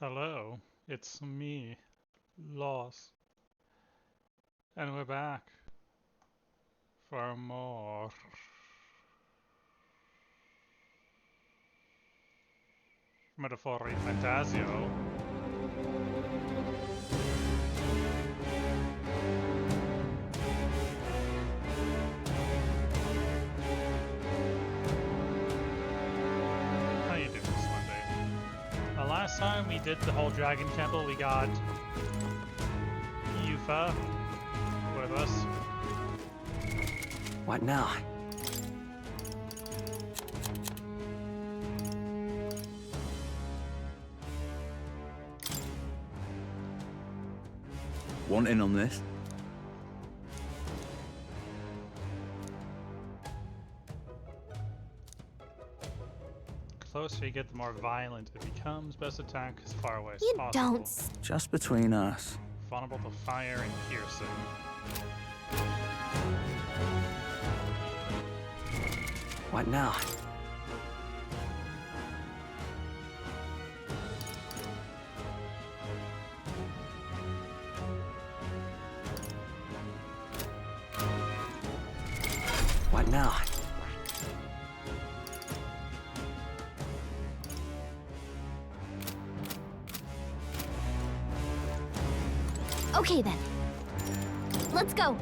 Hello, it's me, Lost, and we're back for more Metaphor Refantazio. How you doing this Monday? Last time we did the whole Dragon Temple, we got Yufa with us. What now? Want in on this? The closer you get, the more violent it becomes. Best attack as far away as You possible. don't. Just between us. Vulnerable to fire and piercing. What now? What now? Okay then. Let's go.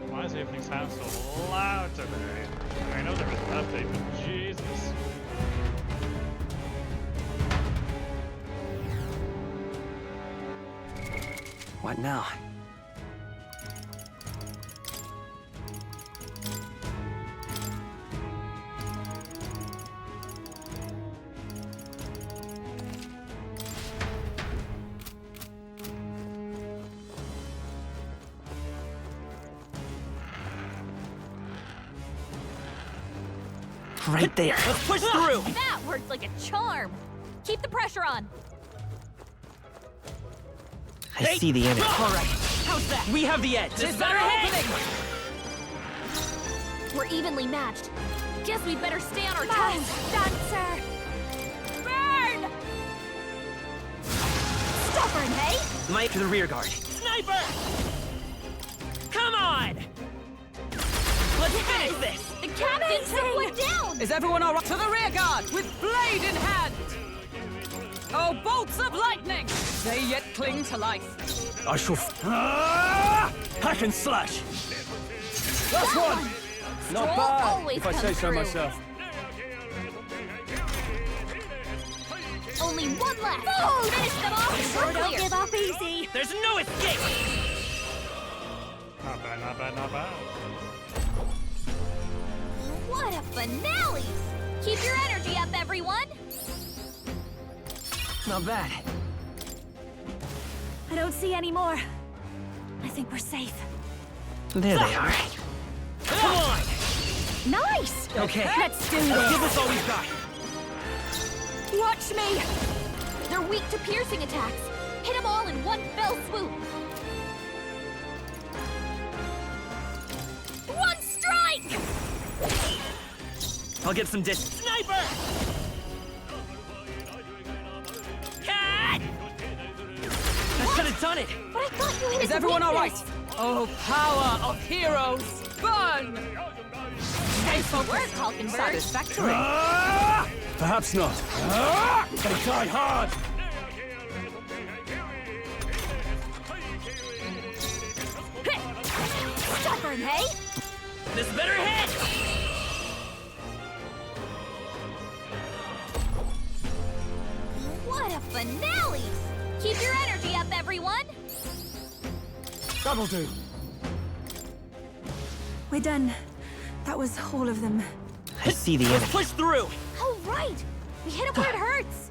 Why does everything sound so loud today? I know there was an update, but Jesus. What now? Right there. Let's push through! That worked like a charm. Keep the pressure on. I see the enemy. All right, how's that? We have the edge. This better hit! We're evenly matched. Guess we'd better stay on our toes. Dancer! Burn! Stubborn, hey? Might to the rear guard. Sniper! Come on! Let's finish this! The captain took one down! Is everyone all right? To the rear guard, with blade in hand! Oh, bolts of lightning! They yet cling to life. I shall hack and slash! That's one! Not Stroll bad, always if I say comes so through. myself. Only one left! Oh, finish them off! Sure don't give up easy! There's no escape! Not bad, not bad, not bad. What a finale! Keep your energy up, everyone! Not bad. I don't see any more. I think we're safe. There they are. Come on! Nice! Okay. Let's do Give this! us all we've got! Watch me! They're weak to piercing attacks. Hit them all in one fell swoop. One strike! I'll get some distance. Sniper! Cat! That should have done it! But I thought you hit Is his everyone all right? weakness. Oh, power of heroes! Burn! Nice work, Hulkenberg. Satisfactory. Perhaps not. They die hard! Stubborn, hey? This better hit! What a finale! Keep your energy up, everyone! That'll do. We're done. That was all of them. I see the enemy. Push through! Oh, right! We hit him where it hurts!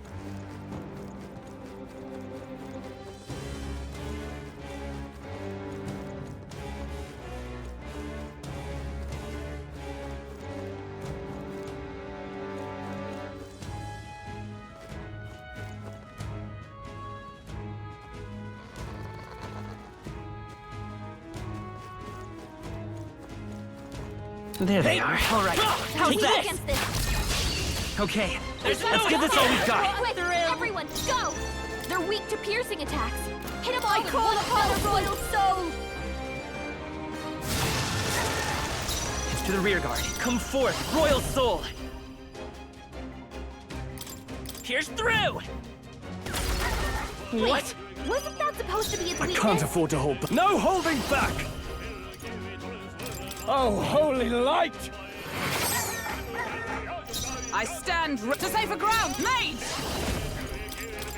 There they are. All right, how's Take that? against this! Okay. Let's give this all we've got. Quick, everyone, go! They're weak to piercing attacks. Hit them all I with call one upon fell the royal soul! To the rear guard. Come forth, royal soul. Pierce through. Wait, What? wasn't that supposed to be its I weakness? can't afford to hold back. No holding back! Oh, holy light! I stand to safer ground, mage!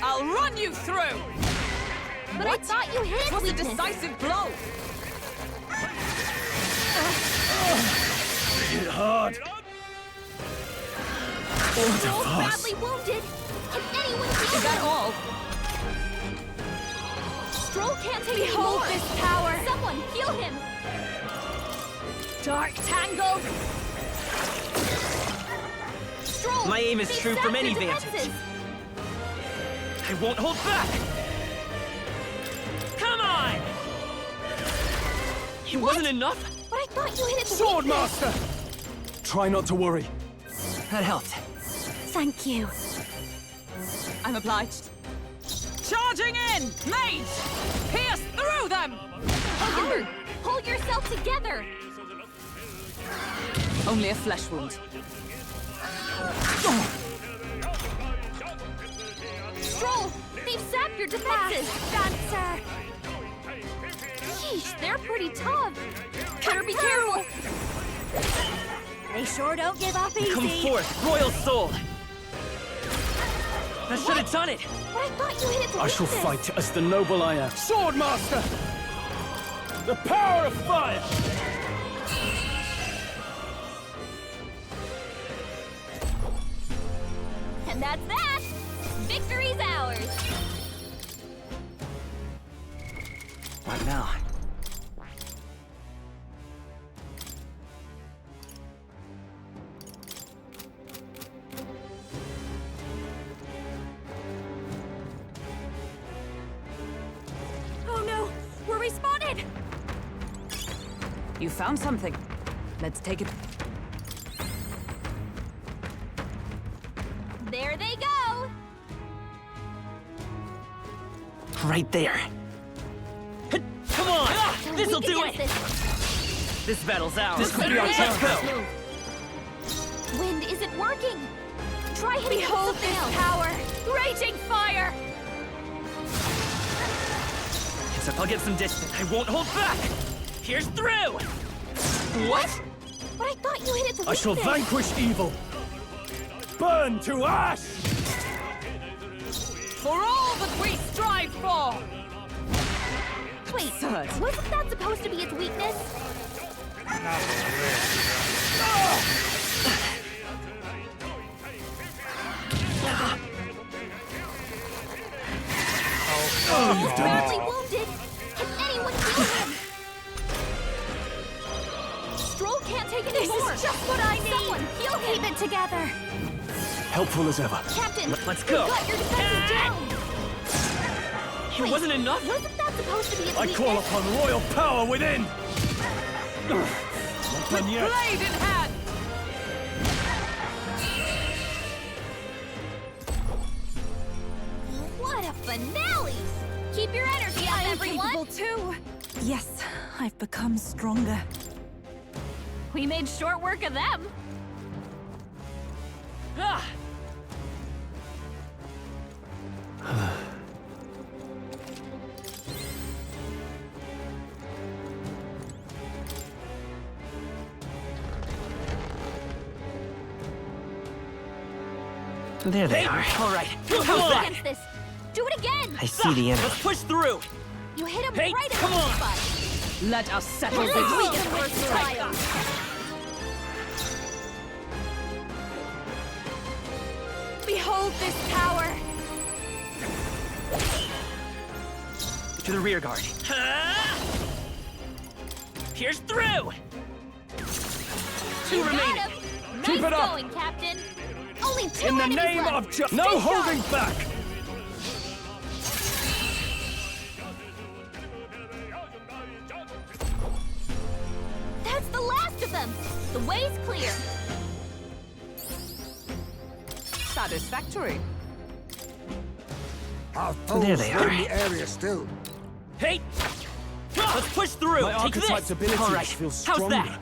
I'll run you through! But I thought you hit its It was a weakness. decisive blow! Hit hard! What a Stroll's farce! badly wounded. Can anyone heal Is that him? all? Stroll can't take Behold more. this power! Someone heal him. Dark tangle! Stroll. My aim is they've true sapped from any your vantage. defenses. I won't hold back. Come on. It wasn't enough. But I thought you hit its Sword weakness. Master! Try not to worry. That helped. Thank you. I'm obliged. Charging in! Mage! Pierce through them! Hulkenberg, hold yourself together. Only a flesh wound. Stroll, they've sapped your defenses. Dancer. Yeesh, they're pretty tough. Better be careful. They sure don't give up easy. Come forth, royal soul. That should have done it. But I thought you hit its I shall weakness. fight as the noble I am. Sword Master! The power of fire! And that's that. Victory's ours. What now? Oh no, we're respawted. You found something. Let's take it. There they go. Right there. Come on! They're This'll weak do against it! this. This battle's ours. This could be our Let's chance. go! Wind isn't working. Try hitting it with Behold something this else. power! Raging fire! Except I'll get some distance. I won't hold back! Pierce through! What? But I thought you hit its weakness. I shall vanquish evil! Burn to ash! For all that we strive for! Wait, Absurd. wasn't that supposed to be its weakness? Not really. Oh, you've done Badly it! wounded. Can anyone heal him? Stroll can't take any more. This is just what I need! Someone heal him. Keep it together. Helpful as ever. Captain, Let's go. you've got your defenses down. It wasn't enough? Wasn't that supposed to be its I weakness? call upon royal power within! Not done yet. Blade in hand! What a finale! Keep your energy up, everyone. too. Yes, I've become stronger. We made short work of them. Ah! There they are. All right. Go How's that? against this. Do it again. I see the enemy. Let's push through. You hit him Hey, right in come the on. spot. Let us settle Weak this! in first trial. Behold this power! To the rear guard. Pierce through. Two You got remaining. him. Keep Nice it up. going, Captain. Only two In the enemies name left. of justice! Stay No sharp. holding back! That's the last of them. The way's clear. Satisfactory. Our There foes they roam are. the area still. Hey! Let's push through! My Take archetype's this! abilities All right, feel how's stronger. that?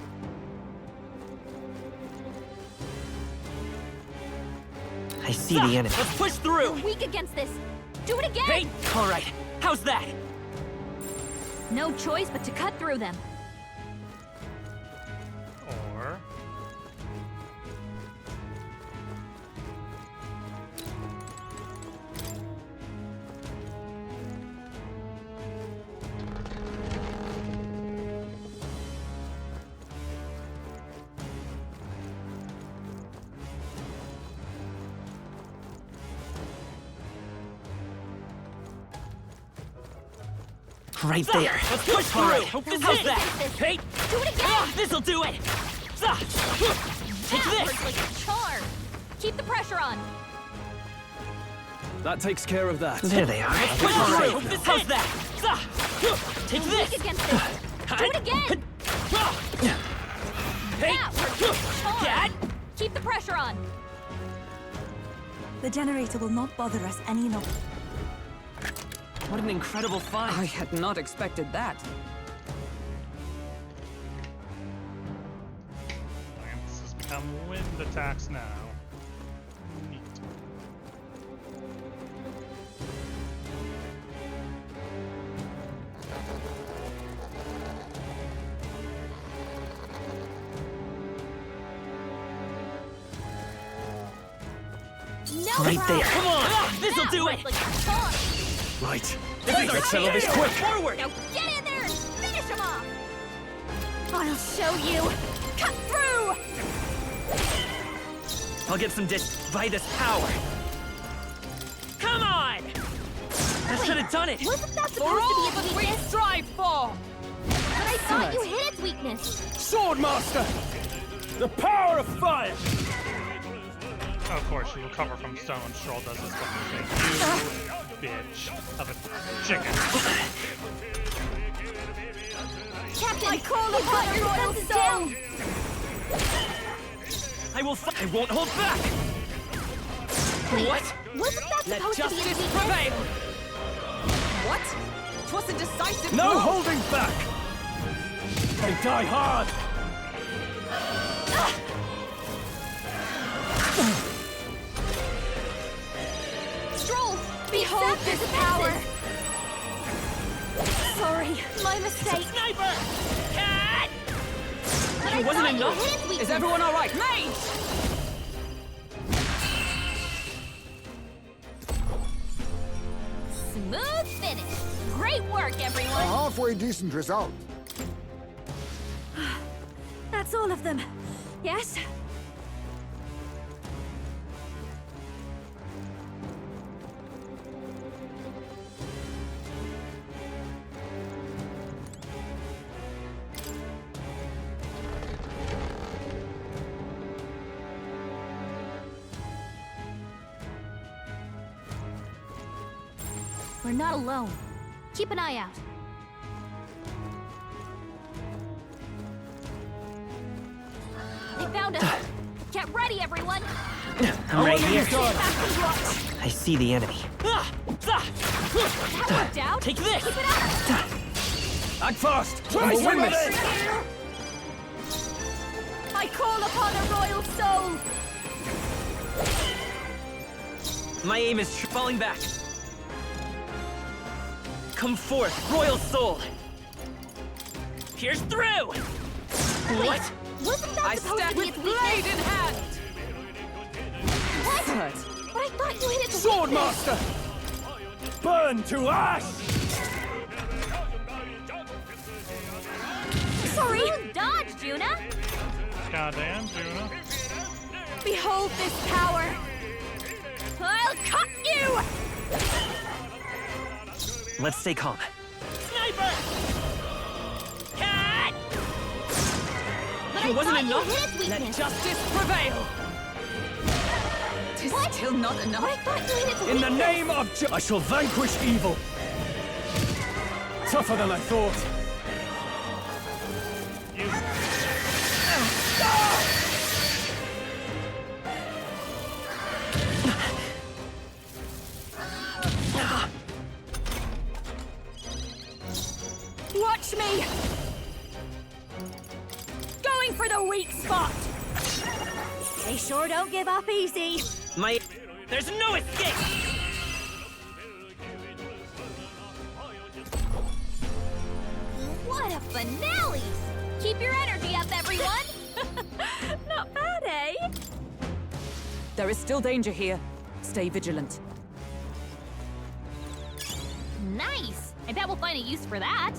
I see the enemy. Let's push through! You're weak against this. Do it again! Hey! All right, how's that? No choice but to cut through them. Or Right there. Let's push through! Right, how's that? Hey! Do it again! This'll do it! Take That this! works like a charm. Keep the pressure on. That takes care of that. There they are. Let's push through! How's that? Take You're this! weak against this. Do it again! Hey! That works like a charm. Dad! Keep the pressure on. The generator will not bother us any longer. What an incredible find! I had not expected that. Lance has become wind attacks now. Neat. No Right problem. there. Come on! This'll That do works it! like a charm. Right. This is our settle this chance. quick. Forward! Now get in there and finish him off. I'll show you. Cut through. I'll get some by this power. Come on! That should have done it! Wasn't that For supposed all to that be its we weakness? strive for! But I thought you hit its weakness. Swordmaster! The power of fire! Of course, you recover from stone. Stroll does this fucking thing. You bitch of a chicken. Captain, I call upon your royal soul. I will I won't hold back! What? Wasn't that Let supposed to be its justice weakness? prevail! What? 'Twas a decisive No blow. holding back! They die hard! Stroll, behold this power. Sorry, my mistake. Sniper! Cat! But I It wasn't thought enough. you hit its weakness. Is everyone all right? Mage! Smooth finish. Great work, A everyone. halfway decent result. That's all of them. Yes? We're not alone. Keep an eye out. They found us. Get ready, everyone. I'm right here. Fast watch. I see the enemy. That worked out. Take this! Keep it up. Act fast! Try We'll win something. this! I call upon a royal soul. My aim is falling back. Come forth, royal soul! Pierce through! What? Wasn't that I supposed stand to be with its blade weakness? in hand! What? Hurt. But I thought you hit its weakness. Swordmaster! Burn to ash! Sorry. Dodge, Juna. Goddamn, Juna. Behold this power. I'll cut you. Let's stay calm. Sniper! Cat! But It I wasn't thought enough? you hit its Let weakness. justice prevail! Tis What? still not But enough. I thought you hit its In the weakness. name of I shall vanquish evil! Tougher than I thought. You. Watch me! Going for the weak spot! They sure don't give up easy. There's no escape! What a finale! Keep your energy up, everyone! Not bad, eh? There is still danger here. Stay vigilant. Nice! I bet we'll find a use for that.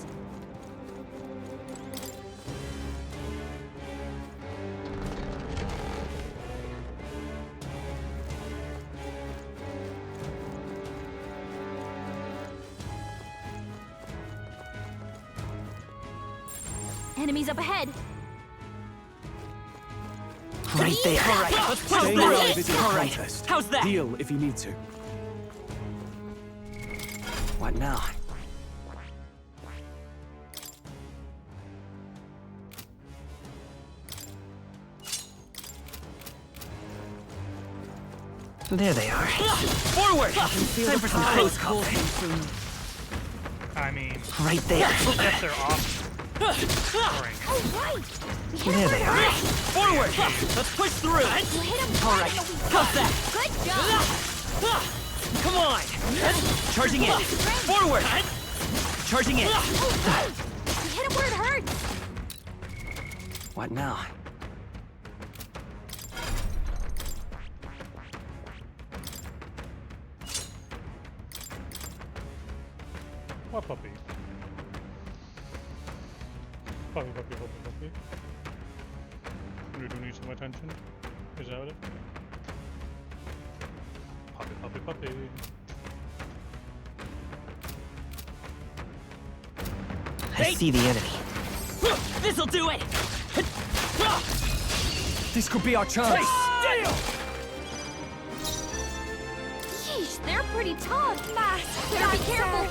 Enemies up ahead. Right there. All right, let's push Stay through. alive is a All right, contest. how's that? Heal if you need to. What now? There they are. Forward! Time for some close calls. I mean, Right there. if they're off scoring. Oh, right! We hit There him they with are. a Forward! Let's push through. You hit him All right right, in the weak how's spot. that? Good job! Come on! Charging in. Forward! Charging in. Oh, right! You hit him where it hurts. What now? What puppy? Puppy. You do need some attention. Is that it? Puppy. I see the enemy. This'll do it! This could be our chance. Yeesh, they're pretty tough. Better be careful.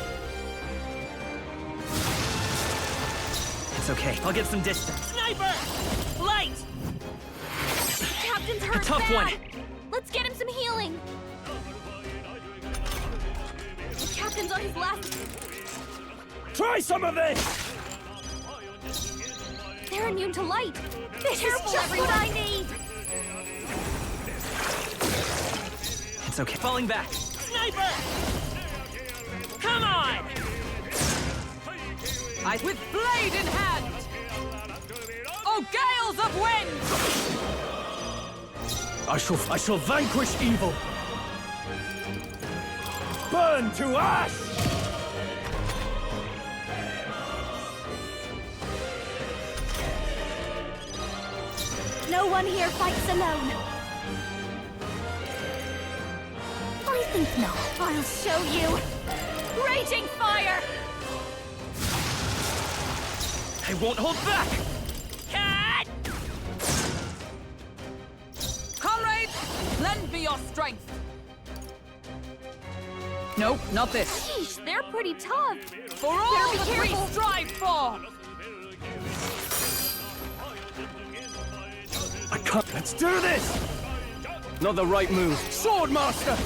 It's okay. I'll get some distance. Sniper! Light! The captain's hurt tough bad. one. Let's get him some healing. The captain's on his last. Try some of this! They're immune to light. This is just what I need. It's okay. Falling back. Sniper! Come on! With blade in hand! Oh, gales of wind! I shall vanquish evil. Burn to ash! No one here fights alone. I think not. I'll show you. Raging fire! I won't hold back! Cat! Comrades, lend me your strength. Nope, not this. Sheesh, they're pretty tough. For all Better be that we careful. strive for! I can't. Let's do this! Not the right move. Swordmaster!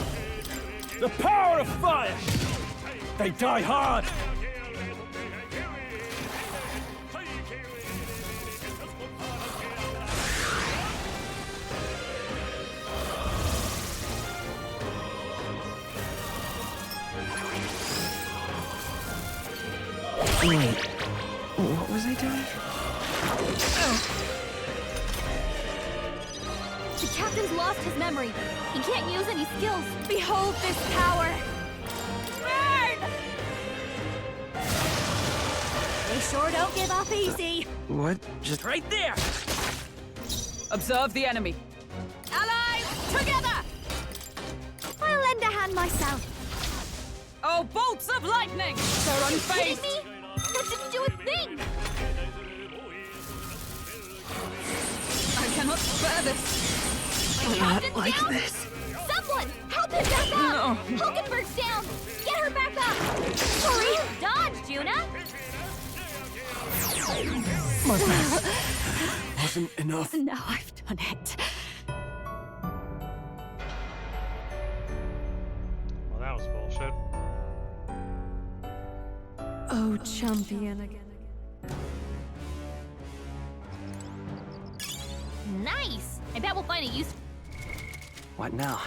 The power of fire! They die hard! Wait. What was I doing? The captain's lost his memory. He can't use any skills. Behold this power. Burn! They sure don't give up easy. What? Just right there! Observe the enemy. Allies, together! I'll lend a hand myself. Oh, bolts of lightning! They're Kidding unfazed! me? That didn't do a thing. I cannot spare this! Captain's like down. this. Someone, help him back up. Hulkenberg's down. Get her back up. Sorry. Dodge, Juna. My best. Wasn't enough. Now I've done it. Well, that was bullshit. Oh, champion. Nice! I bet we'll find a use. What now?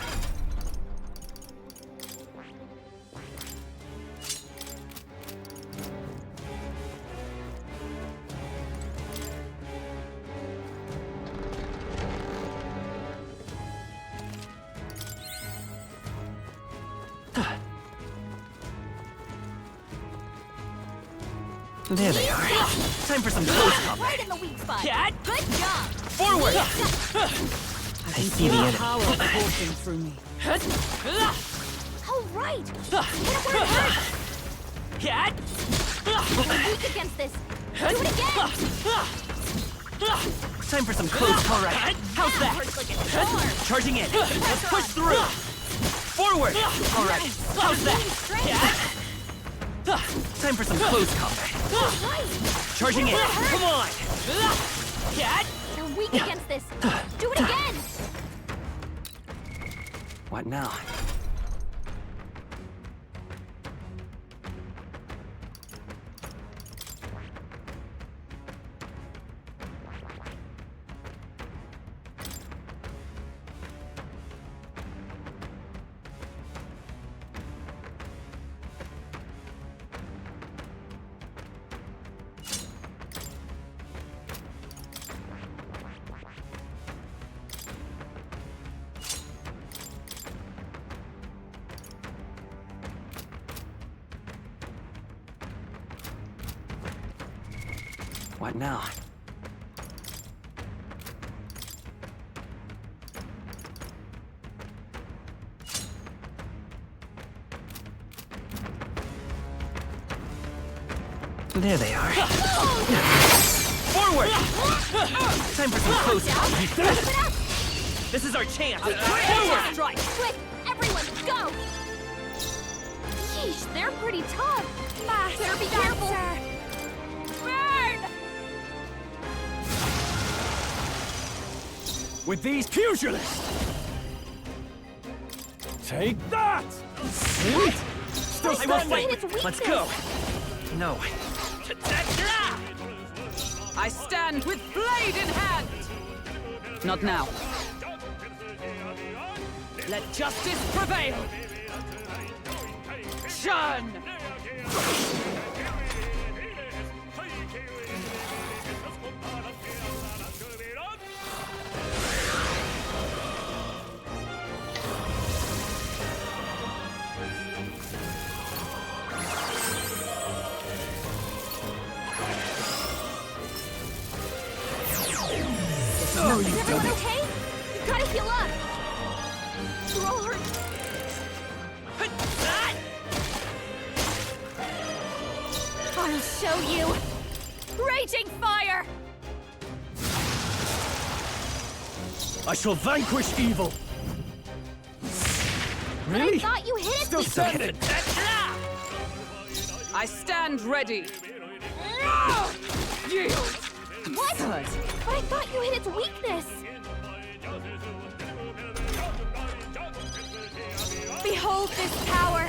There they are. Time for some close combat. Right in the weak spot. Cat! Good job. Forward! I see the enemy. Power coursing through me. Oh, right. Hit it where it hurts. Cat! We're weak against this. Do it again. Time for some close combat. How's that? Hurts like a storm. Charging in. Let's push through. Forward! Alright. How's that? Cat! Time for some close combat. Right. Charging in. Come on! Cat! We're weak against this. Do it again. What now? What now? There they are. Forward! Time for some close combat. This is our chance. Forward! Strike. Quick, everyone, go. Yeesh, they're pretty tough. Better be careful. Burn! With these pugilists! Take that! See? Still I will standing! fight. Let's go. No. I stand with blade in hand. Not now. Let justice prevail. Shun! Oh, Is you've everyone done it! okay? You gotta heal up. You're all hurt. I'll show you. Raging fire! I shall vanquish evil! Really? I thought you hit it. Still standing! I stand ready. Yield! What? But I thought you hit its weakness. Behold this power.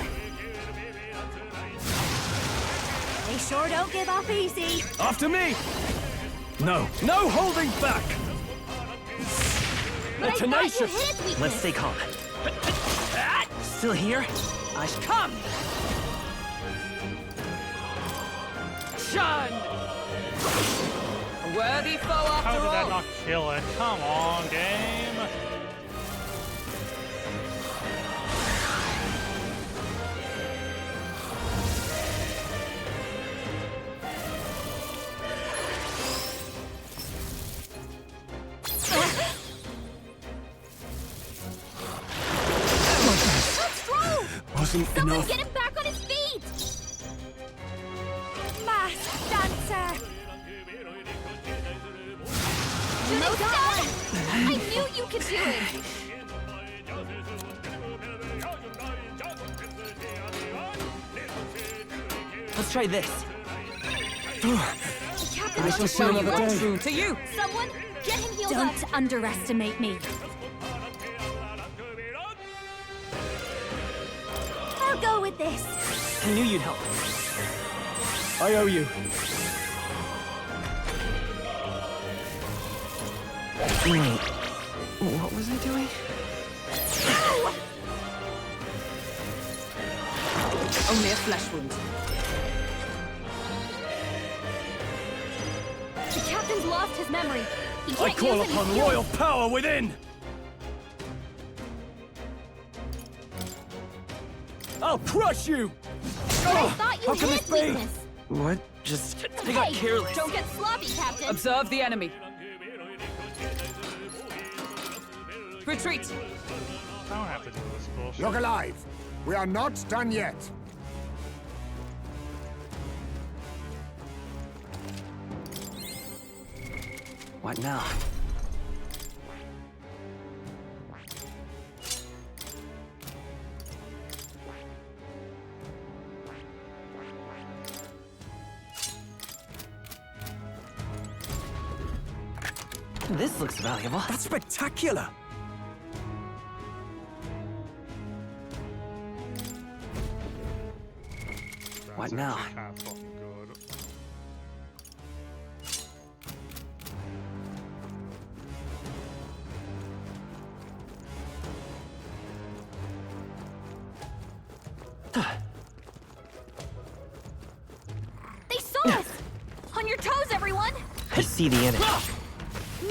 They sure don't give up easy. After me! No, no holding back! But I thought you tenacious! hit its weakness. Let's stay calm. Still here? I come! Shun! A worthy foe after How did that all. not kill it? Come on, game. Let's throw! Wasn't Someone enough. get him back on his feet! Masked dancer! Almost done! I knew you could do it! Let's try this. The captain I shall will see show you another what. day. True to you. Someone, get him healed up! Don't underestimate me. I'll go with this. I knew you'd help. I owe you. Wait, what was I doing? Only a flesh wound. The captain's lost his memory. He I can't call use any upon skills. royal power within! I'll crush you! But I thought you how can hid this be? weakness. What? Just... I got Hey, careless. don't get sloppy, Captain. Observe the enemy. Retreat. I don't have to do this bullshit. Look alive. We are not done yet. What now? This looks valuable. That's spectacular! What That's now? actually kind of fucking good. They saw us! On your toes, everyone! I see the enemy.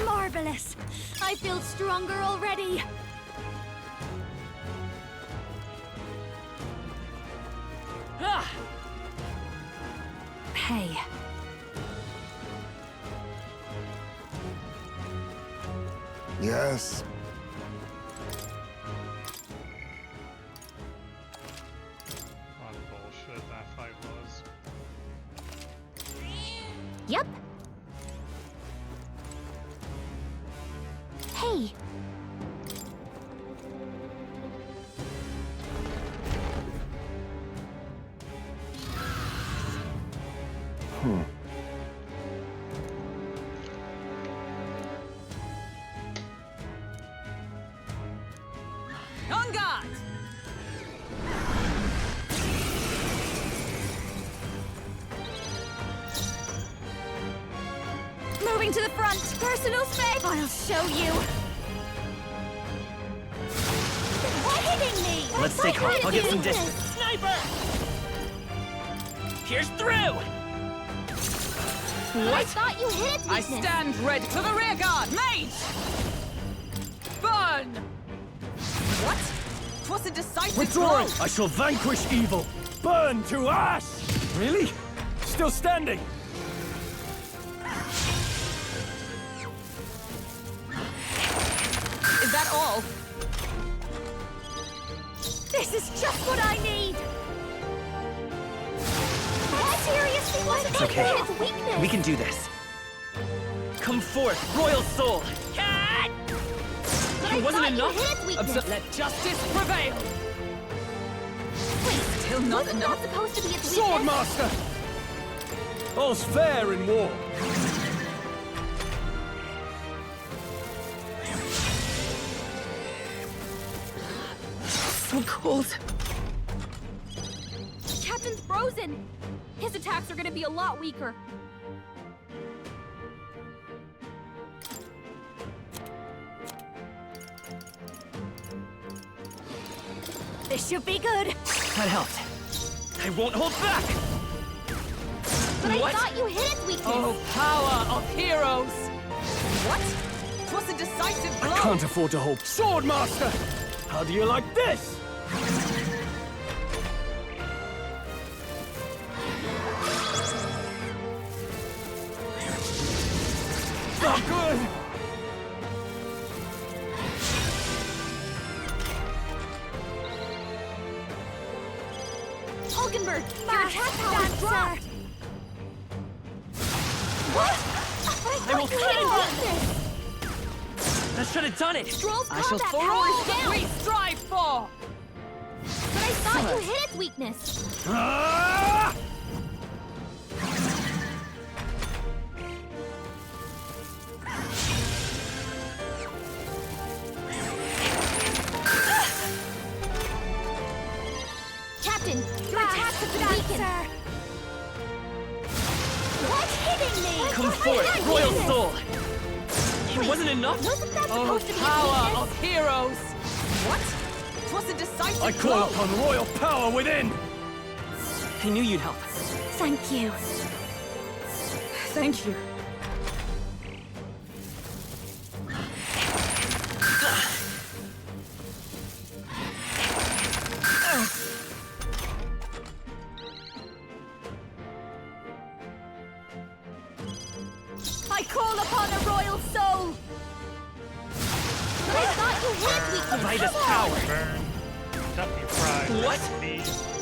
Marvelous! I feel stronger already! Hey, Yes. What bullshit that fight was. Yep. Hey! On guard! Moving to the front! Personal space! I'll show you! Why hitting me? Let's stay calm. I'll get some distance. Sniper! Pierce through! I thought you hit its I weakness. stand ready to the rear guard! Mage! Burn! What? 'Twas a decisive Withdrawing! blow! I shall vanquish evil! Burn to ash! Really? Still standing? Is that all? This is just what I need! That seriously wasn't It's okay. its weakness! We can do this. Come forth, royal soul! But I wasn't thought enough? you hit its weakness! Let justice prevail! Wait, Still not wasn't enough? that supposed to be its Sword weakness? Master! All's fair in war. so cold. Captain's frozen! His attacks are gonna be a lot weaker. This should be good! That helped. I won't hold back! But What? I thought you hit its weakness! Oh, power of heroes! What? 'Twas a decisive blow! I can't afford to hold. Sword Master! How do you like this? Not good! Hulkenberg, your attack power is dropped! What? I will You hit its weakness! That should have done it! Stroll's I shall combat For power all is that down! we strive for! But I thought you hit its weakness! Ah! Captain, your attacks have been weakened! What's hitting me? Come forth, royal soul! It wasn't enough? Wasn't that Oh, supposed to be a power weakness? of heroes! What? 'Twas a decisive I call blow. upon royal power within! I knew you'd help. Thank you. Thank you. I call upon a royal soul! I thought you had weakness! By this Come on! power. Burn. Duffy fried. What? recipe.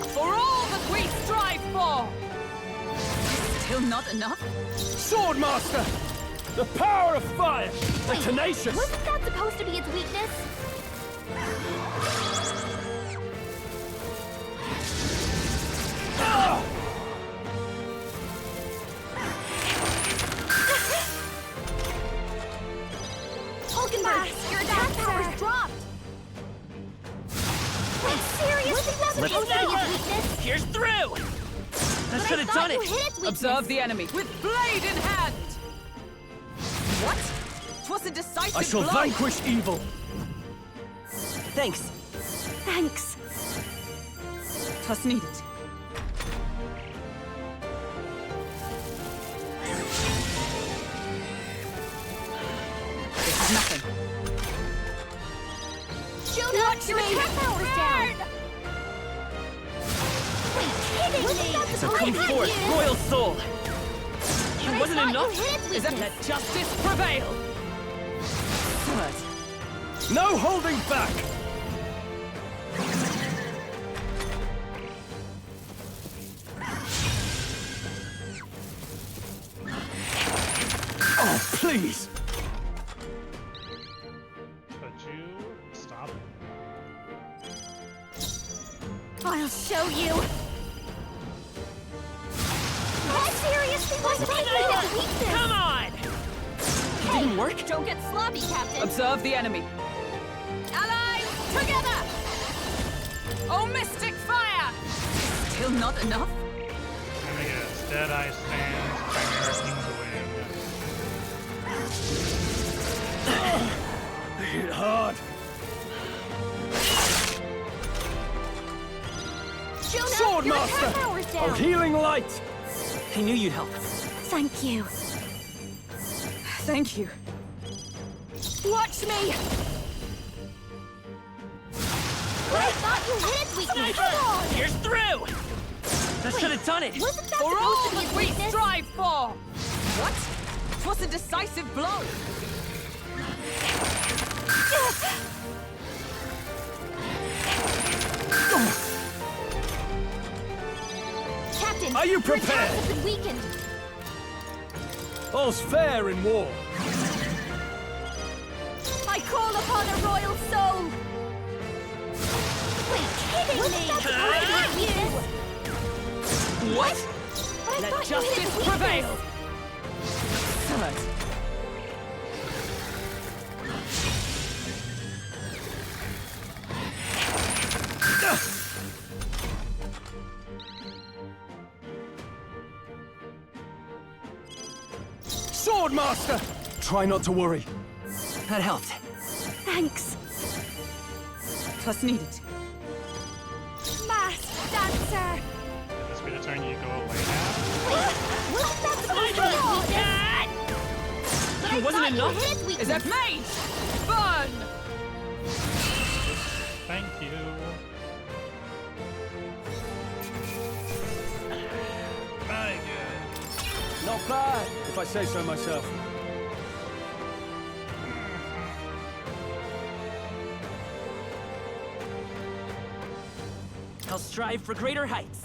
For all that we strive for! Still not enough? Swordmaster! The power of fire! The Wait, tenacious! Wasn't that supposed to be its weakness? Ah! Hulkenberg, your attack power's dropped! Wait, seriously? Wasn't that Let's supposed to be go. its weakness? Here's through! That But should I have thought done you it! hit its weakness. Observe the enemy with blade in hand! What? 'Twas a decisive I shall blow. vanquish evil! Thanks. Thanks. 'Twas needed. This is nothing. Jonah, your attack power's down! Wait, kidding me! So come forth, royal soul! It wasn't enough? You hit its Is that weakness. let justice prevail? Good. No holding back! Oh, please! Could you stop? I'll show you! That seriously wasn't its weakness! Come on! Hey, Didn't work? Don't get sloppy, Captain! Observe the enemy. Allies, together! Oh, mystic fire! Still not enough? Let me guess. Deadeye stands. Chimera King's wing. They hit hard! Jonah, your attack Swordmaster! power's Of down! healing light! I knew you'd help. Thank you. Thank you. Watch me! I thought you hit its weakness! Come on! Here's through! That should have done it! Wasn't that For all supposed to be that its we weakness? strive for! What? 'Twas a decisive blow. Captain, Are you your attack prepared? has been weakened. All's fair in war! I call upon a royal soul! Wait, kidding me! That supposed to be its weakness? What? But I Let thought you hit its justice weakness. prevail. Good. Swordmaster! Try not to worry. That helped. Thanks. 'Twas needed. Masked dancer! Could this be the turn you go away now? Wasn't that supposed to be its weakness? But I It wasn't thought you enough? hit its weakness. Is that made? Burn! Thank you. Very good. Not bad, if I say so myself. I'll strive for greater heights.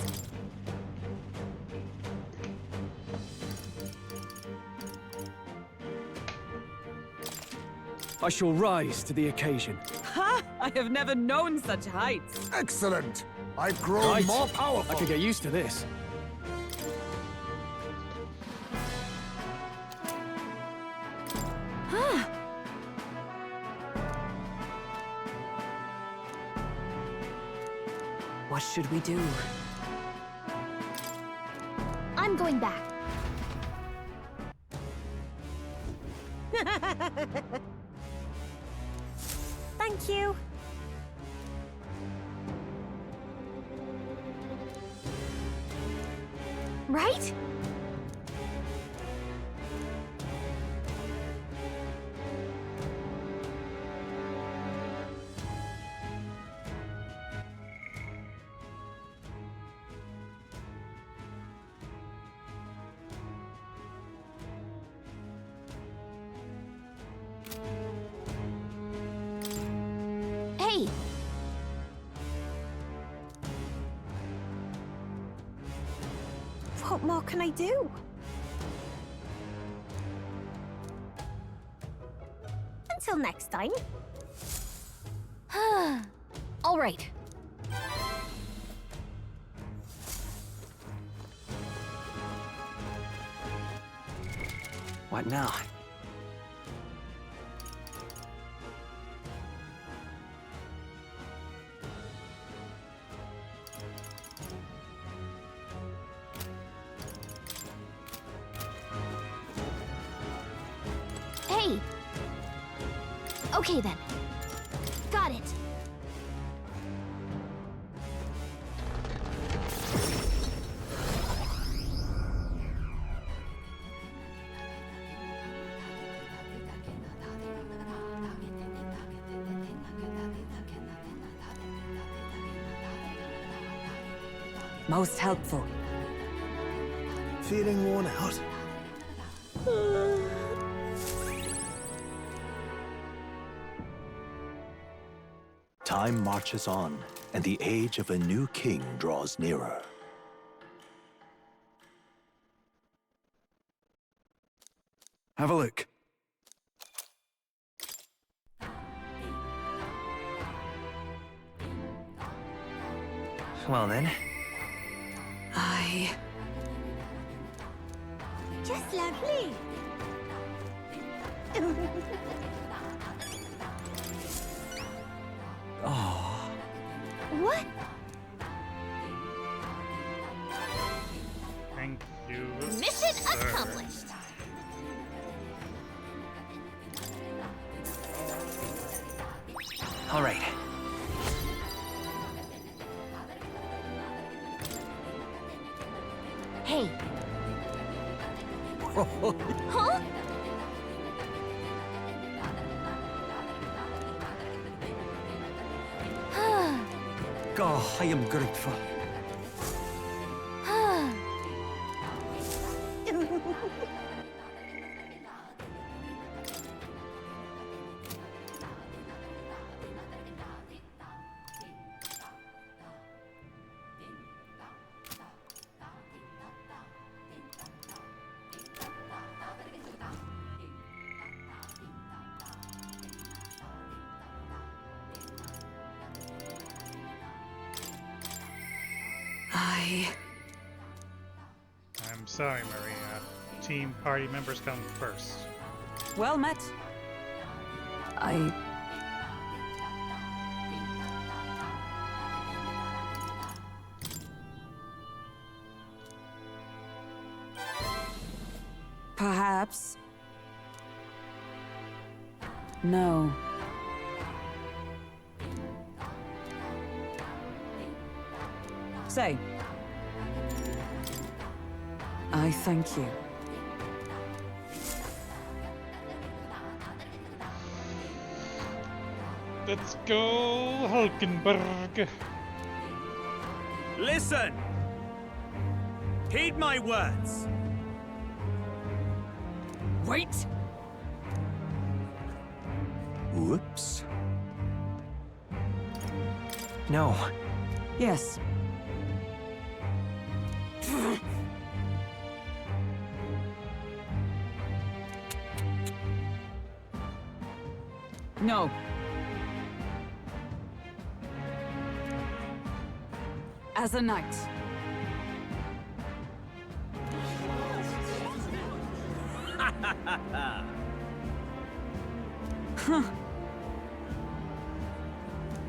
I shall rise to the occasion. Ha! I have never known such heights. Excellent! I've grown Right. more powerful. I could get used to this. What should we do? I'm going back. Thank you. Right? Hey! What more can I do? Until next time. All right. What now? Hey! Okay then. Got it. Most helpful. Feeling worn out? Time marches on, and the age of a new king draws nearer. Have a look. Well then. Just lovely. Oh. What? Thank you. Mission sir. accomplished. All right. Hey. Huh? Oh, I am grateful. I'm sorry, Maria. Team party members come first. Well met. Perhaps. No. Say, I thank you. Let's go, Hulkenberg. Listen! Heed my words. wait! Whoops. No. Yes. No. As a knight.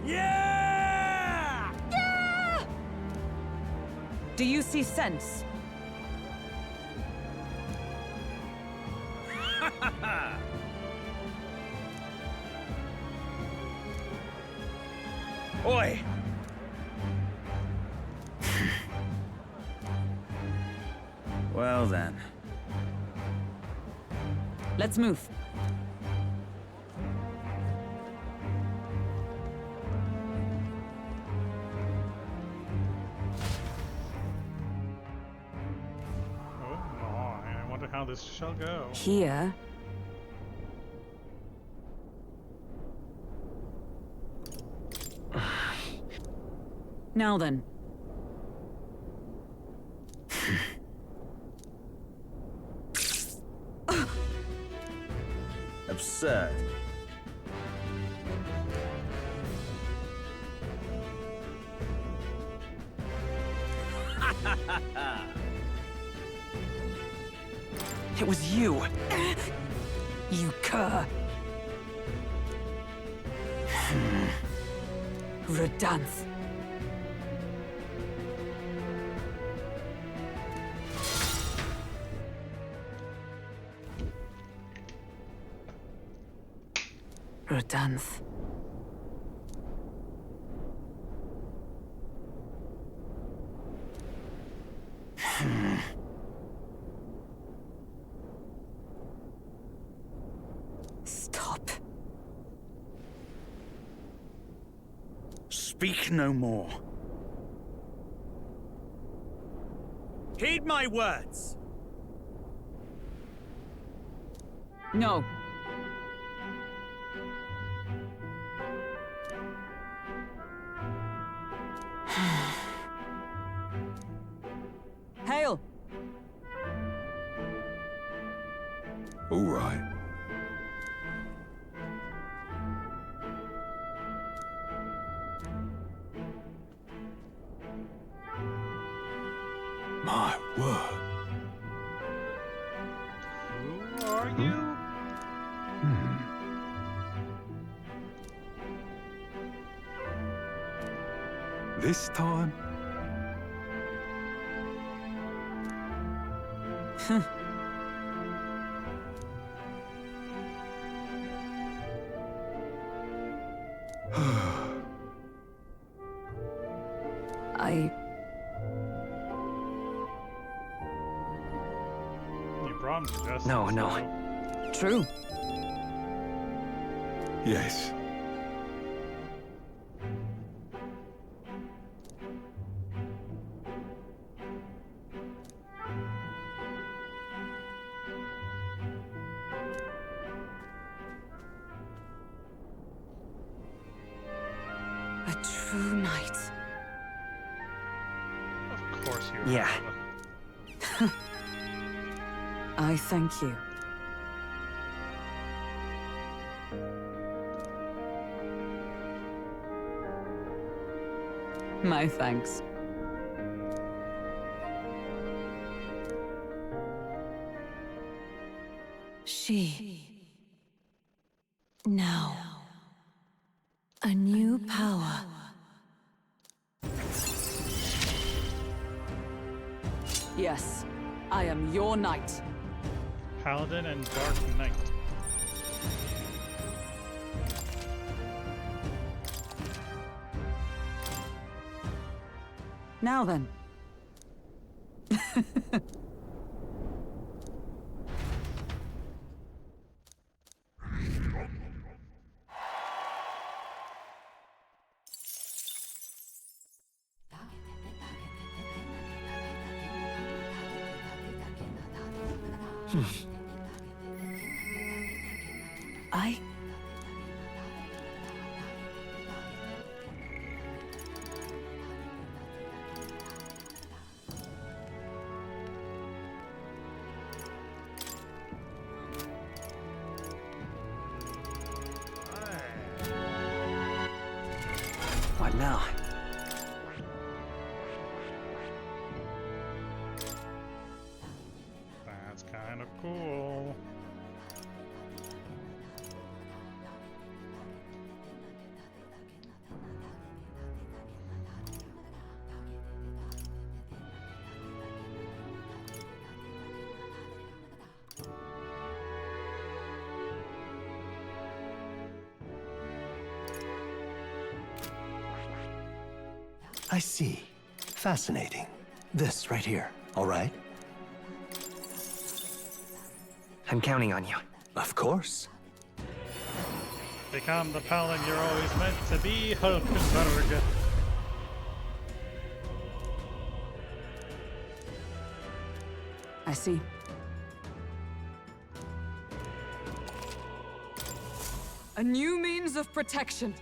Yeah! Do you see sense? Oi! Well then. Let's move. Oh my, I wonder how this shall go. Here. Now then. Absurd. It was you. You cur. Redanth. Redanth. Stop. Speak no more. Heed my words. No. Hail! All right. My word. Who are you? This time? You brought him to justice. No. True. Yes. A true knight. Of course you Yeah. have. I thank you. My thanks. She. Now. A new power. Yes, I am your knight. Paladin and Dark Knight. Now then. I. What now? That's kind of cool. I see. Fascinating. This right here, all right? I'm counting on you. Of course. Become the paladin you're always meant to be, Hulkenberg. I see. A new means of protection.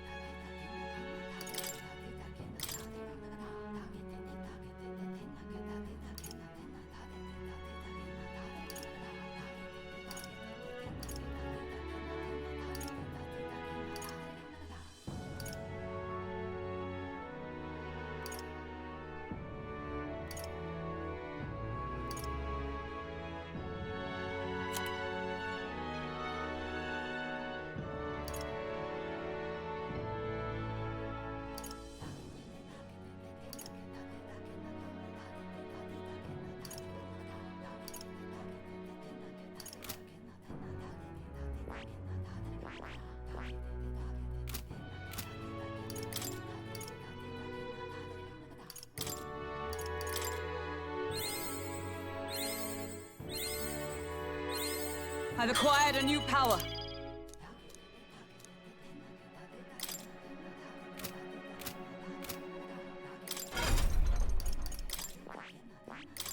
I've acquired a new power.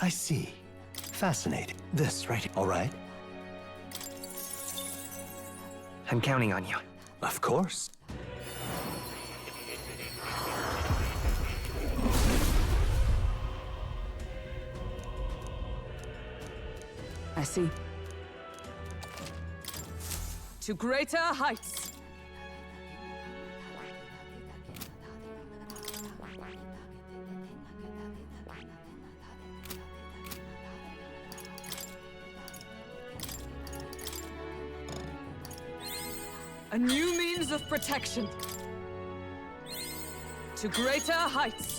I see. Fascinating. This right here, all right? I'm counting on you. Of course. I see. To greater heights. A new means of protection. To greater heights.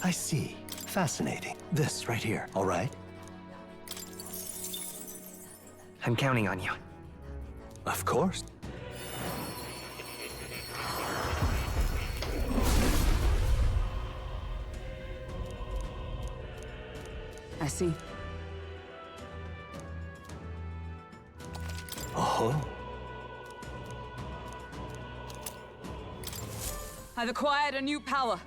I see. Fascinating. This right here, all right? I'm counting on you. Of course. I see. Oh, I've acquired a new power.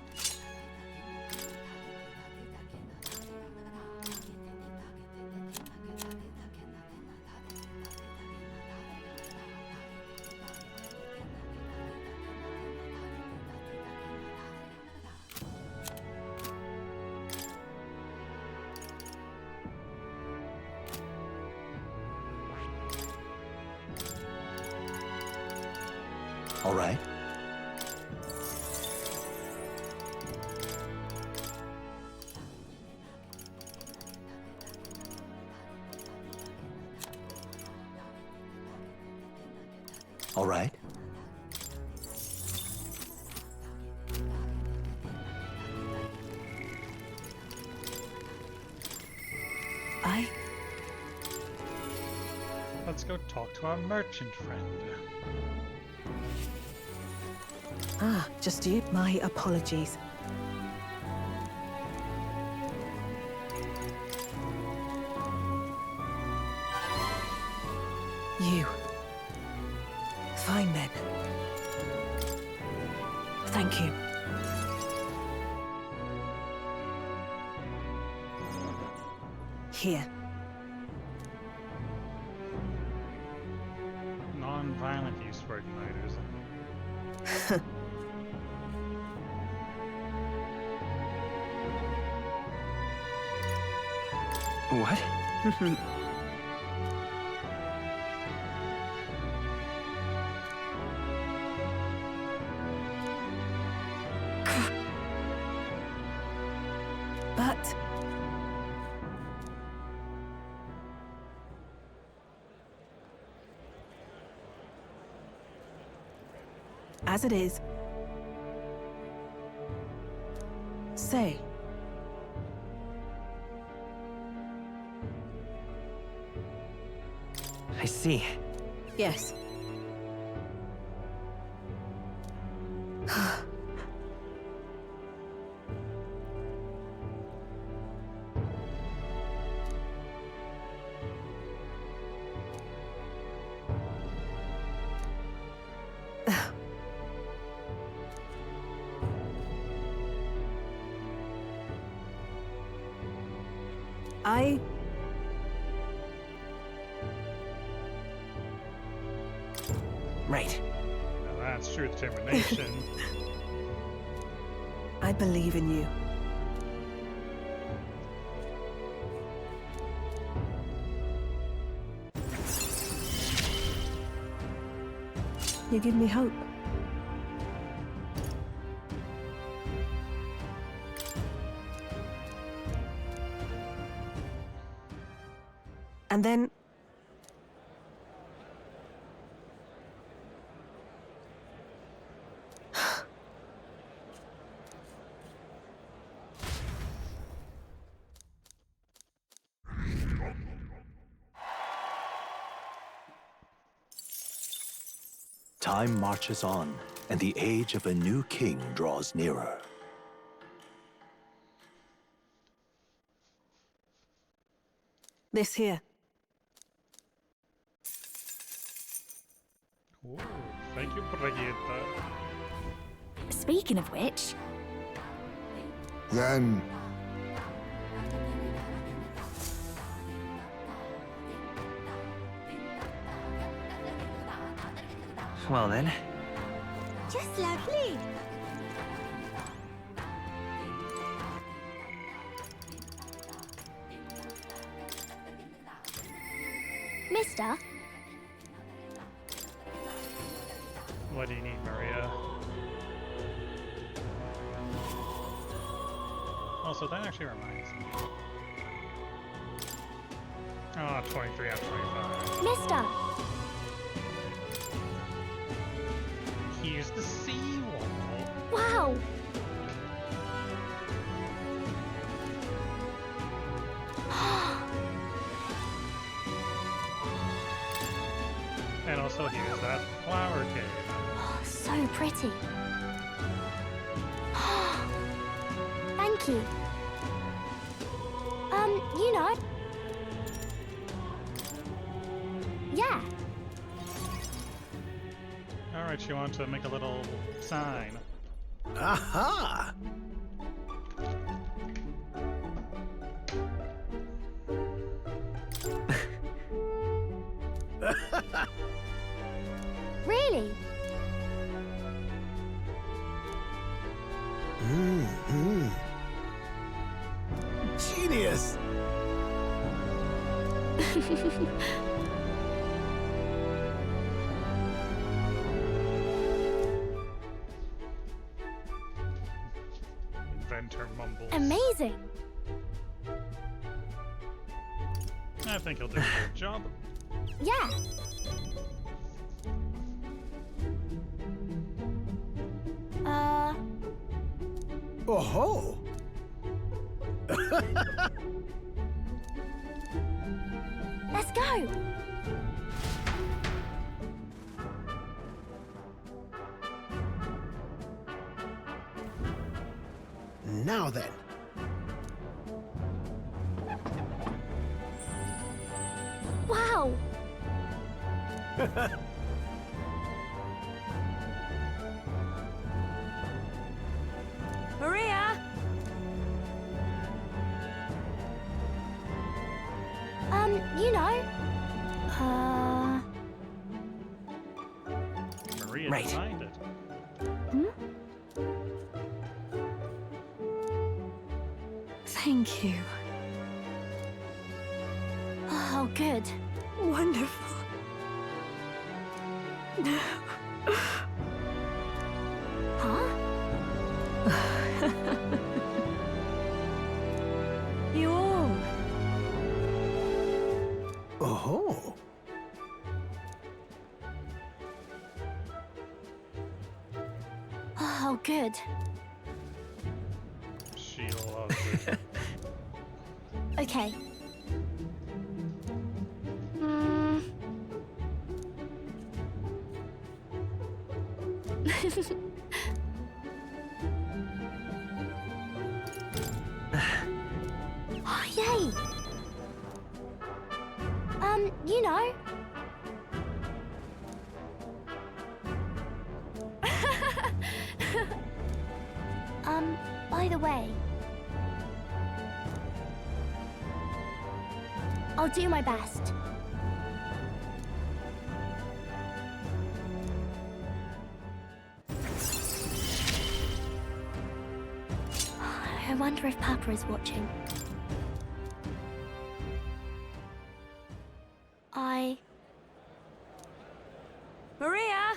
all right. All right. Let's go talk to our merchant friend. Ah, just you. My apologies. You. Fine then. Thank you. Here. Non-violent use for igniters. What? But... as it is. Say, I see. Yes. I... Right. Now that's true determination. I believe in you. You give me hope. And then... Time marches on, and the age of a new king draws nearer. This here. Ooh, thank you, Brigitte. Speaking of which, Then Well then. just lovely. Mister, What do you need, Maria? Also, that actually reminds me. Oh, 23 out of 25. Mister, Here's the seawall. wow. And also, here's that flower cave. So pretty. Thank you. You know. Yeah. Alright, you want to make a little sign. Aha! Really? Genius! Inventor mumbles. Amazing. I think he'll do a good job. Yeah. Oh-ho! Let's go. Now then. Wow. Maria! You know. Maria Right. designed it. Thank you. Oh, good. Wonderful. Huh? You all. Oh-ho! Oh, good. She loves it. Okay. Oh, yay! You know. By the way, I'll do my best. I wonder if Papa is watching. Maria!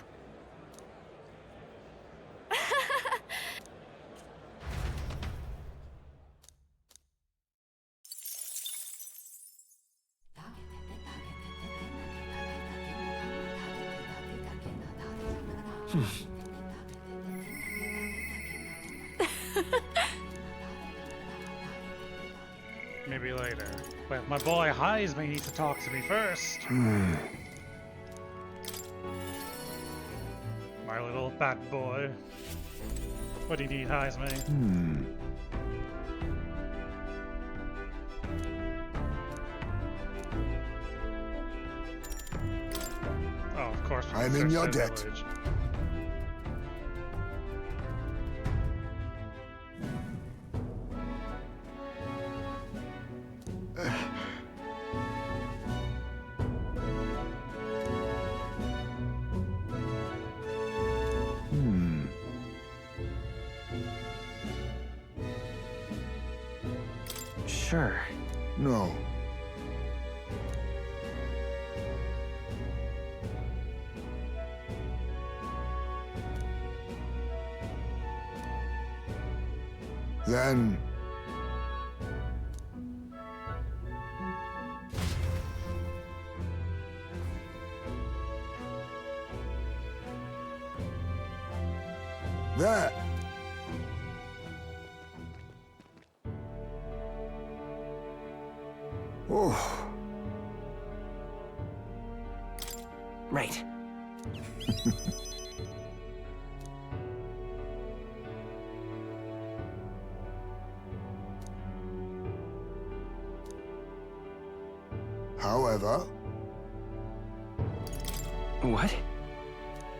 Maybe later. But my boy Heisman needs to talk to me first. My little bad boy. What do you need, Heisman? Oh, of course. I'm in your Their debt. village. Sure. No. Then... There! Oh, Right. however, What?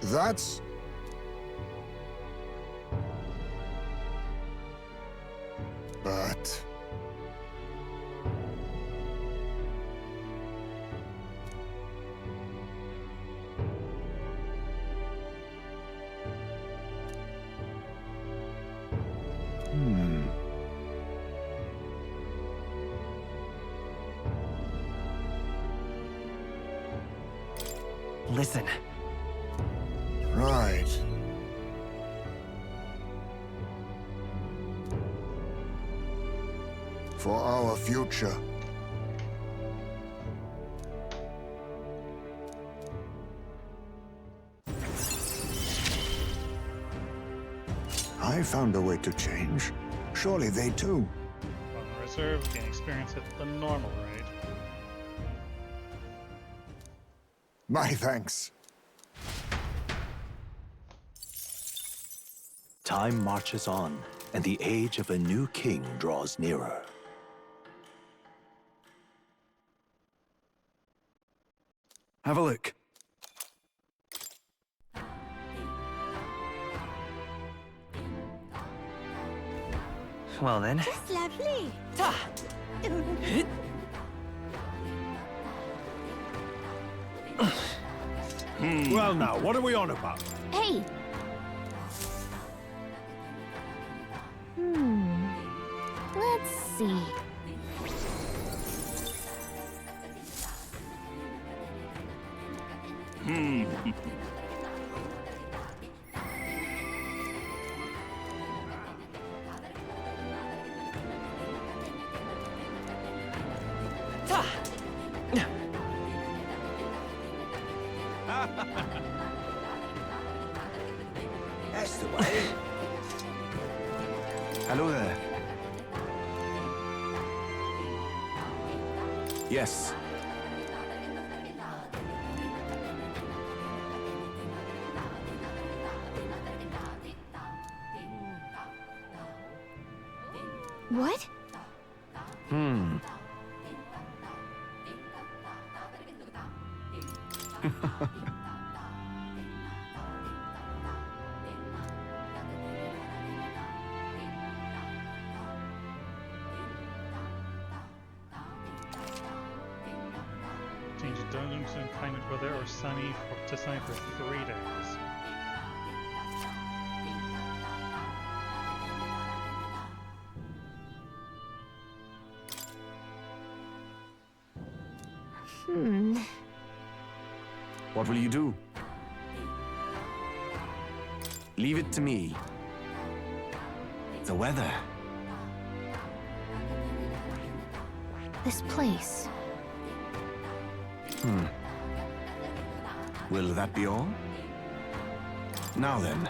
that's... But... Listen. Right. For our future. I found a way to change. Surely they too. On the reserve, you can experience it the normal rate. My thanks. Time marches on, and the age of a new king draws nearer. Have a look. Well then. It's lovely. Ta! Well now, what are we on about? Hey! Let's see. Ta! That's the way. Hello there. Yes. What? Change the dungeon to inclement weather or sunny to sunny for 3 days. What will you do? Leave it to me. The weather. This place. Will that be all? Now then.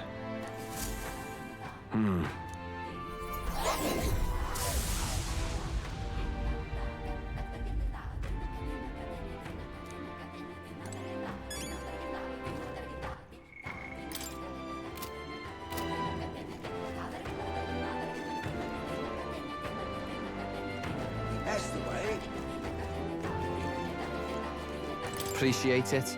That's the way. Appreciate it.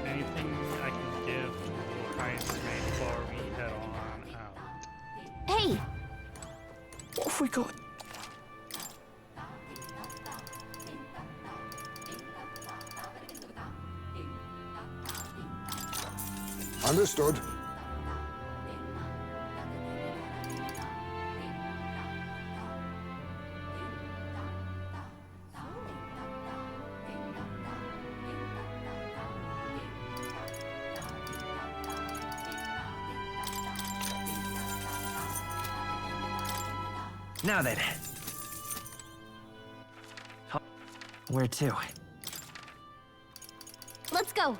Anything I can give to the ice mate before we head on out? Hey! What have we got? Understood. Now then. Where to? Let's go!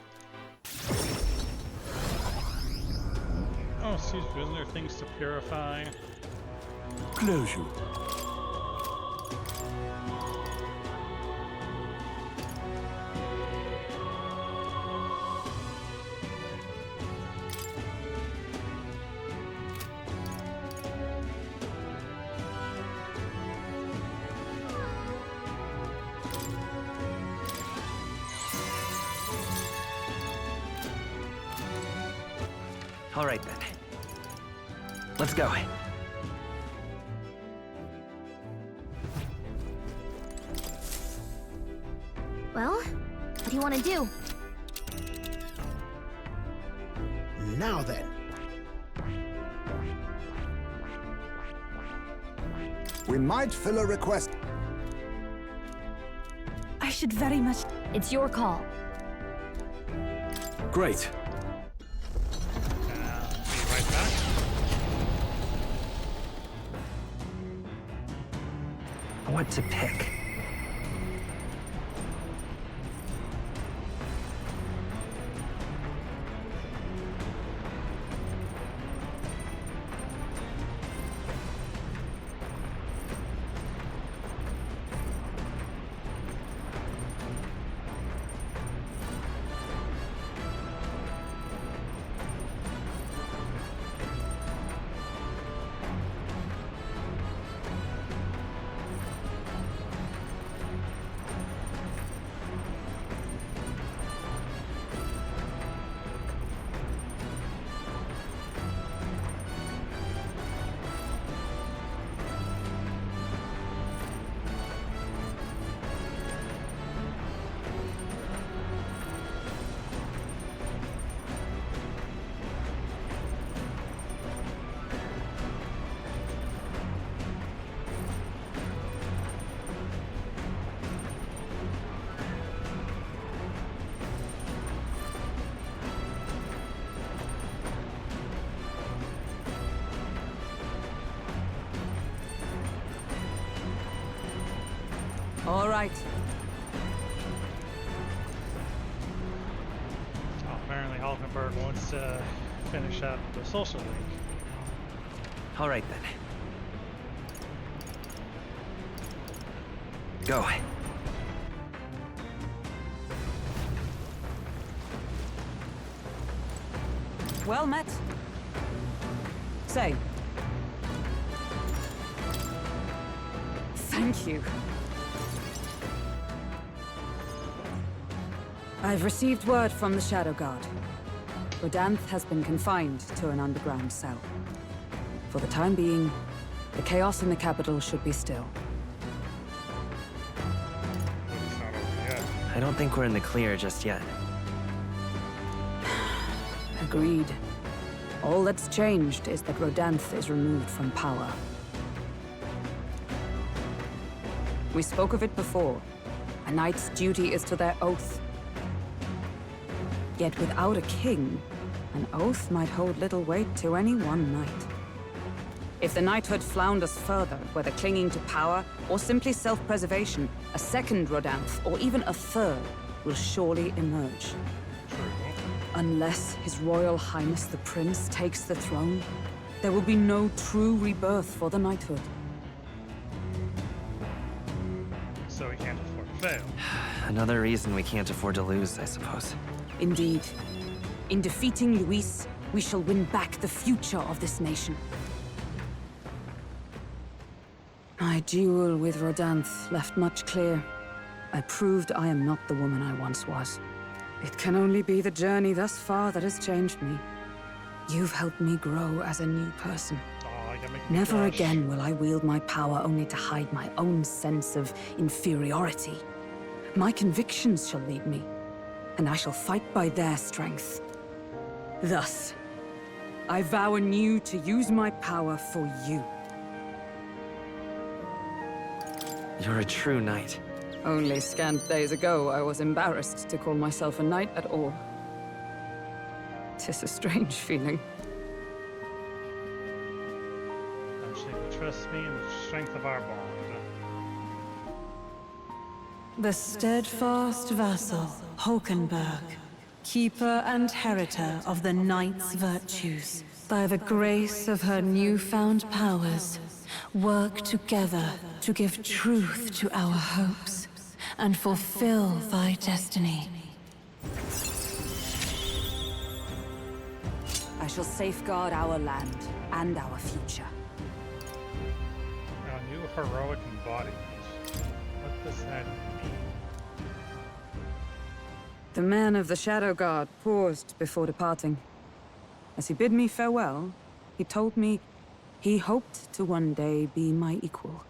Oh, excuse me, isn't there things to purify? Closure. All right then. Let's go. Well, what do you want to do? Now then. We might fill a request. I should very much. It's your call. Great. Be right back. What to pick? All right. Oh, apparently Hulkenberg wants to finish up the social league. All right then. Go. Well met. Say. Thank you. I've received word from the Shadow Guard. Rodanth has been confined to an underground cell. For the time being, the chaos in the capital should be still. It's not over yet. I don't think we're in the clear just yet. Agreed. All that's changed is that Rodanth is removed from power. We spoke of it before. A knight's duty is to their oath. Yet without a king, an oath might hold little weight to any one knight. If the knighthood flounders further, whether clinging to power or simply self-preservation, a second Rodanth, or even a third, will surely emerge. True. Unless His Royal Highness the Prince takes the throne, there will be no true rebirth for the knighthood. So we can't afford to fail. Another reason we can't afford to lose, I suppose. Indeed. In defeating Luis, we shall win back the future of this nation. My duel with Rodanth left much clear. I proved I am not the woman I once was. It can only be the journey thus far that has changed me. You've helped me grow as a new person. Oh, I gotta make me Never blush. again will I wield my power only to hide my own sense of inferiority. My convictions shall lead me, and I shall fight by their strength. Thus, I vow anew to use my power for you. You're a true knight. Only scant days ago, I was embarrassed to call myself a knight at all. 'Tis a strange feeling. I'm sure you trust me and the strength of our bond. The steadfast vassal, Hulkenberg, keeper and heritor of the knight's virtues, by the grace of her newfound powers, work together to give truth to our hopes and fulfill thy destiny. I shall safeguard our land and our future. Our new heroic embodiment. What does that mean? The man of the Shadow Guard paused before departing. As he bid me farewell, he told me he hoped to one day be my equal.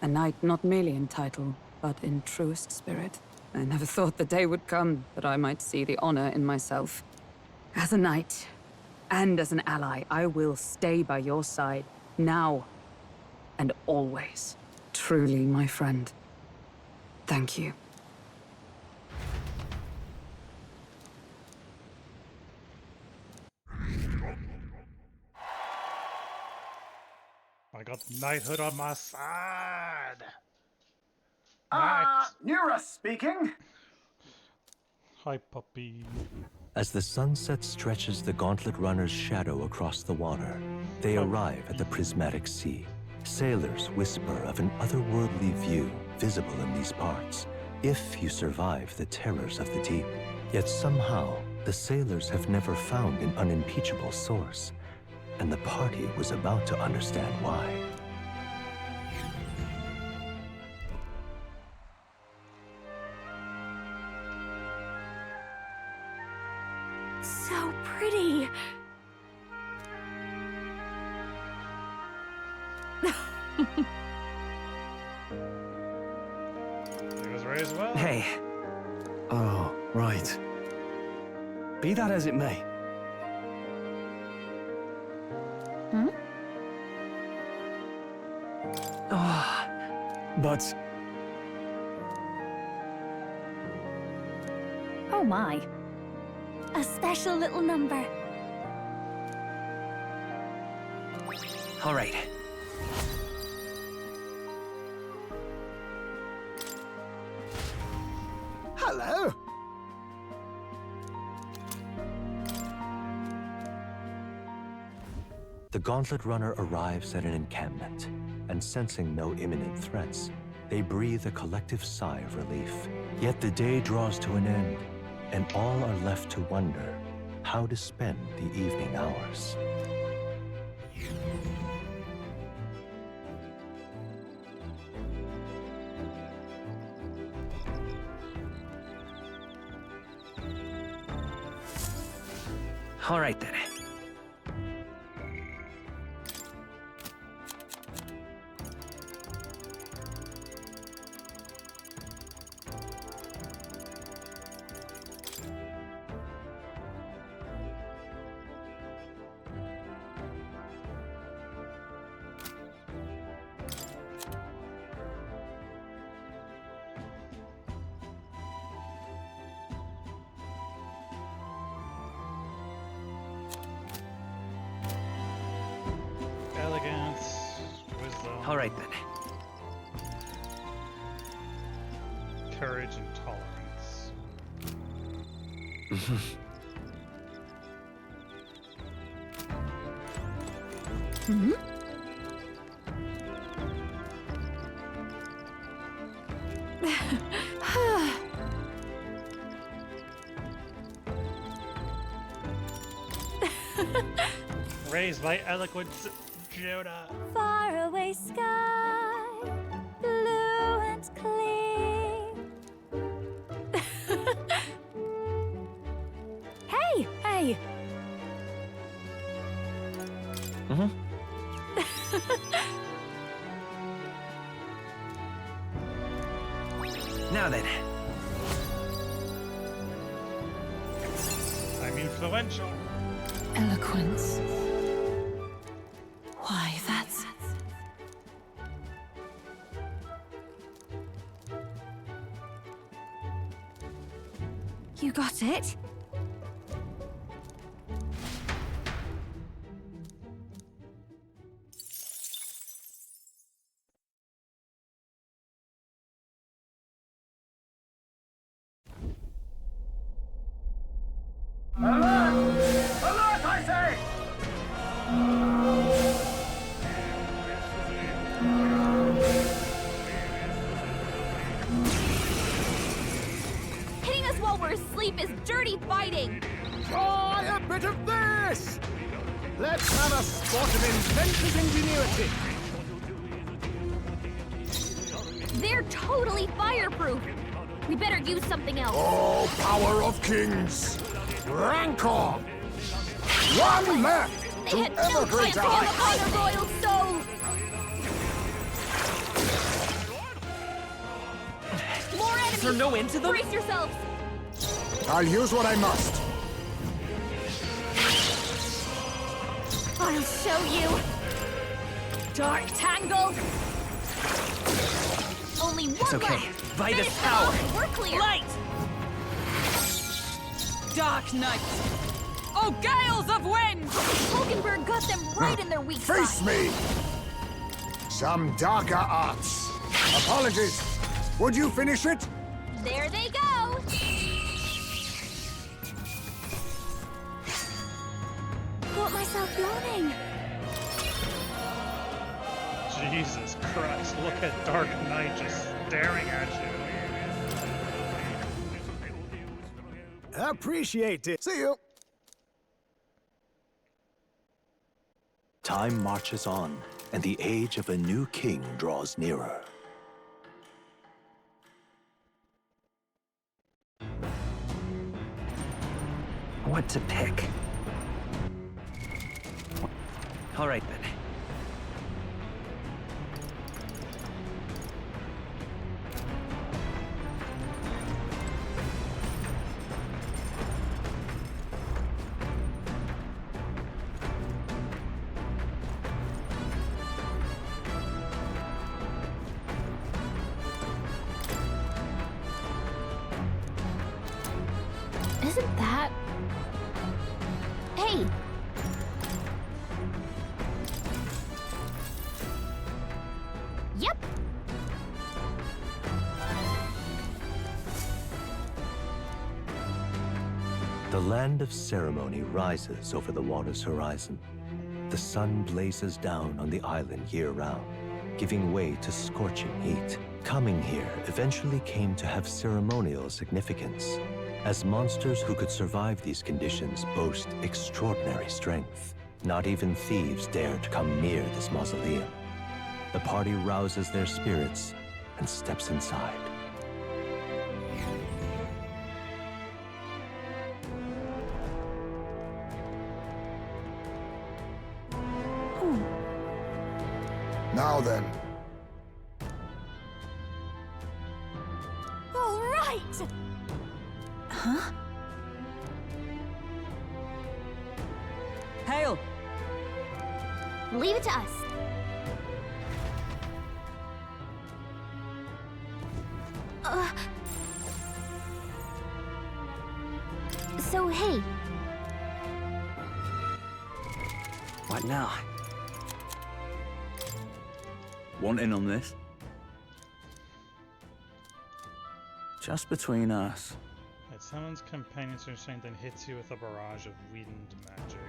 A knight not merely in title, but in truest spirit. I never thought the day would come that I might see the honor in myself. As a knight, and as an ally, I will stay by your side, now and always. Truly, my friend. Thank you. I got knighthood on my side. Nura speaking. Hi, puppy. As the sunset stretches the gauntlet runner's shadow across the water, they arrive at the prismatic sea. Sailors whisper of an otherworldly view visible in these parts, if you survive the terrors of the deep. Yet somehow, the sailors have never found an unimpeachable source, and the party was about to understand why. So pretty. He was raised well. Hey, Oh, right. Be that as it may. Ah, but Oh my. A special little number. all right. Hello. The gauntlet runner arrives at an encampment, and sensing no imminent threats, They breathe a collective sigh of relief. Yet the day draws to an end, and all are left to wonder how to spend the evening hours. All right then. Elegance, wisdom, All right then. courage, and tolerance. Raised by eloquence, Jonah. Faraway sky, blue and clear. Hey, hey! Now then. I'm influential. Eloquence. Why, that's... You got it? Alert, I say! Hitting us while we're asleep is dirty fighting! Try a bit of this! Let's have a spot of inventor's ingenuity. They're totally fireproof! We better use something else. Oh, power of kings! Rancor! One left They to had no emigrate chance to give up on a royal soul! More enemies! Is there no end to them? Brace yourselves! I'll use what I must. I'll show you! Dark Tangle! Only one It's okay. left! Vitus Finish power! them off, we're clear! Light! Dark Knight! Oh, gales of wind! Hulkenberg got them right in their weak Face spot! me! Some darker arts. Apologies. Would you finish it? There they go! Got myself yawning. Jesus Christ, look at Dark Knight just staring at you. Appreciate it. See you. Time marches on, and the age of a new king draws nearer. What to pick? All right then. Isn't that... Hey! Yep! The land of ceremony rises over the water's horizon. The sun blazes down on the island year-round, giving way to scorching heat. Coming here eventually came to have ceremonial significance, as monsters who could survive these conditions boast extraordinary strength. Not even thieves dare to come near this mausoleum. The party rouses their spirits and steps inside. Now then, All right! Huh? Hail! Leave it to us. So, hey, What now? Want in on this? Just between us. It summons companions to your strength and hits you with a barrage of wind magic.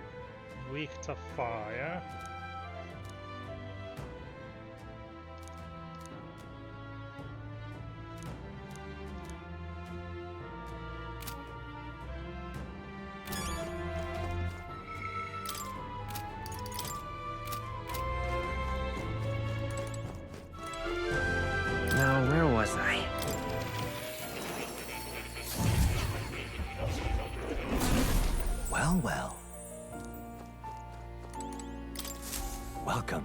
Weak to fire. Now, where was I? Well, well. Welcome.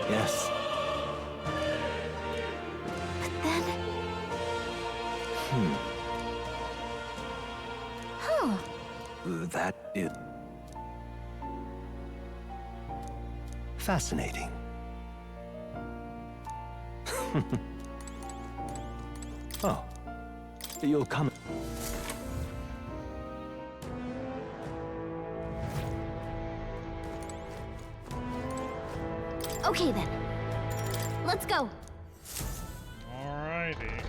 Yes. then... Huh. That is fascinating. Oh, you'll come. Okay then. Let's go. Alrighty.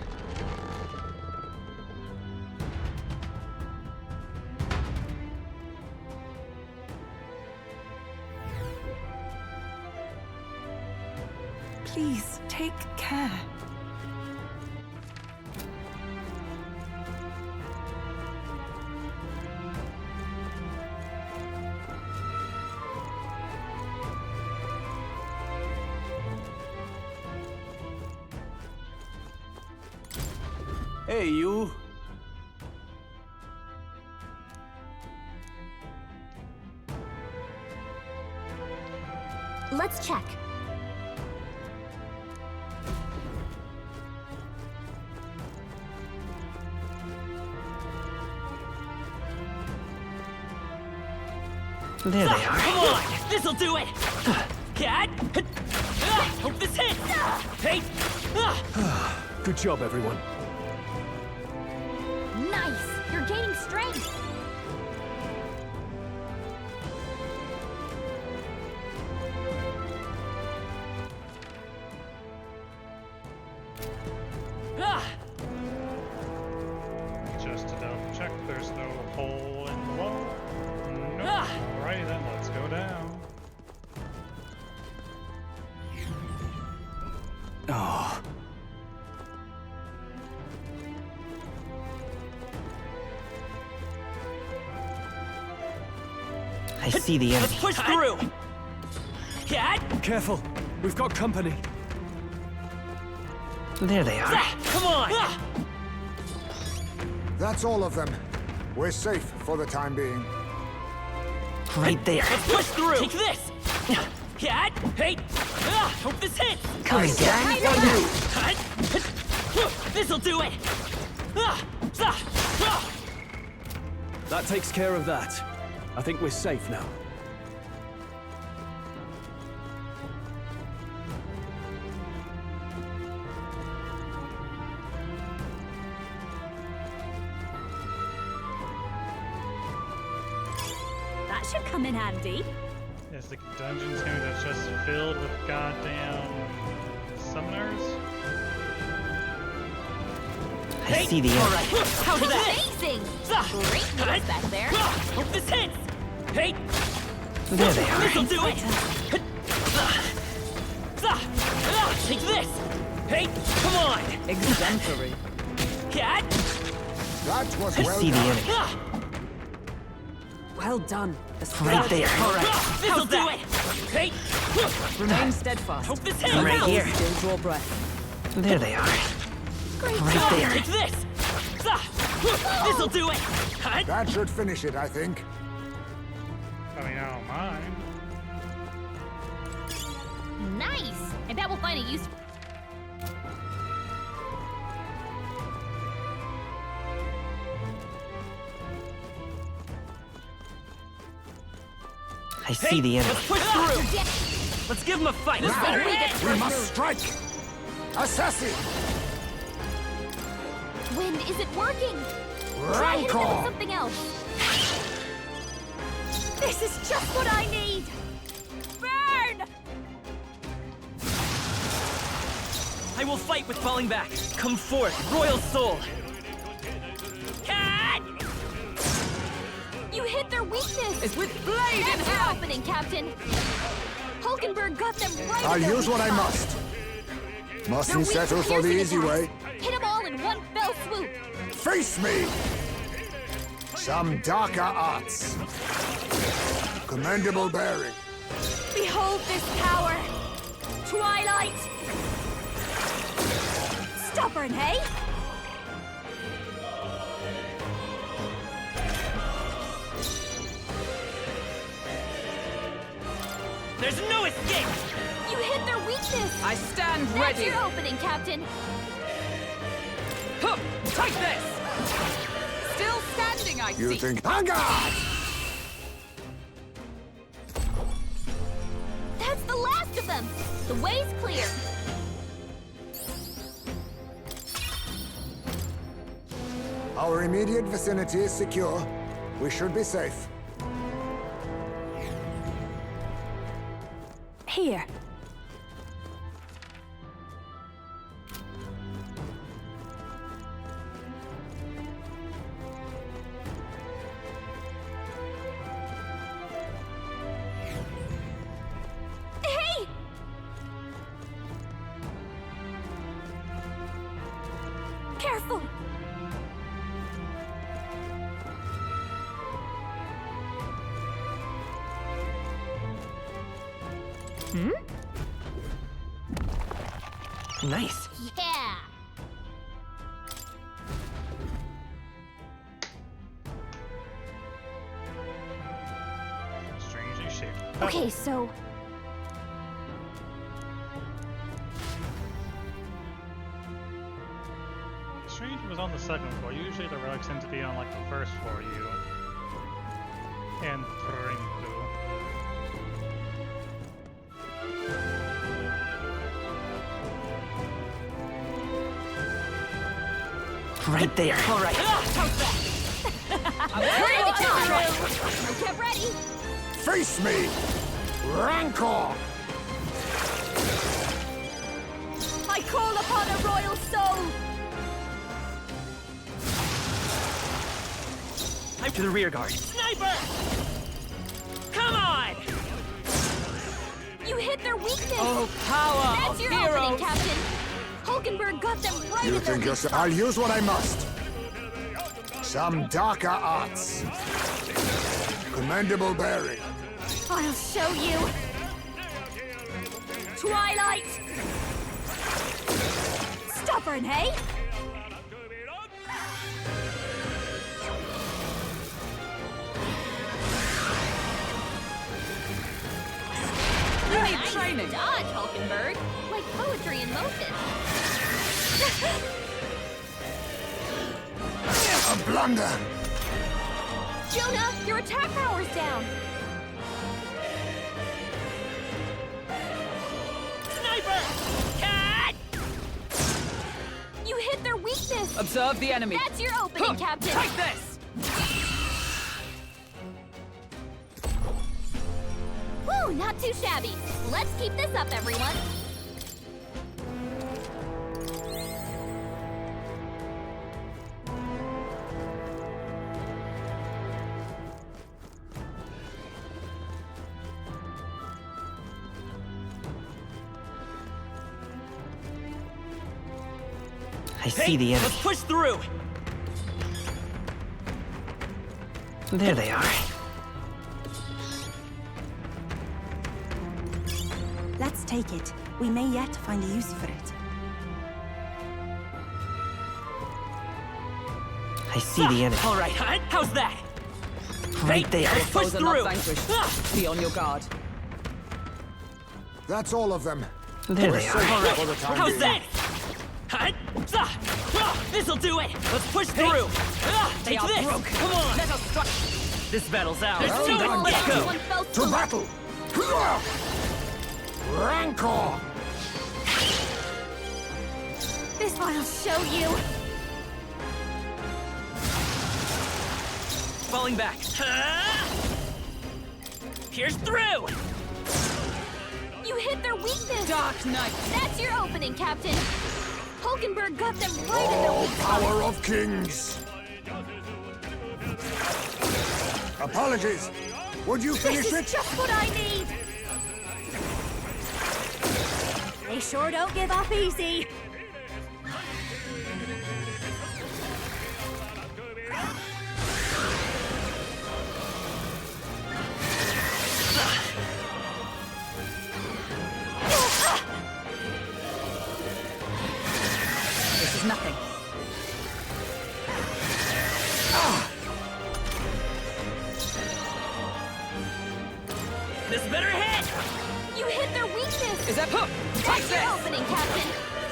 Please, take care. Hey, you. Let's check. There they are. Come on! This'll do it! Cat! Hope this hits! Hey! Good job, everyone. Nice! You're gaining strength! Just to double check, there's no hole in the wall. Nope. Alrighty then, let's I see the enemy. Let's push through! Careful, we've got company. There they are. Come on! That's all of them. We're safe for the time being. Right there. Let's push through! Take this! Hey! Hope this hits! Come and get me! This'll do it! That takes care of that. I think we're safe now. That should come in handy. Is the dungeon's game that's just filled with goddamn summoners? I see the enemy. How's that? Amazing! Great news back there. Hope this hits! Hey! There they are. This'll do it! Take this! Hey! Come on! Exemplary. Cat! That was I well see the done. enemy. Well done. Right there. All right. This'll do it. Hey. Remain steadfast. Hope this hits. Right here. Still draw breath. There they are. Right there. Take this. This'll do it. That should finish it, I think. I mean, I don't mind. Nice! I bet we'll find a use. I see the enemy. Let's push through. Let's give him a fight. We must strike! Assassin! Wind, is it working? Try hitting them with Rancor! something else. This is just what I need! Burn! I will fight with falling back. Come forth, royal soul. Cat! You hit their weakness! Is with blade in That's your hand! opening, Captain! Hulkenberg got them right I'll in their use what I weak must. spot. Mustn't Their weak settle for the piercing easy attacks. way. Hit them all in one fell swoop! Face me! Some darker arts. Commendable bearing. Behold this power! Twilight! Stubborn, hey? There's no escape. You hit their weakness! I stand That's ready. your opening, Captain! Huh, take this! Still standing, I You see. think... Vanguard! That's the last of them! The way's clear! Our immediate vicinity is secure. We should be safe. Here. Hey! Careful! Nice. Yeah! Strangely shaped. Okay, so... Strange was on the second floor. Usually the relics tend to be on like the first floor. You and Trinco. Right there. All right. Get ready! Face me! Rancor! I call upon a royal soul! I'm to the rear guard. Sniper! Come on! You hit their weakness! Oh, power That's of your heroes! opening, Captain! Hulkenberg got them right You in their think weak you're... I'll use what I must. Some darker arts. Commendable bearing. I'll show you. Twilight! Stubborn, hey? You need training. Dodge, Hulkenberg. Like poetry in motion. A blunder! Jonah, your attack power's down. Sniper! Cat! You hit their weakness. Observe the enemy. That's your opening, Captain. Take this! Woo, not too shabby. Let's keep this up, everyone. I see the enemy. Let's push through! There they are. Let's take it. We may yet find a use for it. I see the enemy. All right, how's that? Right there. Let's push Foes are through. not vanquished. Be on your guard. That's all of them. There We're they are. safe All right. for the time How's being. that? This'll do it. Let's push through. They Take are this. broken. Come on. Let us strike. This battle's ours. Well done, Let's go. One fell To swoop. battle! Rancor! This I'll show you. Falling back. Pierce through. You hit their weakness. Dark Knight. That's your opening, Captain. Hulkenberg got them right in their Oh, weak power spot. of kings! Apologies! Would you finish This it? is just what I need. They sure don't give up easy. This is nothing. This better hit. You hit their weakness. Is that hook? Take That's your this! opening, Captain.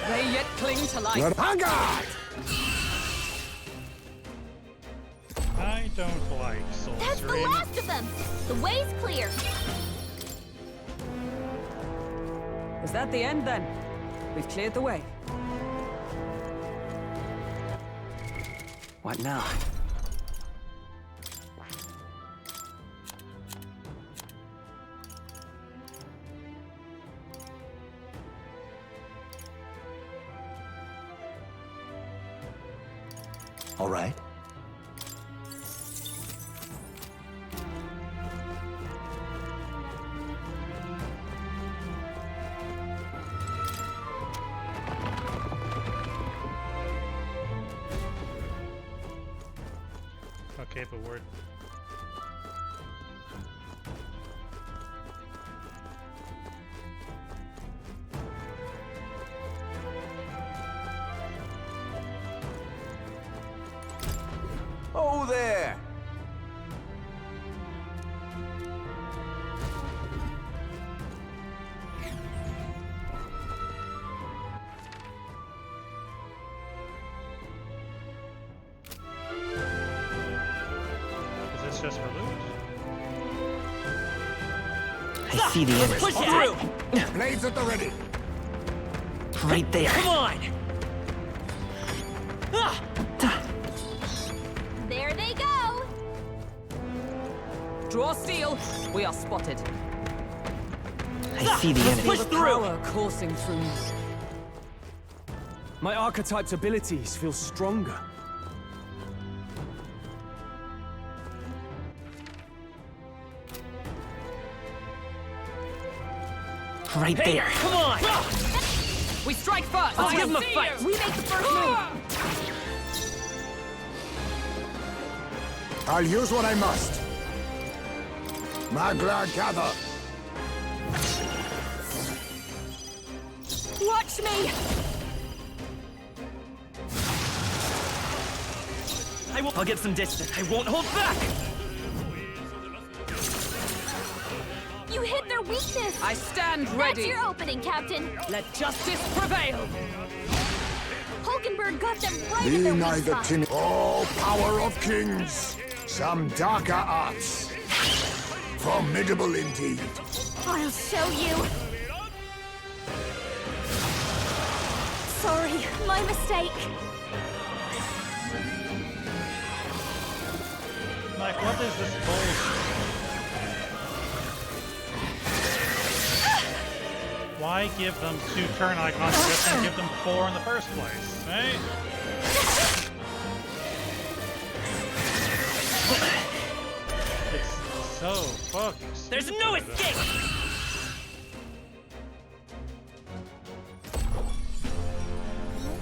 They yet cling to life. Vanguard! I don't like Soul That's the Stream. last of them. The way's clear. Is that the end then? We've cleared the way. What now? All right. Okay, but we're... Oh, there! Is this just for loot? I see the enemy. Push through. Blades at the ready! Right there. Come on. There they go. Draw steel. We are spotted. I see the enemy. Push The through. power coursing through me. My archetype's abilities feel stronger. Right there. Come on. We strike first. Let's give them a fight. We make the first move. I'll use what I must. Magla gather. Watch me! I'll get some distance. I won't hold back! You hit their weakness! I stand ready. That's your opening, Captain! Let justice prevail. Hulkenberg got them right Be in their weak neither spot. timid. Oh, power of kings! Some darker arts. Formidable indeed. I'll show you! Sorry, my mistake. Like, what is this bullshit? Why give them 2 turn icons just and give them 4 in the first place, eh? It's so fucking stupid. There's no escape!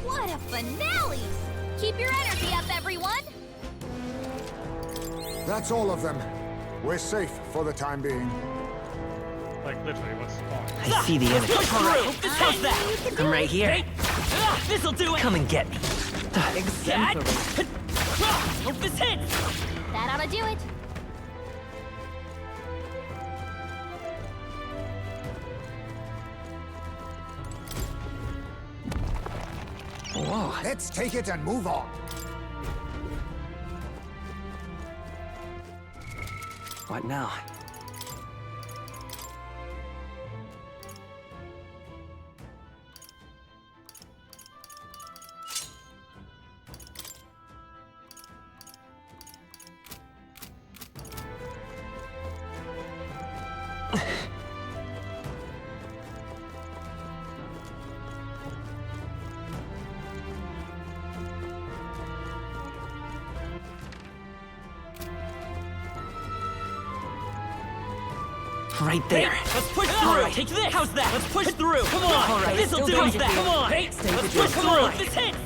What a finale! Keep your energy up, everyone! That's all of them. We're safe for the time being. Like, literally, what's the point? I see the enemy. Alright, how's that? I'm right here. This'll do it! Come and get me. Exemplary. Hope this hits! That ought to do it. Whoa. Let's take it and move on. What now? Right there. Let's push through. Right. Take this. How's that? Let's push through. Come on. All right. This'll do it. Come on. Hey, let's push through. This hits.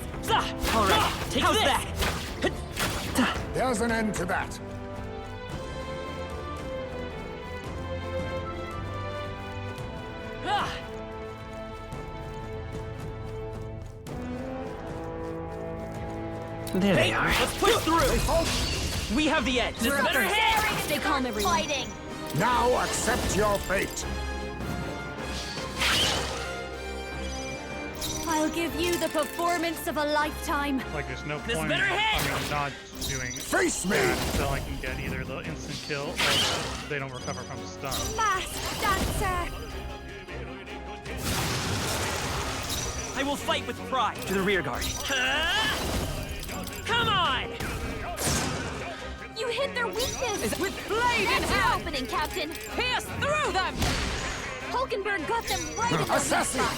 All right. Take how's this. That? There's an end to that. There they are. Let's push through. We have the edge. We're Better hit. Stay calm, everyone. Fighting. Now accept your fate. I'll give you the performance of a lifetime. Like, there's no This point better in hit. not doing Face me. that until I can get either the instant kill or they don't recover from stun. Masked dancer. I will fight with pride. To the rear guard. Come on! You hit their weakness. With blade in That's your hand. opening, Captain. Pierce through them. Hulkenberg got them right in their weak Assassin. spot.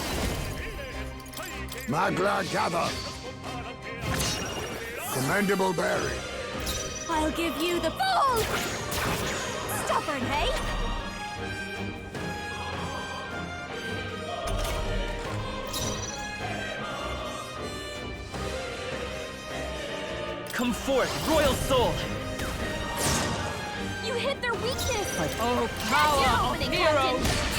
Magla gather. Commendable bearing. I'll give you the full. Stubborn, hey? Come forth, royal soul. You hit their weakness. Oh, That's power your of opening, heroes. Captain.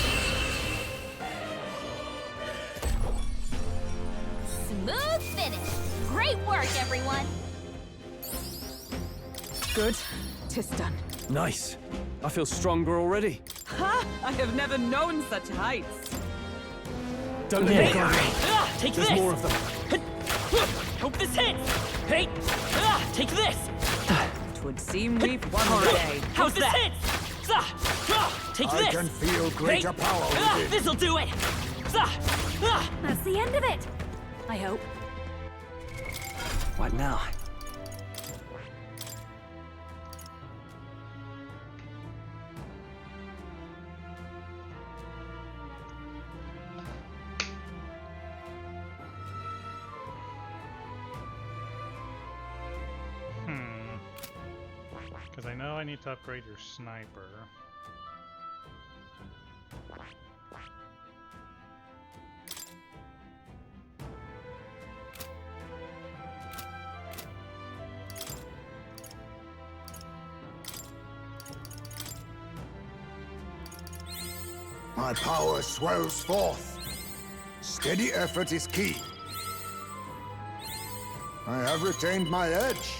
Smooth finish. Great work, everyone. Good. 'Tis done. Nice. I feel stronger already. Ha! I have never known such heights. Don't let me go. Take There's this. more of them. Hope this hits. Hey, take this. Twould seem we've won the day. How's this hit? Take I this. can feel greater power within. This'll do it. That's the end of it. I hope. What now? Because I know I need to upgrade your sniper. My power swells forth. Steady effort is key. I have retained my edge.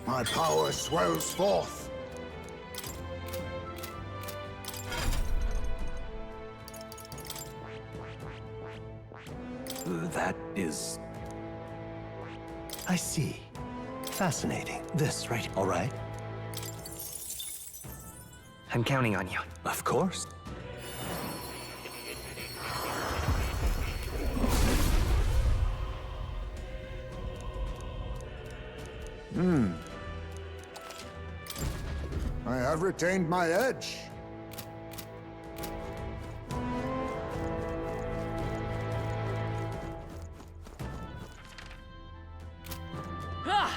My power swells forth. That is... I see. Fascinating. This right, all right? I'm counting on you. Of course. I have retained my edge. Ah!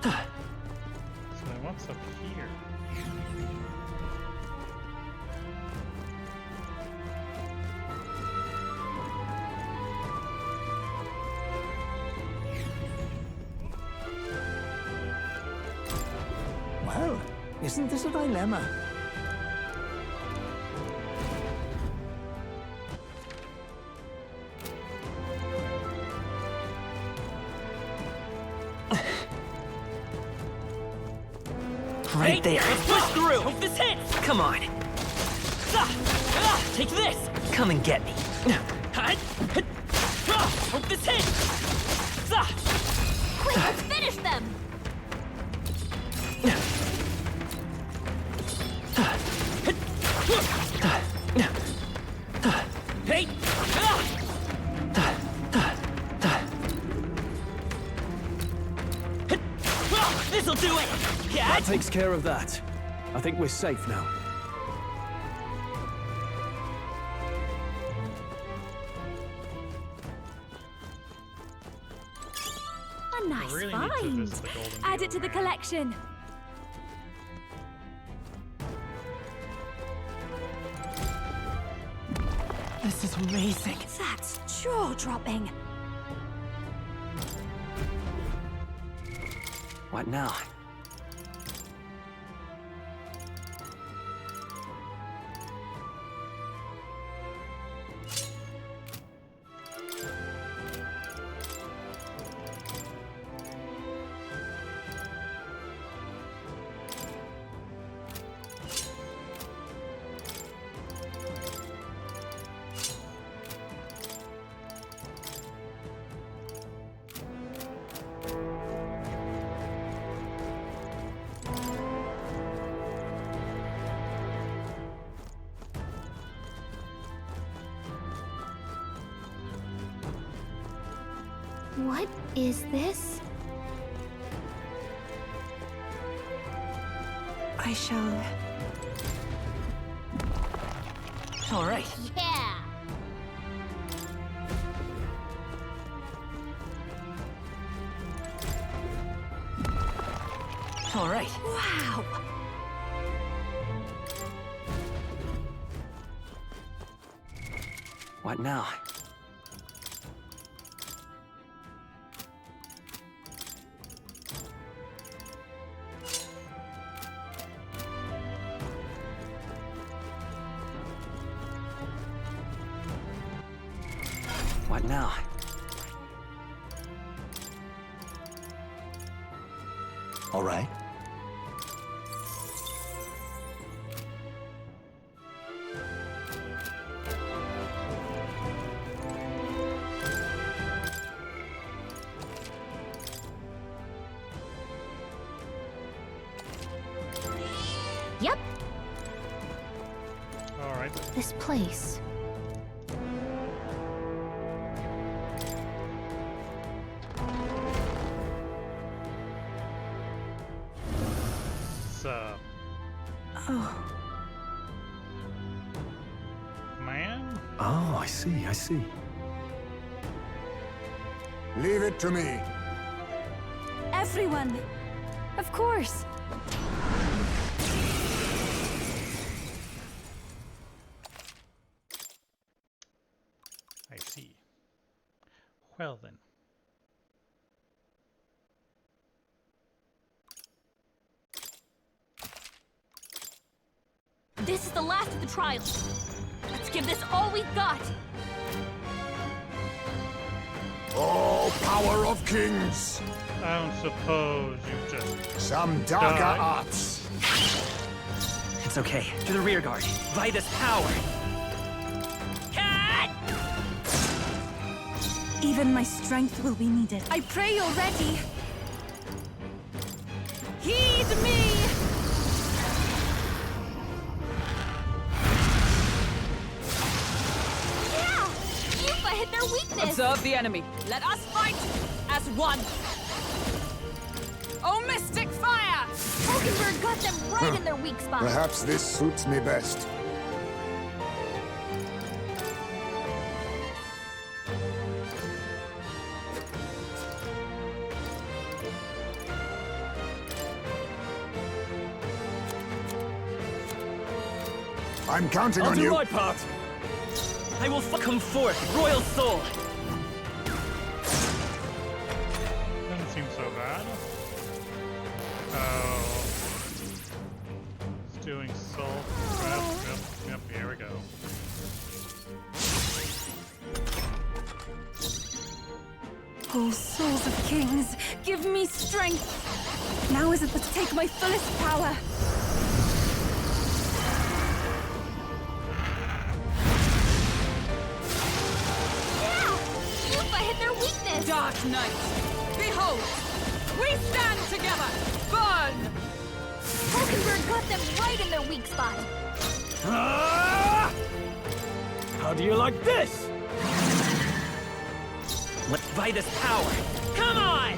So what's up here? Well, isn't this a dilemma? Right there. Let's push through. Hope this hits. Come on. Take this. Come and get me. Hope this hits. Quick, let's finish them! Hey! This'll do it! That takes care of that. I think we're safe now. A nice I really need to find. visit the Golden Add it to the collection. This is amazing. That's jaw-dropping. What now? What is this? I shall... All right. Yeah! All right. Wow! What now? What now? All right. Yep, Alright. this place. So, Oh, man? Oh, I see, I see. Leave it to me. Everyone! Of course! I see. Well then. This is the last of the trials. Let's give this all we've got. Oh, power of kings! I don't suppose you just... Some darker Die. arts. It's okay. To the rear guard. By this power. Cut! Even my strength will be needed. I pray you're ready. Heed me! Yeah! Yufa hit their weakness! Observe the enemy. Let us fight as one. Oh, mystic fire! Hulkenberg got them right in their weak spot. Perhaps this suits me best. I'm counting I'll on do you. my part. I will come forth, royal soul. Doesn't seem so bad. Oh. It's doing soul. Yep, here we go. Oh, souls of kings, give me strength. Now is it to take my fullest power. Yeah! Yufa hit their weakness! Dark Knight, behold! We stand together! Burn! Hulkenberg got them right in their weak spot. Ah! How do you like this? By this power. Come on!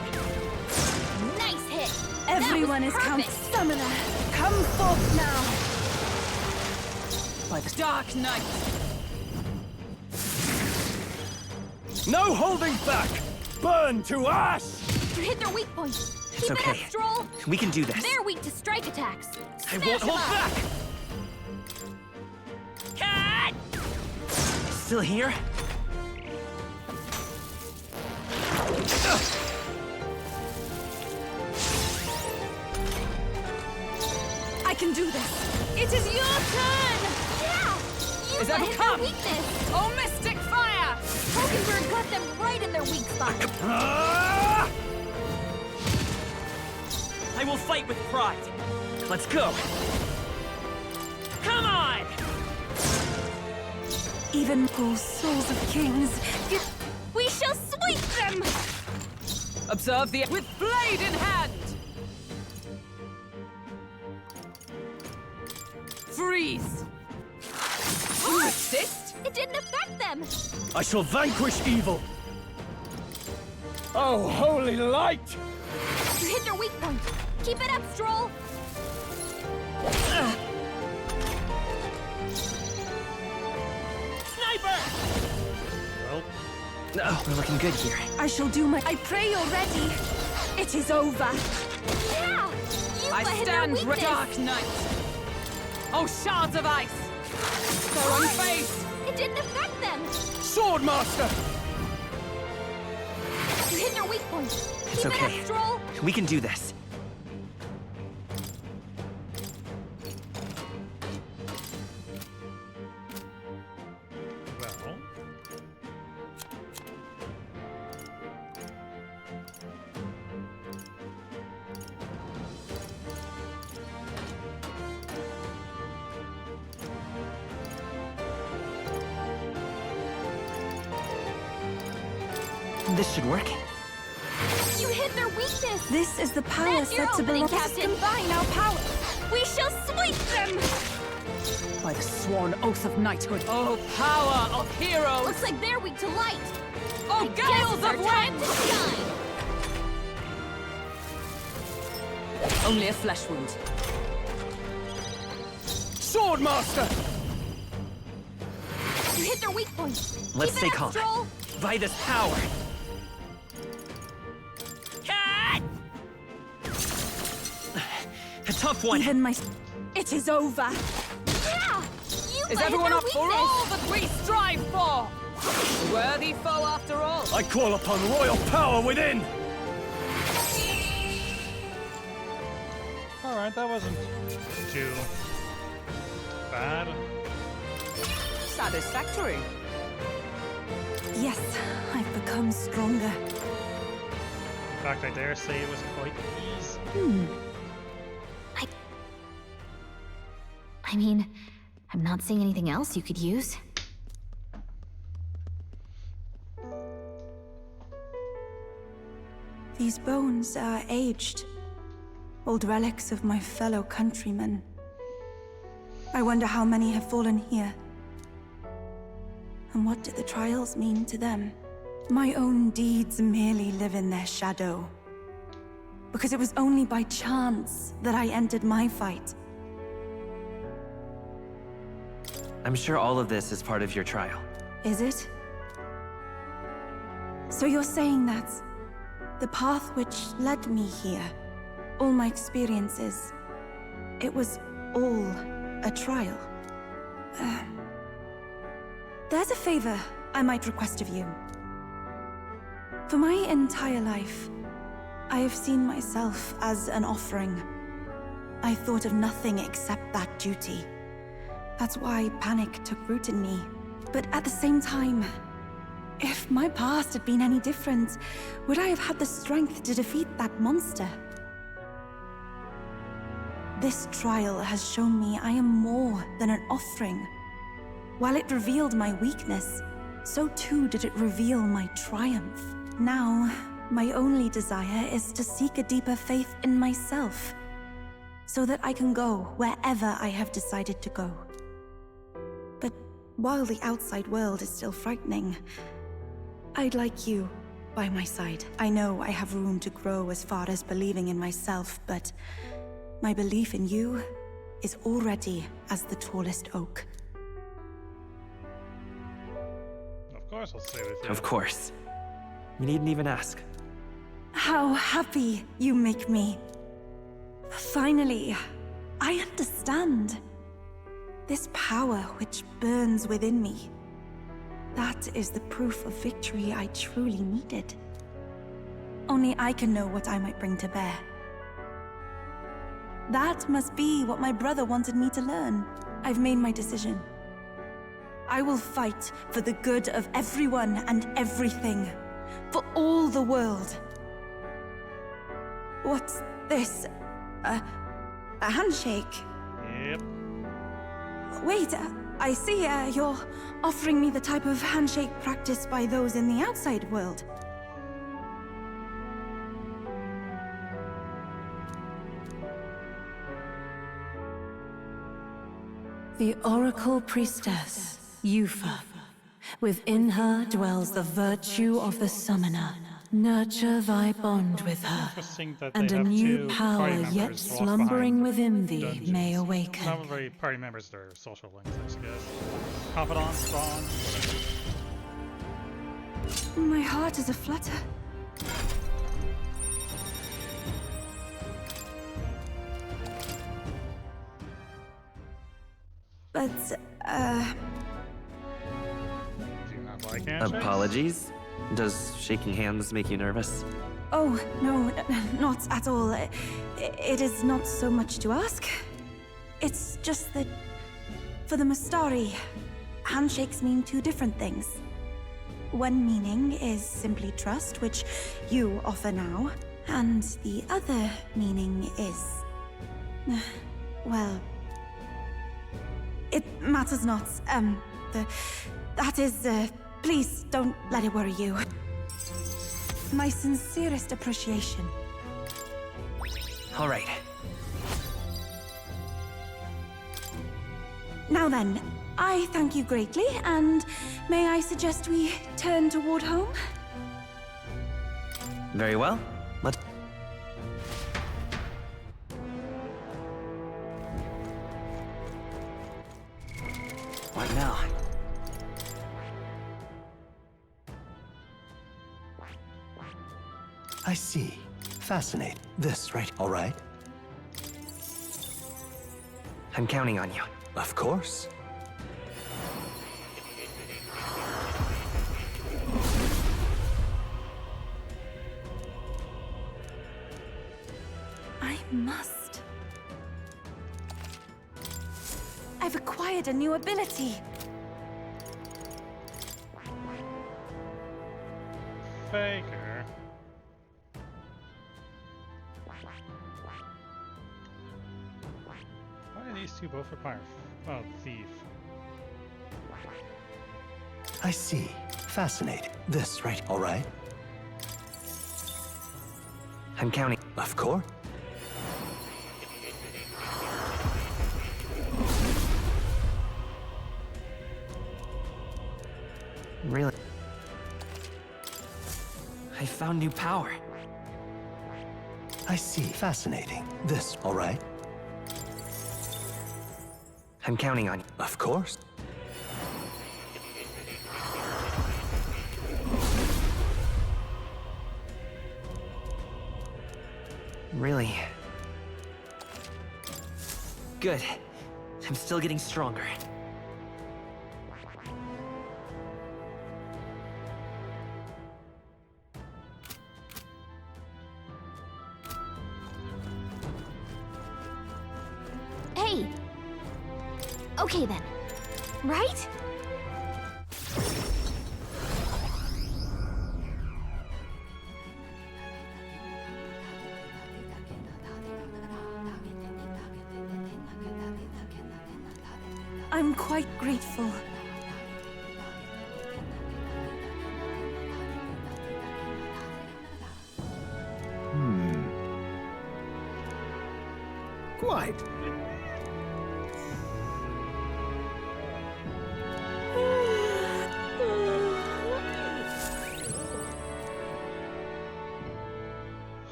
Nice hit! Everyone is Count perfect. Summoner. Come forth now. By the Dark Knight! No holding back! Burn to ash! You hit their weak point. It's Keep okay. it up, Stroll. We can do this. They're weak to strike attacks. I Smash won't them hold up. back! Cut! Still here? I can do this. It is your turn! Yeah! You Is that hit come? their weakness. Oh, mystic fire! Hulkenberg got them right in their weak spot. Ah! I will fight with pride. Let's go. Come on! Even oh, souls of kings, We shall sweep them! Observe the... with blade in hand! Freeze! You resist? It didn't affect them! I shall vanquish evil. Oh, holy light! You hit their weak point. Keep it up, Stroll! Sniper! Well, Oh, we're looking good here. I shall do my... I pray you're ready. It is over. Yeah! I Yufa hit their stand weakness. Dark Knight! Oh, shards of ice! So unfazed! It didn't affect them! Swordmaster! You hit their weak point. It's Keep okay. it up, Stroll! We can do this. well. This should work. You hit their weakness! This is the power That's your set to opening, belong. Captain. Combine our power. We shall sweep them! the sworn oath of knighthood. Oh, power of heroes! Looks like they're weak to light. Oh, gales Our of time wind! to shine. Only a flesh wound. Swordmaster! You hit their weak point. Let's Keep stay it up, calm. Stroll. By this power. A tough one. Even my... It is over. Yeah! You Is might everyone hit up their for weakness. all that we strive for? A worthy foe after all. I call upon royal power within! Alright, that wasn't too bad. Satisfactory. Yes, I've become stronger. In fact, I dare say it was quite easy. I mean, I'm not seeing anything else you could use. These bones are aged. Old relics of my fellow countrymen. I wonder how many have fallen here. And what do the trials mean to them? My own deeds merely live in their shadow. Because it was only by chance that I entered my fight. I'm sure all of this is part of your trial. Is it? So you're saying that the path which led me here, all my experiences, it was all a trial? There's a favor I might request of you. For my entire life, I have seen myself as an offering. I thought of nothing except that duty. That's why panic took root in me. But at the same time, if my past had been any different, would I have had the strength to defeat that monster? This trial has shown me I am more than an offering. While it revealed my weakness, so too did it reveal my triumph. Now, my only desire is to seek a deeper faith in myself, so that I can go wherever I have decided to go. But while the outside world is still frightening, I'd like you by my side. I know I have room to grow as far as believing in myself, but my belief in you is already as the tallest oak. Of course I'll stay with you. Of course. You needn't even ask. How happy you make me. Finally, I understand. This power which burns within me. That is the proof of victory I truly needed. Only I can know what I might bring to bear. That must be what my brother wanted me to learn. I've made my decision. I will fight for the good of everyone and everything. For all the world. What's this? A handshake? Yep. Wait, I see you're offering me the type of handshake practiced by those in the outside world. The Oracle Priestess, Yufa. Within her dwells the virtue of the Summoner. Nurture thy bond with her, Interesting that and they a have new two power party yet members locked slumbering behind within thee dungeons. may awaken. Not really party members, they're social links, I guess. Confidant, spawn, whatever. My heart is aflutter. But, Do you not like handshakes? Apologies? Does shaking hands make you nervous? oh, no, not at all. It is not so much to ask. It's just that, for the Mastari, handshakes mean two different things. One meaning is simply trust, which you offer now, and the other meaning is... well... It matters not. That is, please don't let it worry you. My sincerest appreciation. All right. Now then, I thank you greatly, and may I suggest we turn toward home? Very well. Let's... What now? I see. Fascinating. This, right? All right. I'm counting on you. Of course. I must. I've acquired a new ability. Faker. Why do these two both require... Oh, thief. I see. Fascinating. This, right? All right. I'm counting. Of course. Really? I found new power. I see. Fascinating. This, all right. I'm counting on you. Of course. Really? Good. I'm still getting stronger. Hey! Okay then. Right? I'm quite grateful. Quite.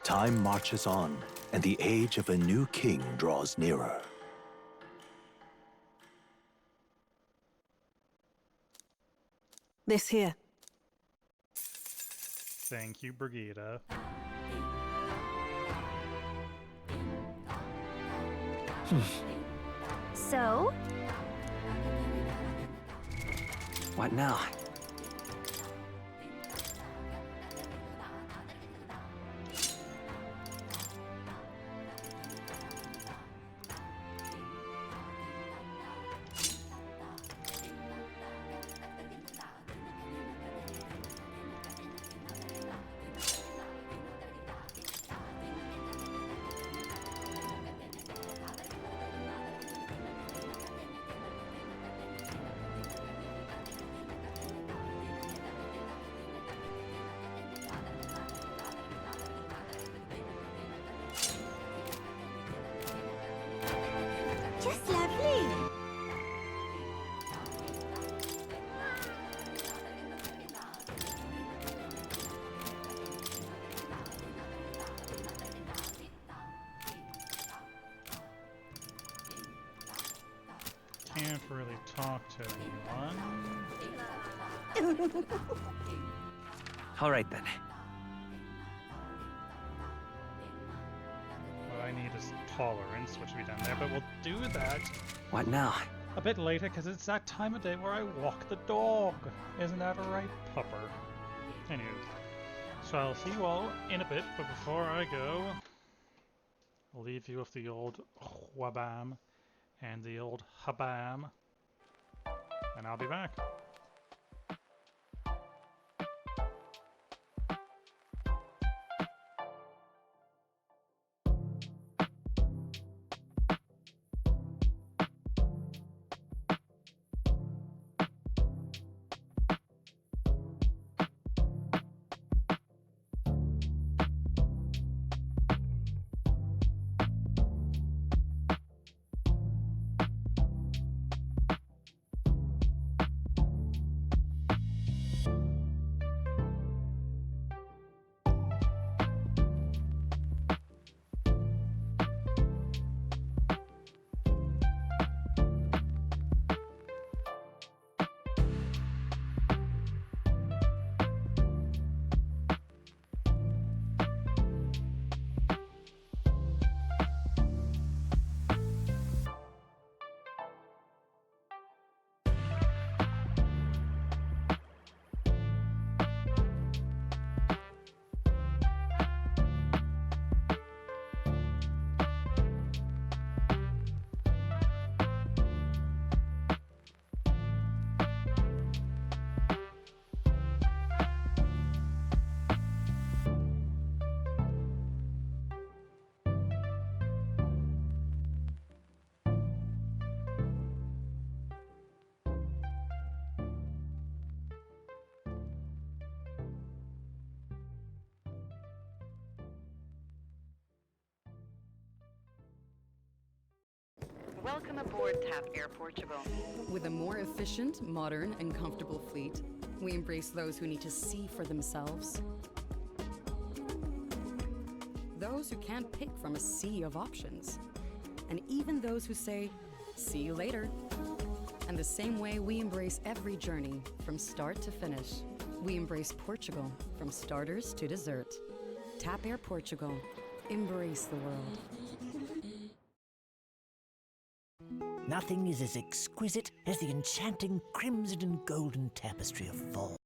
Time marches on, and the age of a new king draws nearer. This here. Thank you, Brigida. So? What now? Just lovely. Can't really talk to anyone. All right then. What I need is tolerance, which will be done there, but we'll do that What now? a bit later because it's that time of day where I walk the dog. Isn't that a right, pupper? Anywho, so I'll see you all in a bit, but before I go, I'll leave you with the old wabam and the old habam, and I'll be back. Welcome aboard TAP Air Portugal. With a more efficient, modern, and comfortable fleet, we embrace those who need to see for themselves. Those who can't pick from a sea of options. And even those who say, see you later. And the same way we embrace every journey, from start to finish. We embrace Portugal, from starters to dessert. TAP Air Portugal. Embrace the world. Nothing is as exquisite as the enchanting crimson and golden tapestry of fall.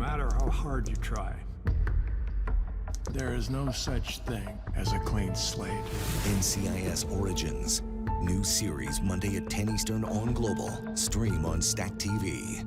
matter how hard you try. There is no such thing as a clean slate. NCIS Origins. New series Monday at 10 Eastern on Global. Stream on Stack TV.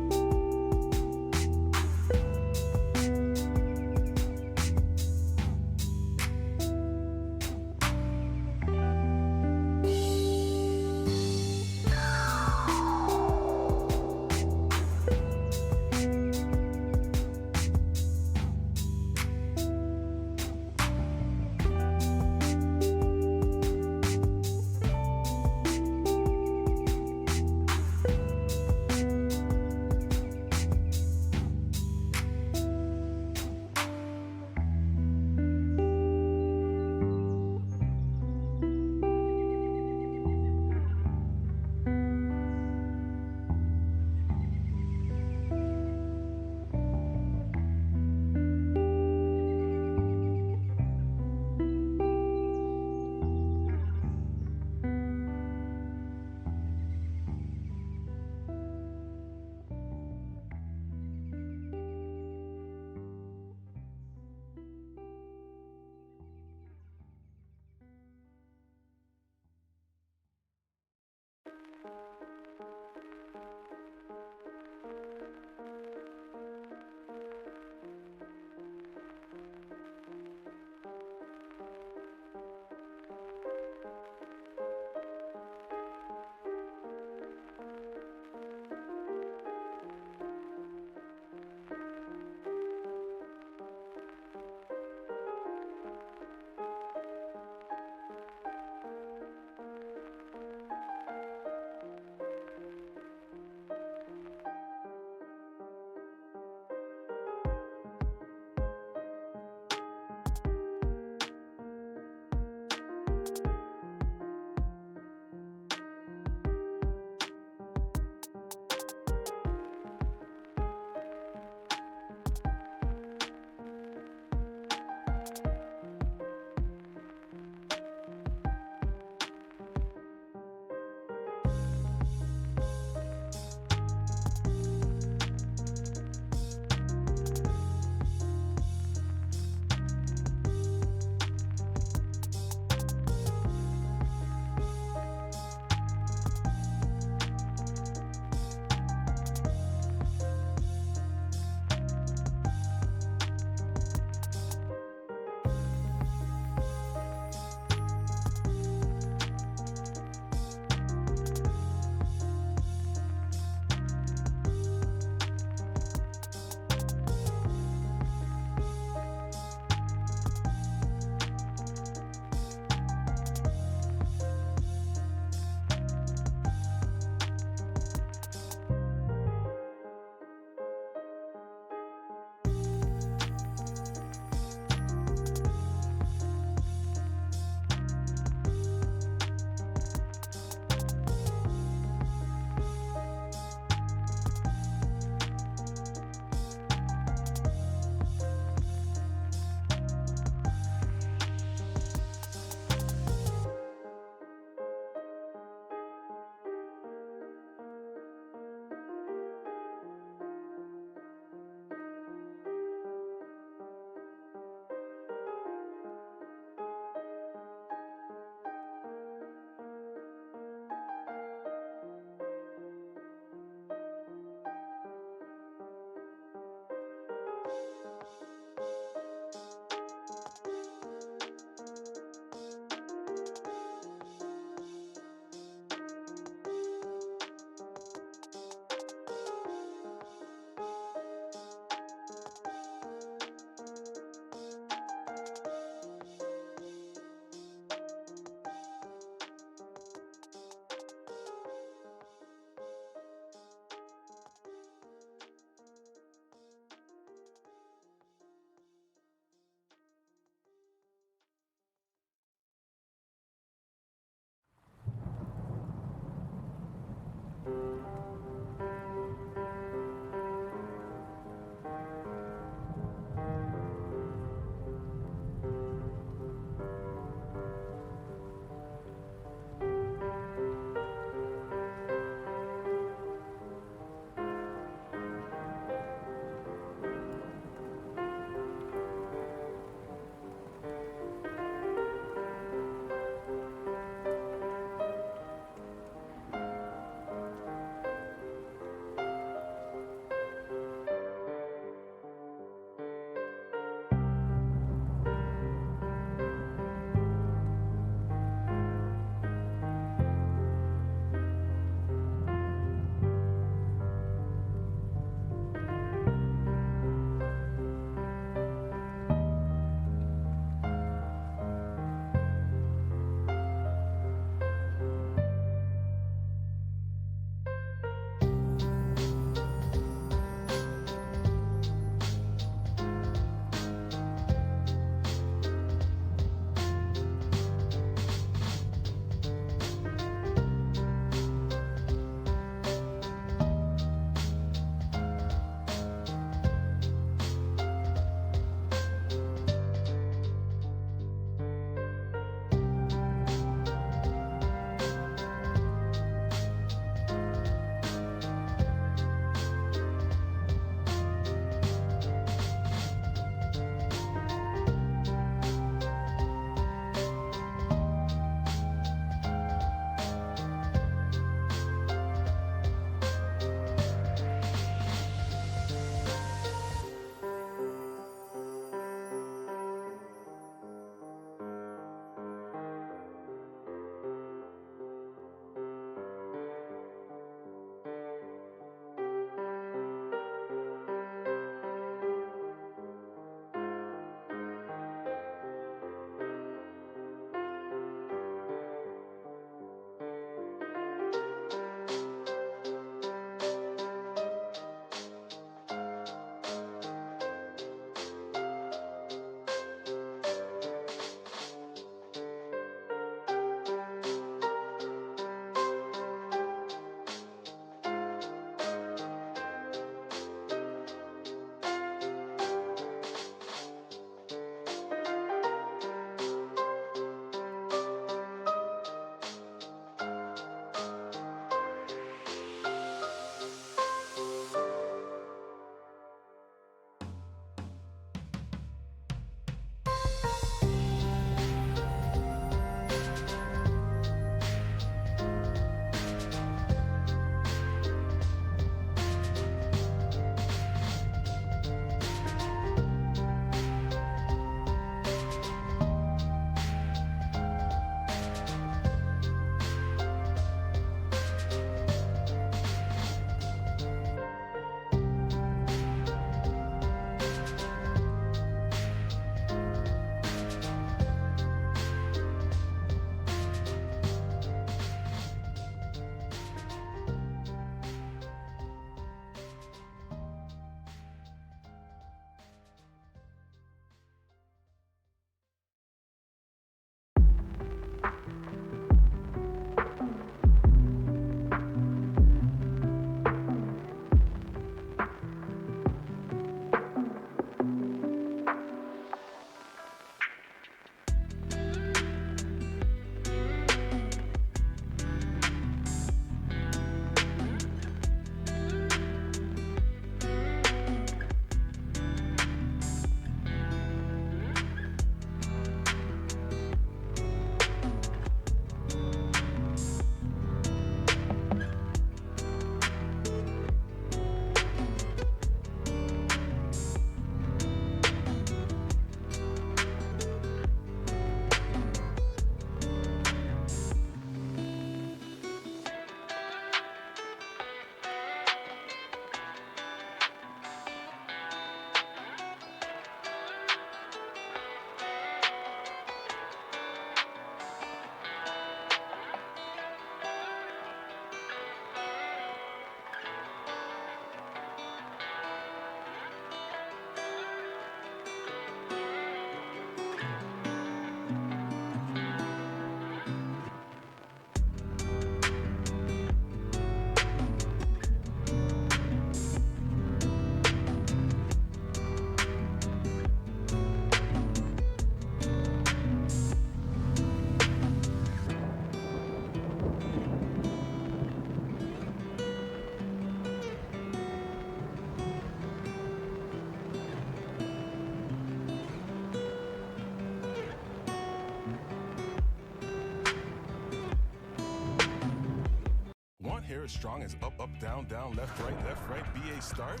hair as strong as up, up, down, down, left, right, BA start?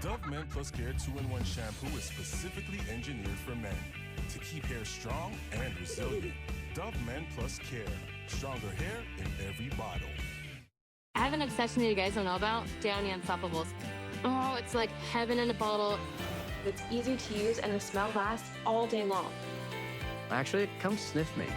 Dove Men Plus Care 2-in-1 shampoo is specifically engineered for men to keep hair strong and resilient. Dove Men Plus Care. Stronger hair in every bottle. I have an obsession that you guys don't know about. Downy Unstoppables. Oh, it's like heaven in a bottle. It's easy to use and the smell lasts all day long. Actually, come sniff me.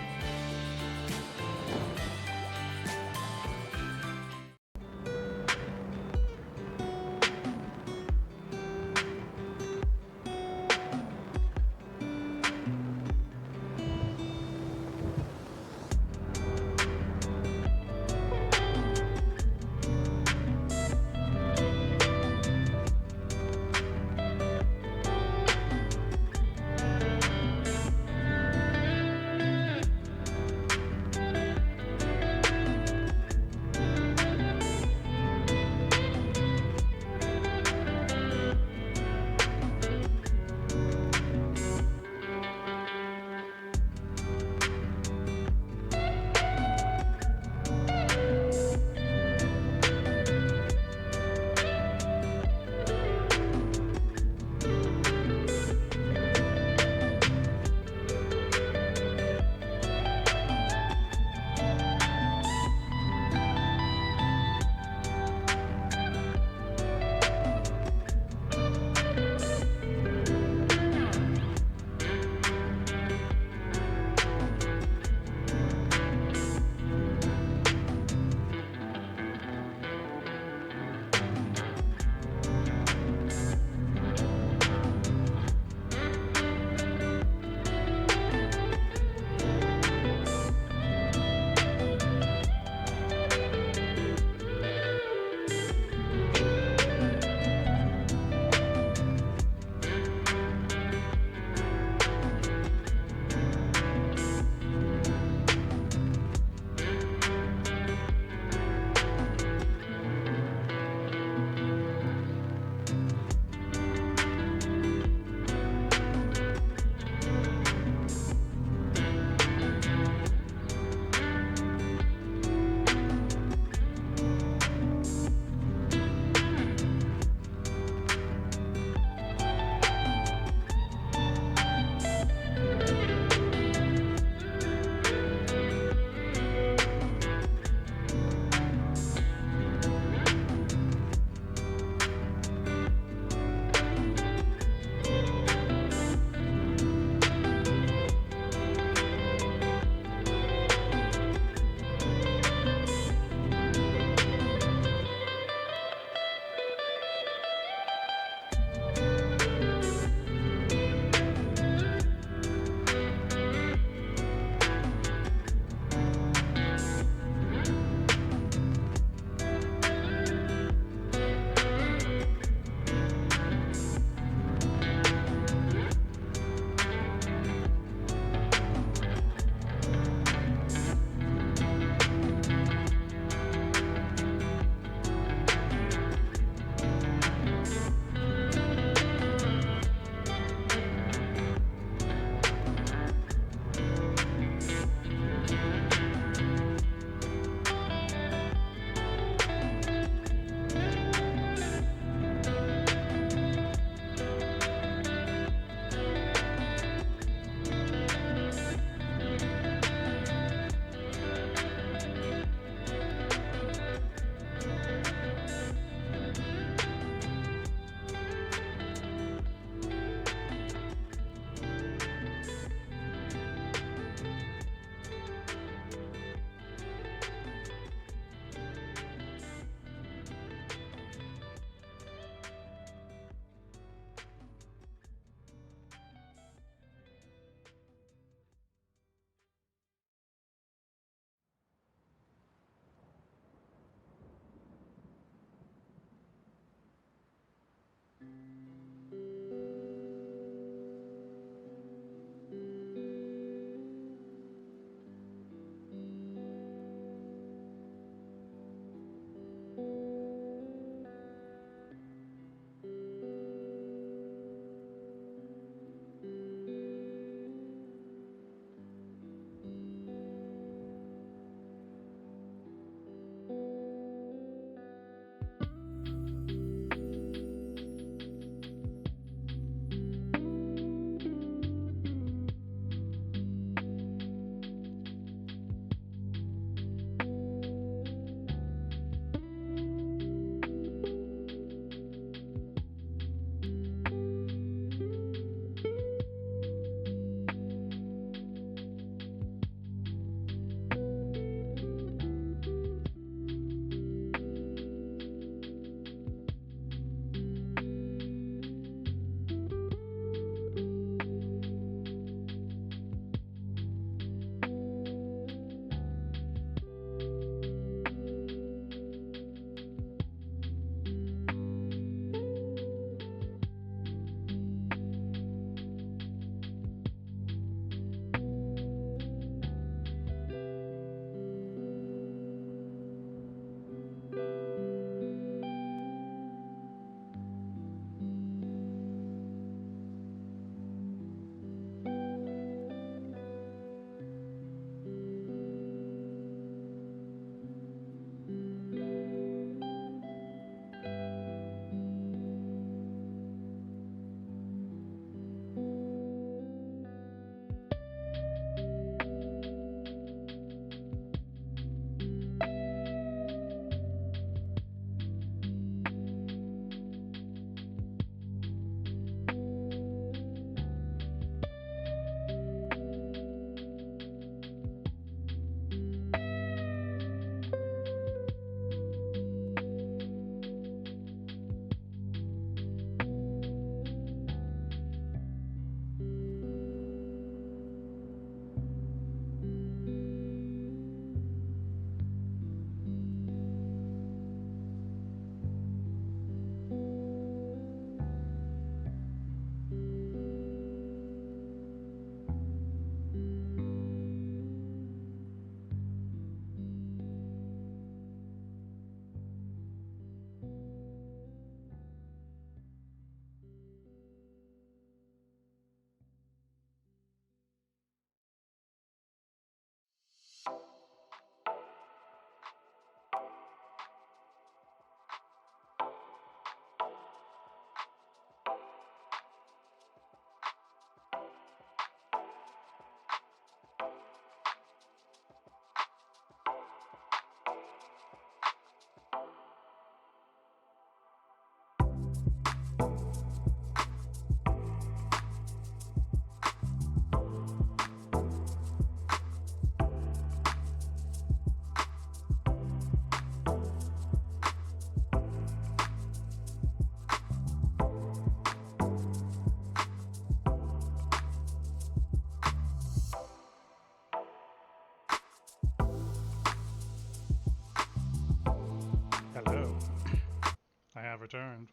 have returned.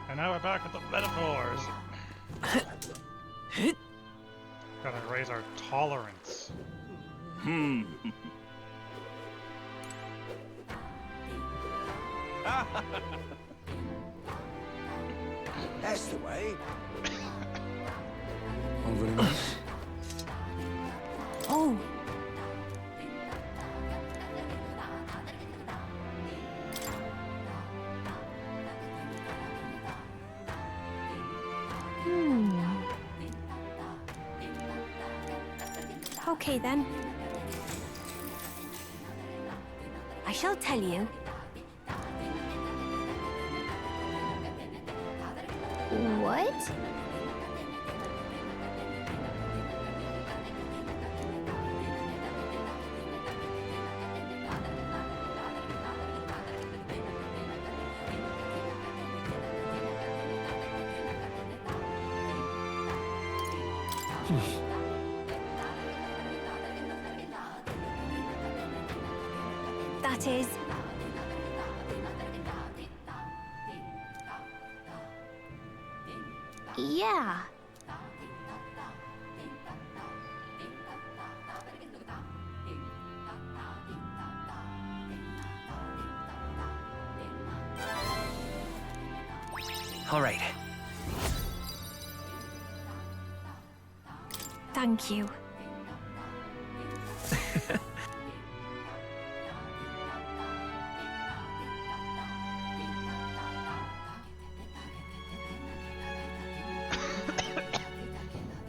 And now we're back with the metaphors. Gotta raise our tolerance. That's the way. Oh, very nice. Oh. Okay then. I shall tell you. What? That is... Yeah. All right. Thank you.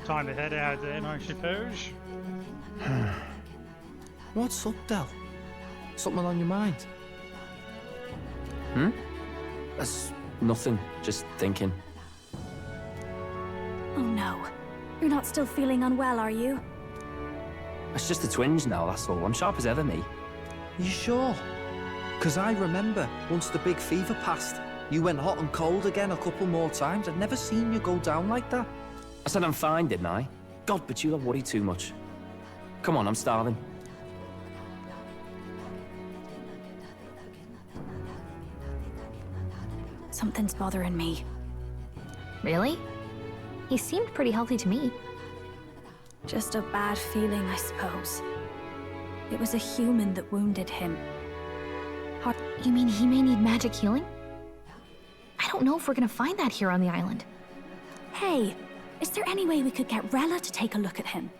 Time to head out then, I suppose. What's up, Del? Something on your mind? That's nothing, just thinking. Oh no. You're not still feeling unwell, are you? It's just a twinge now, that's all. I'm sharp as ever, me. You sure? Because I remember, once the big fever passed, you went hot and cold again a couple more times. I'd never seen you go down like that. I said I'm fine, didn't I? God, but you don't worry too much. Come on, I'm starving. Something's bothering me. Really? He seemed pretty healthy to me. Just a bad feeling, I suppose. It was a human that wounded him. You mean he may need magic healing? I don't know if we're gonna find that here on the island. Hey, is there any way we could get Rella to take a look at him?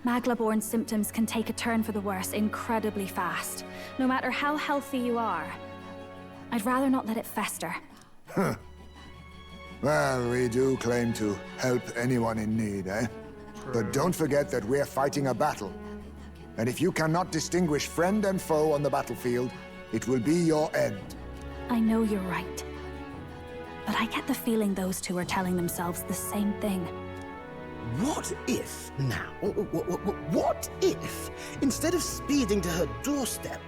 Magla-born symptoms can take a turn for the worse incredibly fast, no matter how healthy you are. I'd rather not let it fester. Huh. Well, we do claim to help anyone in need, eh? But don't forget that we're fighting a battle. And if you cannot distinguish friend and foe on the battlefield, it will be your end. I know you're right. But I get the feeling those two are telling themselves the same thing. What if, now, what if, instead of speeding to her doorstep,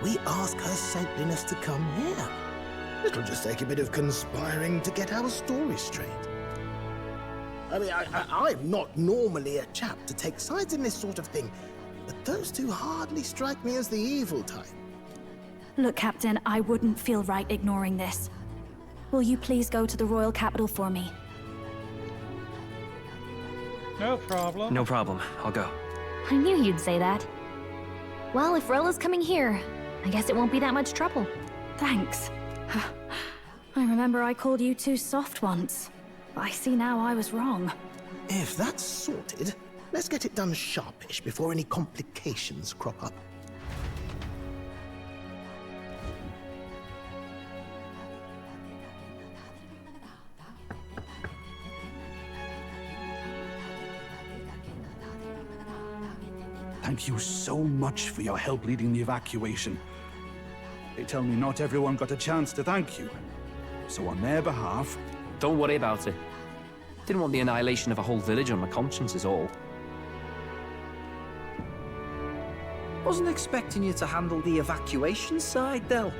we ask her saintliness to come here? It'll just take a bit of conspiring to get our story straight. I mean, I'm not normally a chap to take sides in this sort of thing, but those two hardly strike me as the evil type. Look, Captain, I wouldn't feel right ignoring this. Will you please go to the royal capital for me? No problem. No problem. I'll go. I knew you'd say that. Well, if Rella's coming here, I guess it won't be that much trouble. Thanks. I remember I called you too soft once. But I see now I was wrong. If that's sorted, let's get it done sharpish before any complications crop up. Thank you so much for your help leading the evacuation. They tell me not everyone got a chance to thank you. So on their behalf... Don't worry about it. Didn't want the annihilation of a whole village on my conscience is all. Wasn't expecting you to handle the evacuation side, Del.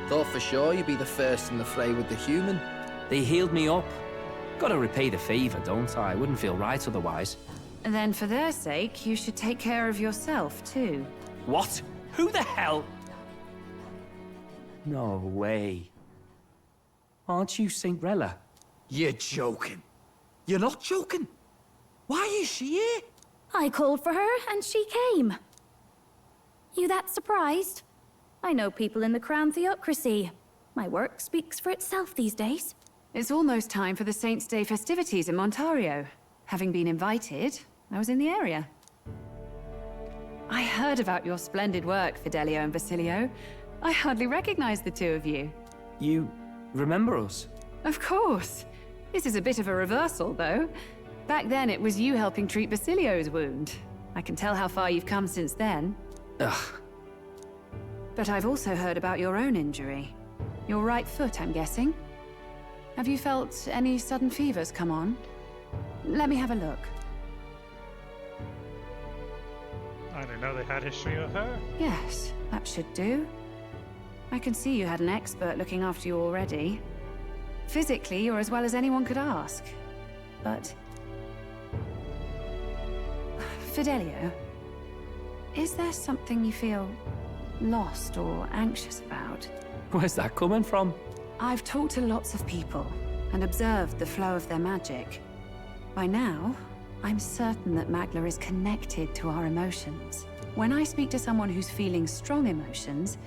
Thought for sure you'd be the first in the fray with the human. They healed me up. Gotta repay the favor, don't I? Wouldn't feel right otherwise. And then for their sake, you should take care of yourself, too. What? Who the hell? No way. Aren't you Cinderella? You're joking. You're not joking. Why is she here? I called for her, and she came. You that surprised? I know people in the Crown Theocracy. My work speaks for itself these days. It's almost time for the Saints' Day festivities in Montario. Having been invited, I was in the area. I heard about your splendid work, Fidelio and Basilio. I hardly recognize the two of you. You remember us? Of course. This is a bit of a reversal, though. Back then, it was you helping treat Basilio's wound. I can tell how far you've come since then. Ugh. But I've also heard about your own injury. Your right foot, I'm guessing. Have you felt any sudden fevers come on? Let me have a look. I didn't know they had history of her. Yes, that should do. I can see you had an expert looking after you already. Physically, you're as well as anyone could ask. But... Fidelio, is there something you feel lost or anxious about? Where's that coming from? I've talked to lots of people and observed the flow of their magic. By now, I'm certain that Magla is connected to our emotions. When I speak to someone who's feeling strong emotions,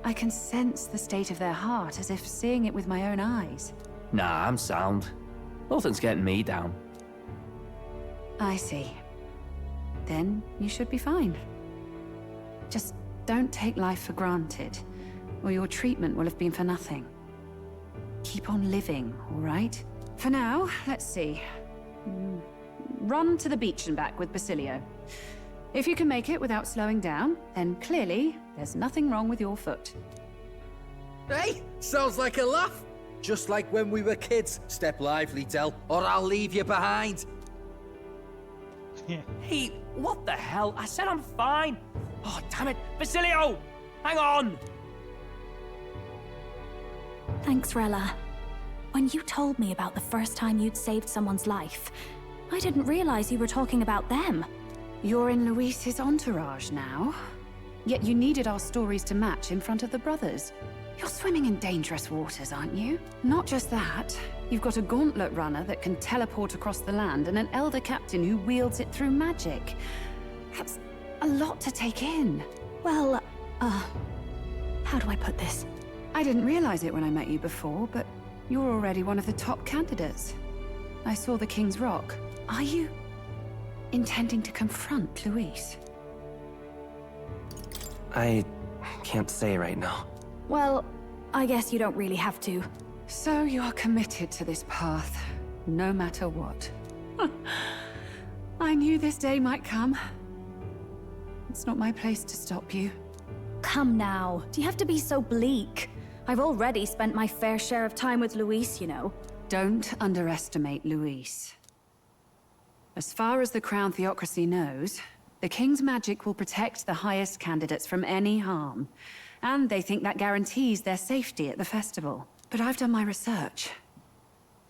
I can sense the state of their heart as if seeing it with my own eyes. Nah, I'm sound. Nothing's getting me down. I see. Then you should be fine. Just don't take life for granted, or your treatment will have been for nothing. Keep on living, all right? For now, let's see. Run to the beach and back with Basilio. If you can make it without slowing down, then clearly there's nothing wrong with your foot. Hey, sounds like a laugh. Just like when we were kids. Step lively, Del, or I'll leave you behind. Hey, what the hell? I said I'm fine. Oh, damn it. Basilio! Hang on! Thanks, Rella. When you told me about the first time you'd saved someone's life, I didn't realize you were talking about them. You're in Luis's entourage now. Yet you needed our stories to match in front of the brothers. You're swimming in dangerous waters, aren't you? Not just that, you've got a gauntlet runner that can teleport across the land and an elder captain who wields it through magic. That's a lot to take in. Well, how do I put this? I didn't realize it when I met you before, but you're already one of the top candidates. I saw the King's Rock. Are you intending to confront Luis? I can't say right now. Well, I guess you don't really have to. So you are committed to this path, no matter what. I knew this day might come. It's not my place to stop you. Come now, do you have to be so bleak? I've already spent my fair share of time with Luis, you know. Don't underestimate Luis. As far as the Crown Theocracy knows, the King's magic will protect the highest candidates from any harm. And they think that guarantees their safety at the festival. But I've done my research.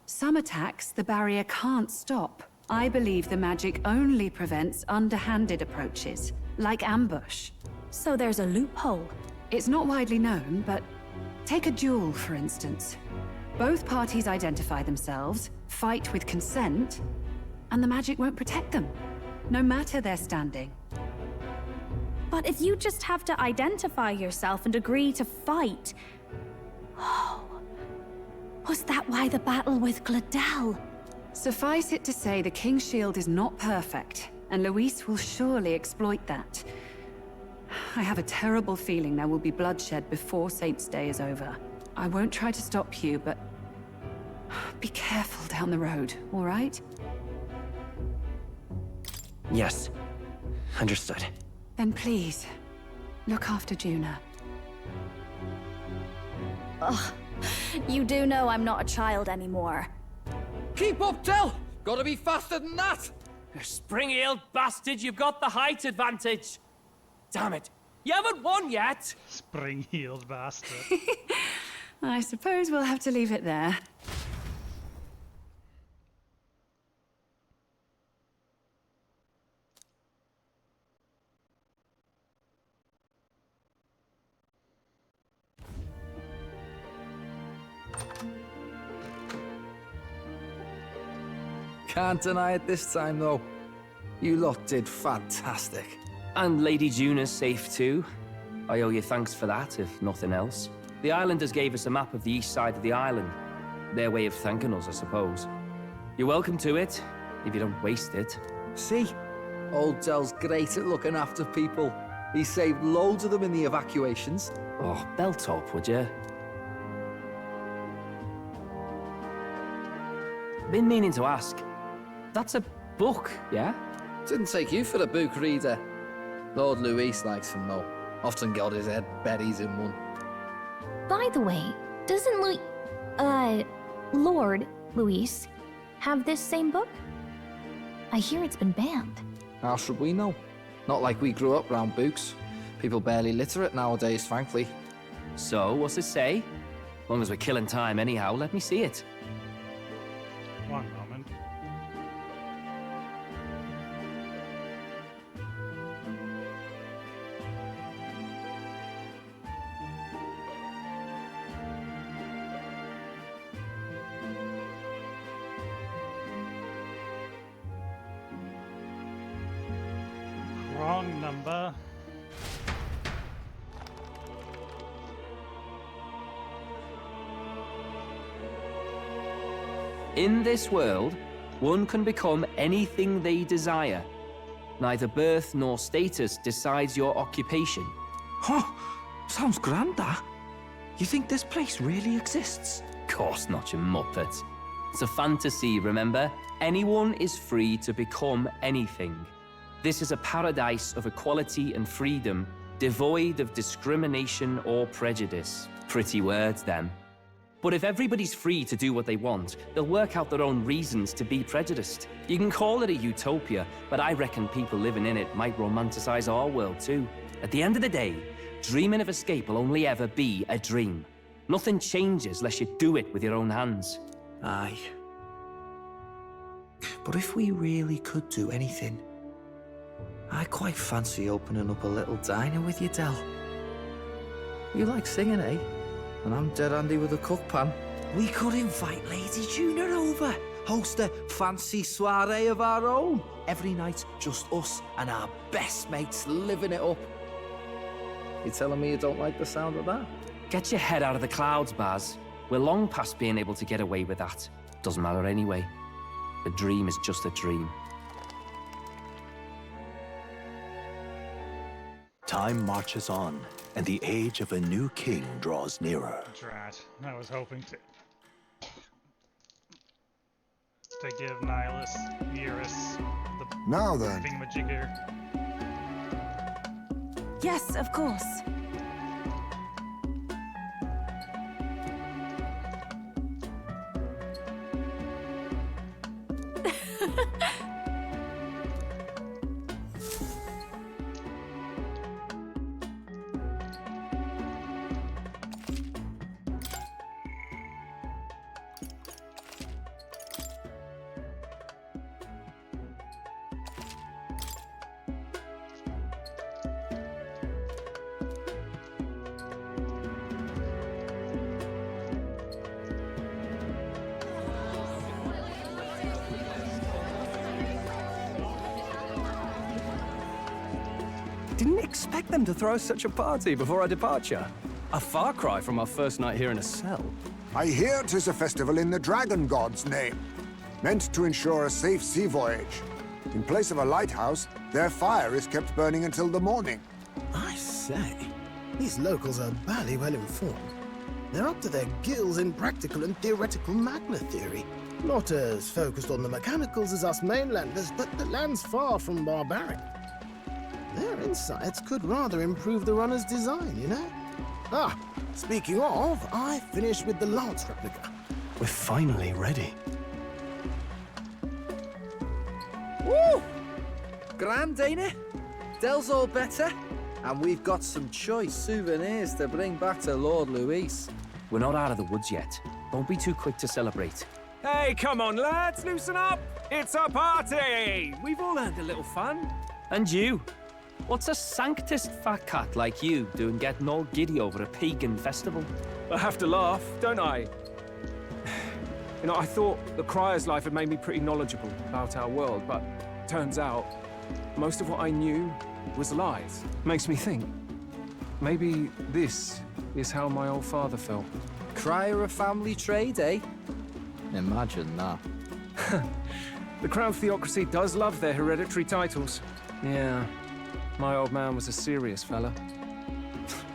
Some attacks the barrier can't stop. I believe the magic only prevents underhanded approaches, like ambush. So there's a loophole. It's not widely known, but take a duel, for instance. Both parties identify themselves, fight with consent, and the magic won't protect them, no matter their standing. But if you just have to identify yourself and agree to fight... Oh... Was that why the battle with Gladel? Suffice it to say, the King's Shield is not perfect, and Luis will surely exploit that. I have a terrible feeling there will be bloodshed before Saints' Day is over. I won't try to stop you, but... be careful down the road, all right? Yes. Understood. Then please, look after Juna. Ugh. You do know I'm not a child anymore. Keep up, Del! Gotta be faster than that! You spring-heeled bastard, you've got the height advantage. Damn it. You haven't won yet. Spring-heeled bastard. I suppose we'll have to leave it there. Can't deny it this time, though. You lot did fantastic. And Lady Juna's safe too. I owe you thanks for that, if nothing else. The islanders gave us a map of the east side of the island. Their way of thanking us, I suppose. You're welcome to it, if you don't waste it. See? Old Dell's great at looking after people. He saved loads of them in the evacuations. Oh, belt up, would you? Been meaning to ask. That's a book, yeah? Didn't take you for a book reader. Lord Luis likes them, though. Often got his head buried in one. By the way, doesn't Lord Luis have this same book? I hear it's been banned. How should we know? Not like we grew up round books. People barely literate nowadays, frankly. So, what's it say? As long as we're killing time anyhow, let me see it. One moment. Wrong number. In this world, one can become anything they desire. Neither birth nor status decides your occupation. Huh? Sounds grand, that. You think this place really exists? Course not, you muppet. It's a fantasy, remember? Anyone is free to become anything. This is a paradise of equality and freedom, devoid of discrimination or prejudice. Pretty words, them. But if everybody's free to do what they want, they'll work out their own reasons to be prejudiced. You can call it a utopia, but I reckon people living in it might romanticize our world too. At the end of the day, dreaming of escape will only ever be a dream. Nothing changes unless you do it with your own hands. Aye. But if we really could do anything, I quite fancy opening up a little diner with you, Del. You like singing, eh? And I'm dead handy with a cook pan. We could invite Lady Juna over. Host a fancy soiree of our own. Every night, just us and our best mates living it up. You telling me you don't like the sound of that? Get your head out of the clouds, Baz. We're long past being able to get away with that. Doesn't matter anyway. A dream is just a dream. Time marches on, and the age of a new king draws nearer. That's right. I was hoping to give Nihilus, Eurus, the now then. thingamajigger. Yes, of course. Didn't expect them to throw such a party before our departure. A far cry from our first night here in a cell. I hear 'tis a festival in the Dragon God's name, meant to ensure a safe sea voyage. In place of a lighthouse, their fire is kept burning until the morning. I say, these locals are bally well informed. They're up to their gills in practical and theoretical magna theory. Not as focused on the mechanicals as us mainlanders, but the land's far from barbaric. Their insights could rather improve the runner's design, you know? Ah, speaking of, I finished with the lance replica. We're finally ready. Woo! Grand, ain't it? Del's all better, and we've got some choice souvenirs to bring back to Lord Luis. We're not out of the woods yet. Don't be too quick to celebrate. Hey, come on, lads, loosen up! It's a party! We've all had a little fun. And you? What's a sanctist fat cat like you doing getting all giddy over a pagan festival? I have to laugh, don't I? You know, I thought the Crier's life had made me pretty knowledgeable about our world, but turns out most of what I knew was lies. Makes me think, maybe this is how my old father felt. Crier a family trade, eh? Imagine that. The Crown Theocracy does love their hereditary titles. Yeah, my old man was a serious fella.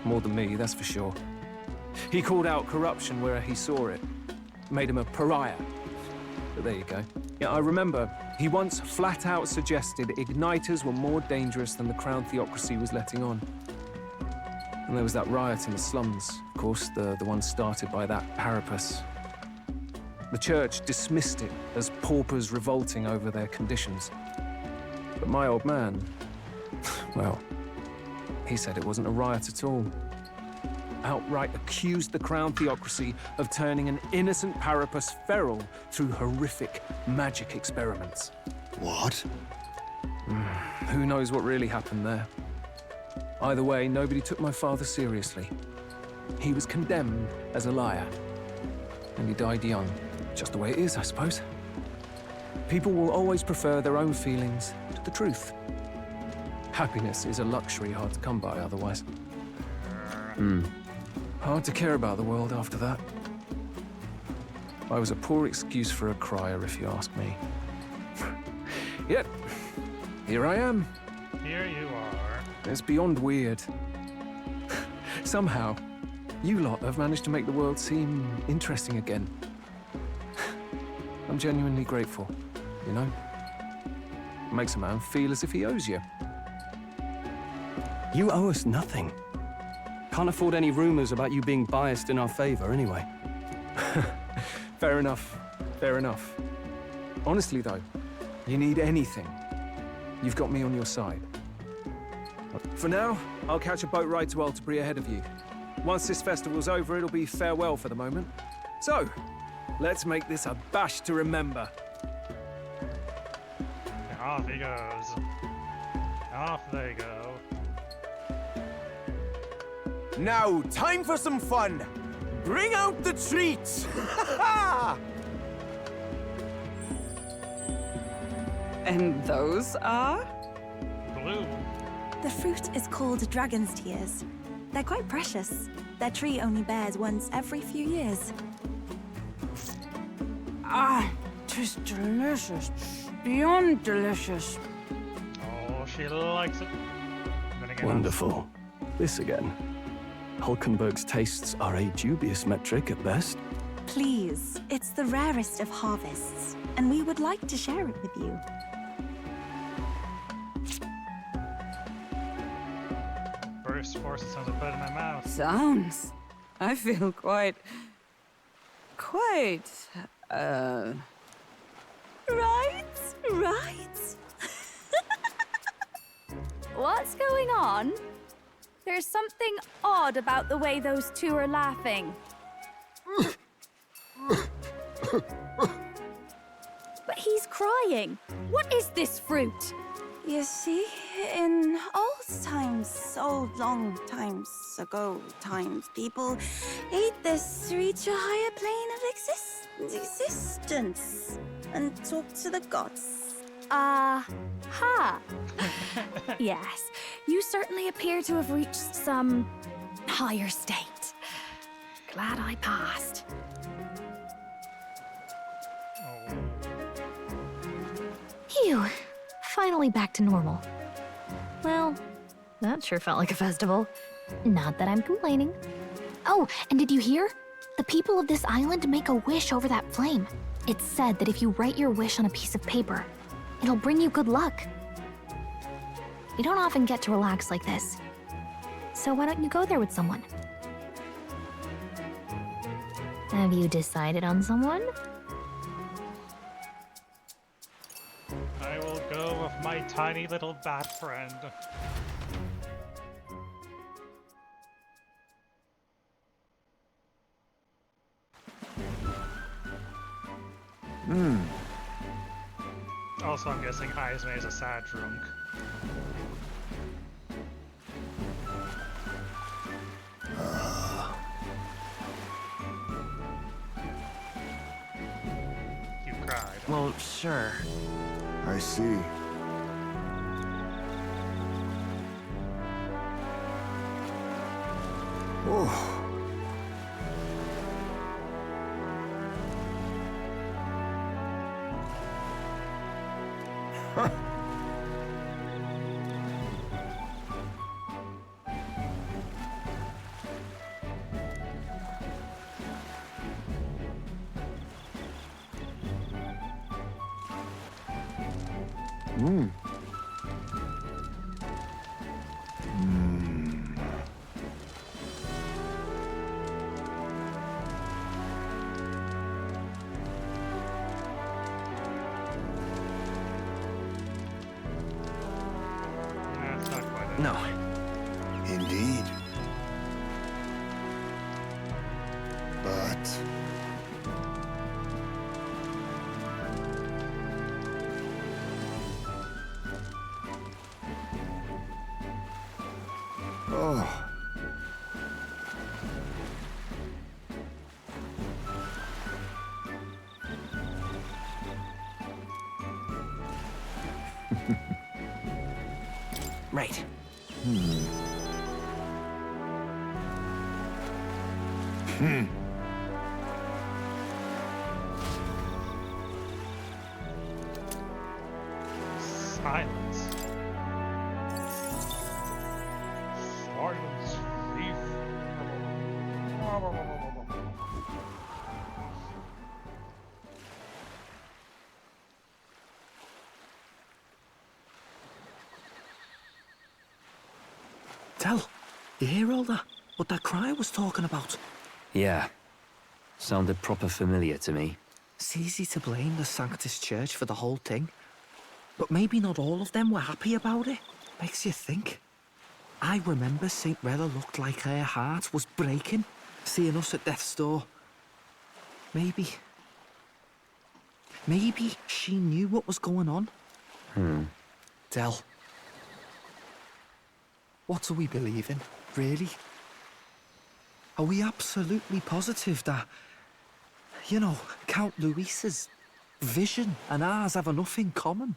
More than me, that's for sure. He called out corruption where he saw it. Made him a pariah. But there you go. Yeah, I remember he once flat out suggested igniters were more dangerous than the Crown Theocracy was letting on. And there was that riot in the slums, of course, the one started by that Parapus. The church dismissed it as paupers revolting over their conditions. But my old man, well, he said it wasn't a riot at all. Outright accused the Crown Theocracy of turning an innocent Parapus feral through horrific magic experiments. What? Who knows what really happened there? Either way, nobody took my father seriously. He was condemned as a liar. And he died young. Just the way it is, I suppose. People will always prefer their own feelings to the truth. Happiness is a luxury hard to come by otherwise. Hard to care about the world after that. I was a poor excuse for a crier, if you ask me. Yet, here I am. Here you are. It's beyond weird. Somehow, you lot have managed to make the world seem interesting again. I'm genuinely grateful, you know? It makes a man feel as if he owes you. You owe us nothing. Can't afford any rumors about you being biased in our favor, anyway. Fair enough. Fair enough. Honestly, though, you need anything, you've got me on your side. For now, I'll catch a boat ride to Altabri ahead of you. Once this festival's over, it'll be farewell for the moment. So, let's make this a bash to remember. And off he goes. Off they go. Now, time for some fun. Bring out the treats! And those are? Blue. The fruit is called dragon's tears. They're quite precious. Their tree only bears once every few years. Ah, 'tis delicious. Beyond delicious. Oh, she likes it. Then again, Wonderful. This again. Hulkenberg's tastes are a dubious metric at best. Please, it's the rarest of harvests, and we would like to share it with you. Burst force, it sounds like blood in my mouth. Sounds. I feel quite. Right? What's going on? There's something odd about the way those two are laughing. But he's crying. What is this fruit? You see, in old times, so long times ago, people ate this to reach a higher plane of existence and talk to the gods. Ha! Yes, you certainly appear to have reached some higher state. Glad I passed. Phew. Finally back to normal. Well, that sure felt like a festival. Not that I'm complaining. Oh, and did you hear? The people of this island make a wish over that flame. It's said that if you write your wish on a piece of paper, it'll bring you good luck. We don't often get to relax like this. So why don't you go there with someone? Have you decided on someone? I will go with my tiny little bat friend. Also, I'm guessing Aizme is a sad drunk. Well, sure. I see. Oh. Huh. Mmm. That's not quite it. No. Indeed. But... Oh. Right. Silence. Silence, thief. Tell, you hear all that? What that cry was talking about? Yeah. Sounded proper familiar to me. It's easy to blame the Sanctus Church for the whole thing. But maybe not all of them were happy about it. Makes you think. I remember St. Rella looked like her heart was breaking, seeing us at death's door. Maybe she knew what was going on. Del. What do we believe in, really? Are we absolutely positive that, you know, Count Luis's vision and ours have enough in common?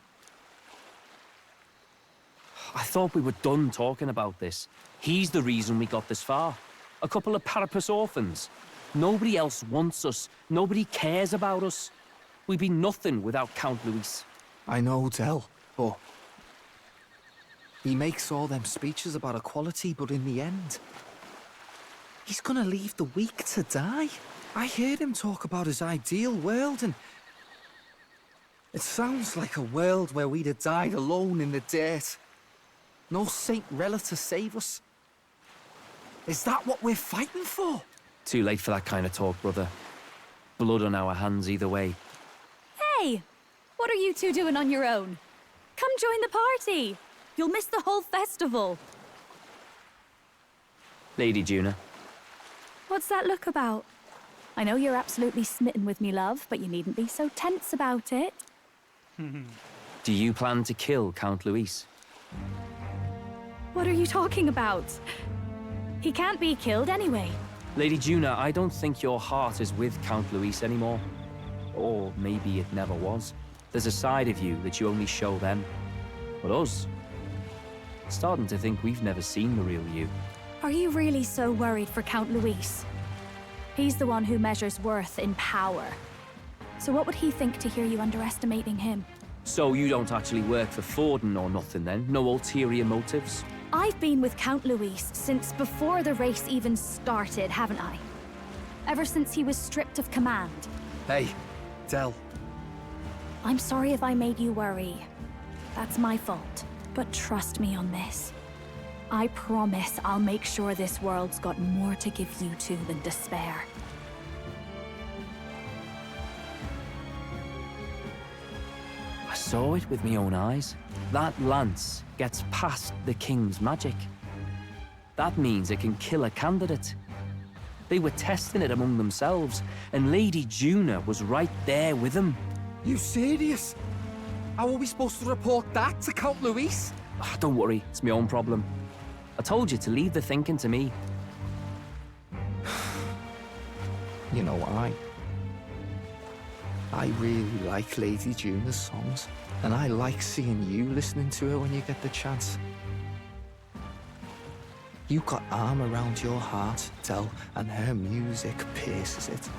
I thought we were done talking about this. He's the reason we got this far. A couple of Parapus orphans. Nobody else wants us. Nobody cares about us. We'd be nothing without Count Luis. I know, Del, but... he makes all them speeches about equality, but in the end... he's gonna leave the weak to die. I heard him talk about his ideal world, and... it sounds like a world where we'd have died alone in the dirt. No Saint Rella to save us. Is that what we're fighting for? Too late for that kind of talk, brother. Blood on our hands either way. Hey! What are you two doing on your own? Come join the party! You'll miss the whole festival. Lady Juna. What's that look about? I know you're absolutely smitten with me, love, but you needn't be so tense about it. Do you plan to kill Count Luis? What are you talking about? He can't be killed anyway. Lady Juna, I don't think your heart is with Count Luis anymore. Or maybe it never was. There's a side of you that you only show them. But us? Starting to think we've never seen the real you. Are you really so worried for Count Luis? He's the one who measures worth in power. So what would he think to hear you underestimating him? So you don't actually work for Forden or nothing then? No ulterior motives? I've been with Count Luis since before the race even started, haven't I? Ever since he was stripped of command. Hey, Del. I'm sorry if I made you worry. That's my fault. But trust me on this. I promise I'll make sure this world's got more to give you two than despair. I saw it with my own eyes. That lance gets past the king's magic. That means it can kill a candidate. They were testing it among themselves, and Lady Juna was right there with them. You serious? How are we supposed to report that to Count Luis? Don't worry, it's my own problem. I told you to leave the thinking to me. I really like Lady Juna's songs, and I like seeing you listening to her when you get the chance. You've got arm around your heart, Del, and her music pierces it.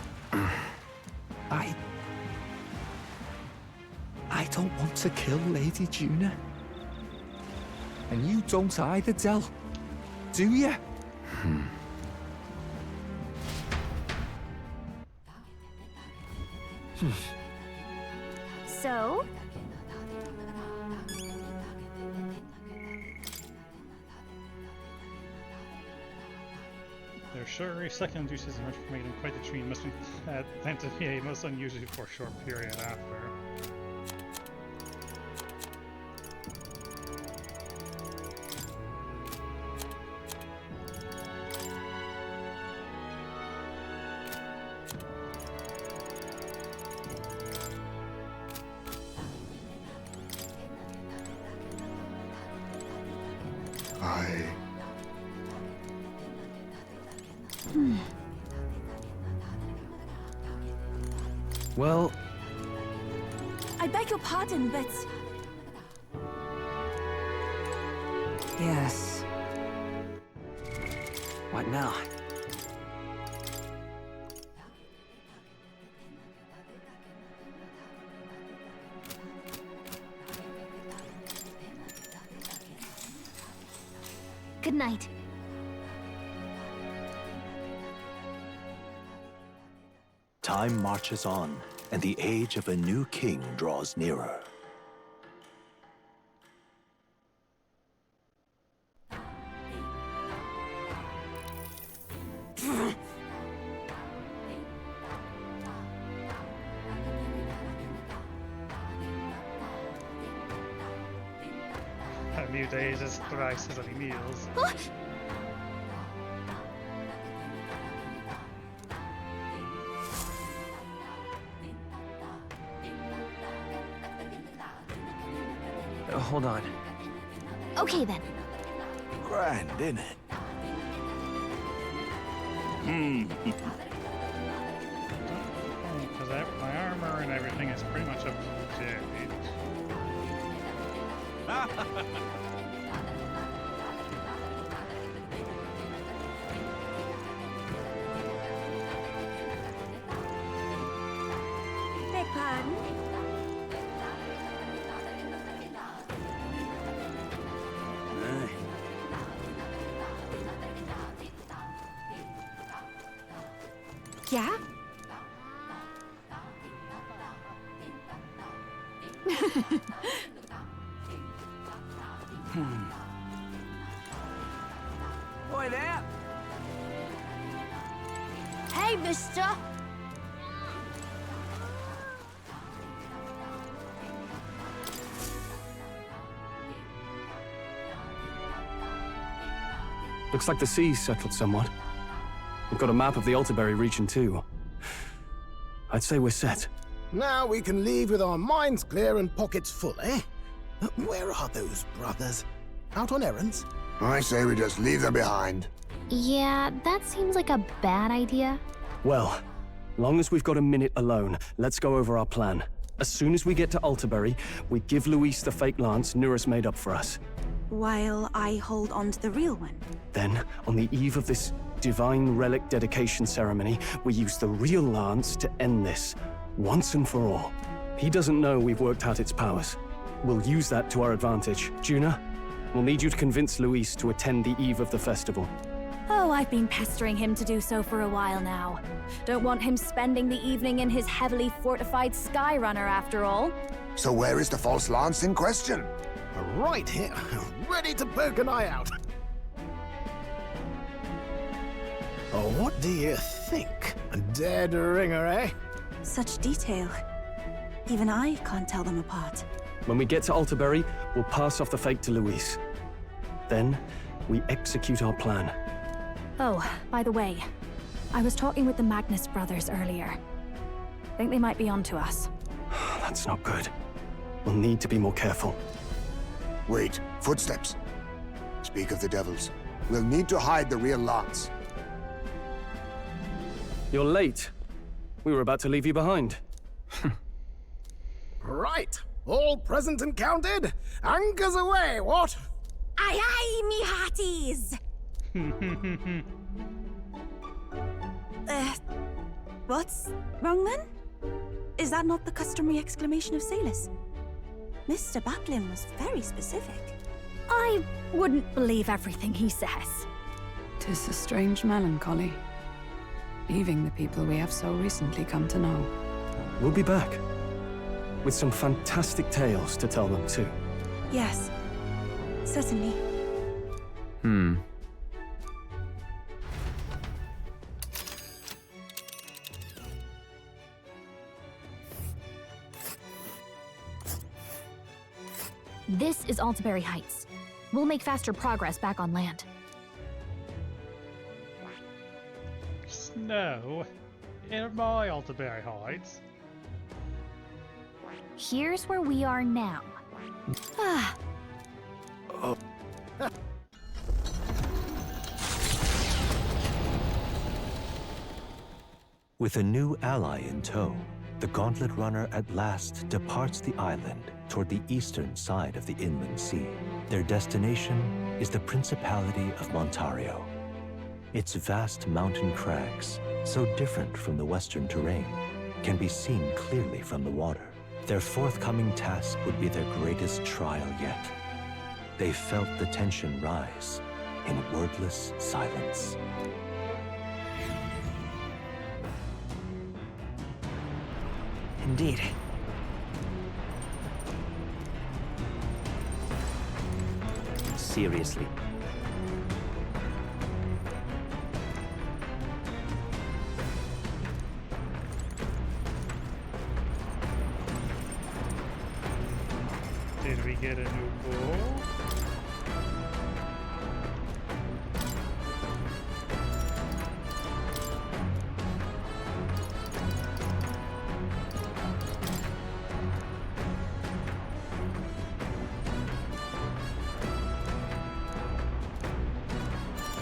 I don't want to kill Lady Juna. And you don't either, Del. Do you? So? Their sugary second juices emerge from making quite the tree must tend to behave most unusually for a short period after. Well... I beg your pardon, but... Yes. What now? Good night. Time marches on, and the age of a new king draws nearer. A new day is as thrice as any meals. Hold on. Okay then. Grand, innit? Because my armor and everything is pretty much up to date. Beg pardon? Yeah? Boy there! Hey, mister! Looks like the sea's settled somewhat. We've got a map of the Altaberry region too. I'd say we're set. Now we can leave with our minds clear and pockets full, eh? Where are those brothers? Out on errands? I say we just leave them behind. Yeah, that seems like a bad idea. Well, long as we've got a minute alone, let's go over our plan. As soon as we get to Altaberry, we give Luis the fake lance Nurus made up for us. While I hold on to the real one. Then, on the eve of this divine relic dedication ceremony, we use the real lance to end this, once and for all. He doesn't know we've worked out its powers. We'll use that to our advantage. Juna, we'll need you to convince Luis to attend the eve of the festival. Oh, I've been pestering him to do so for a while now. Don't want him spending the evening in his heavily fortified Skyrunner after all. So where is the false lance in question? Right here, ready to poke an eye out. Oh, what do you think? A dead ringer, eh? Such detail. Even I can't tell them apart. When we get to Altaberry, we'll pass off the fake to Luis. Then, we execute our plan. Oh, by the way, I was talking with the Magnus brothers earlier. Think they might be onto us. That's not good. We'll need to be more careful. Wait, footsteps. Speak of the devils. We'll need to hide the real lance. You're late. We were about to leave you behind. Right. All present and counted? Anchors away, what? Aye, aye, me hearties! What's wrong then? Is that not the customary exclamation of sailors? Mr. Baplin was very specific. I wouldn't believe everything he says. 'Tis a strange melancholy, leaving the people we have so recently come to know. We'll be back. With some fantastic tales to tell them, too. Yes, certainly. This is Altaberry Heights. We'll make faster progress back on land. Snow? In my Altaberry Heights? Here's where we are now. Ah, With a new ally in tow, the Gauntlet Runner at last departs the island toward the eastern side of the inland sea. Their destination is the Principality of Montario. Its vast mountain crags, so different from the western terrain, can be seen clearly from the water. Their forthcoming task would be their greatest trial yet. They felt the tension rise in wordless silence. Indeed. Seriously. Did we get a new bow?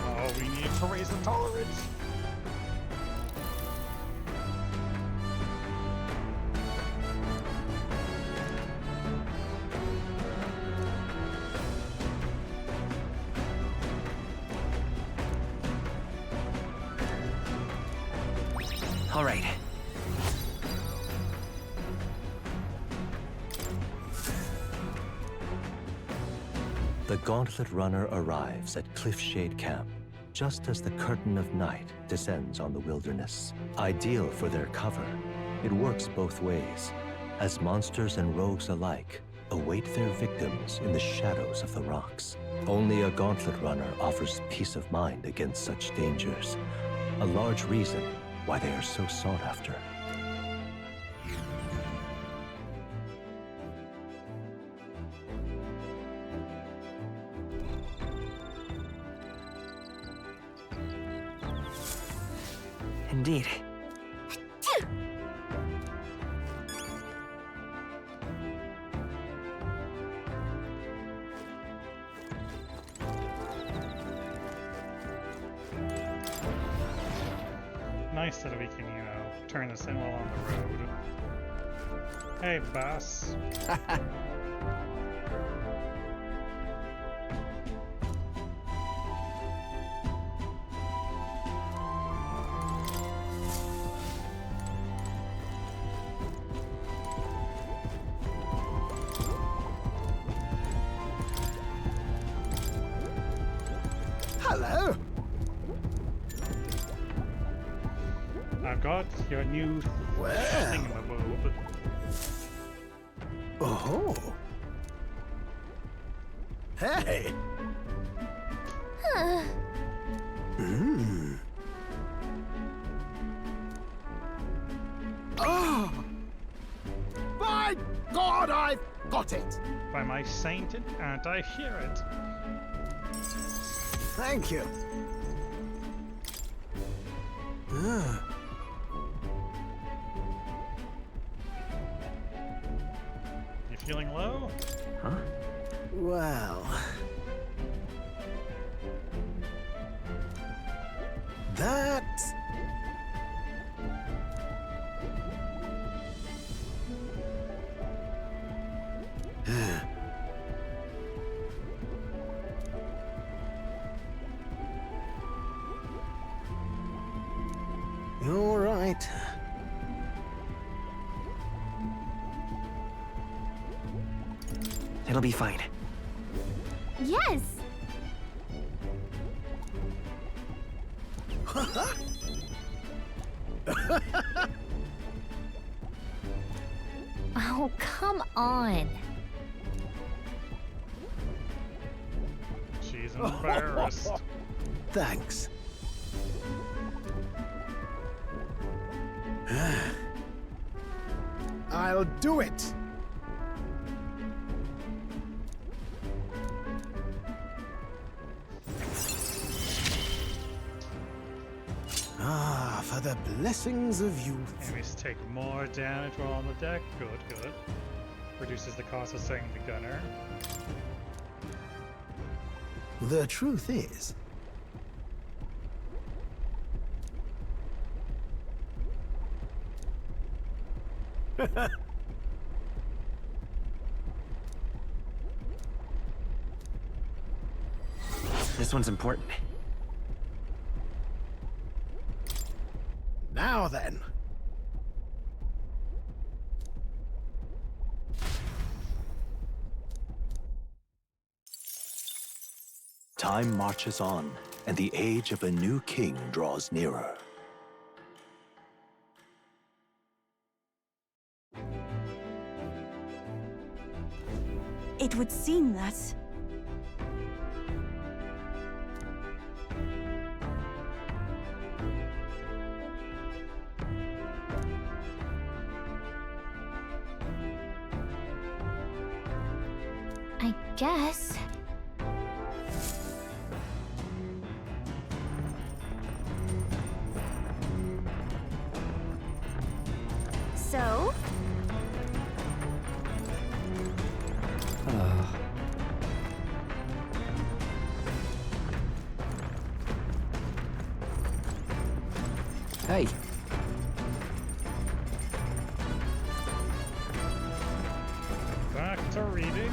Oh, we need to raise the tolerance. All right. The Gauntlet Runner arrives at Cliffshade Camp just as the curtain of night descends on the wilderness. Ideal for their cover, it works both ways, as monsters and rogues alike await their victims in the shadows of the rocks. Only a Gauntlet Runner offers peace of mind against such dangers, a large reason why they are so sought after. Indeed. Nice that we can, you know, turn this in while on the road. Hey, boss. Hello. I've got your new thingamabob. Oh. Hey. Oh. By God, I've got it. By my sainted, and I hear it. Thank you. You feeling low? Huh? Well... that... right. It'll be fine. Yes! Oh, come on. She's embarrassed. Thanks. I'll do it. Ah, for the blessings of youth. Enemies take more damage while on the deck. Good, good. Reduces the cost of setting the gunner. The truth is, This one's important. now then. Time marches on, and the age of a new king draws nearer. It would seem that... I guess. So? Hey. Back to reading.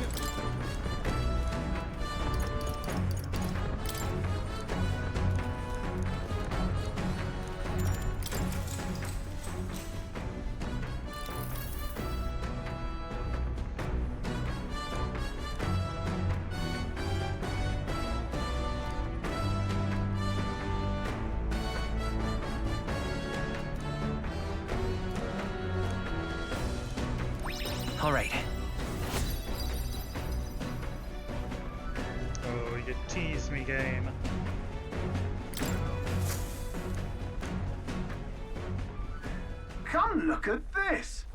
All right. Oh, you tease me, game. Come look at this!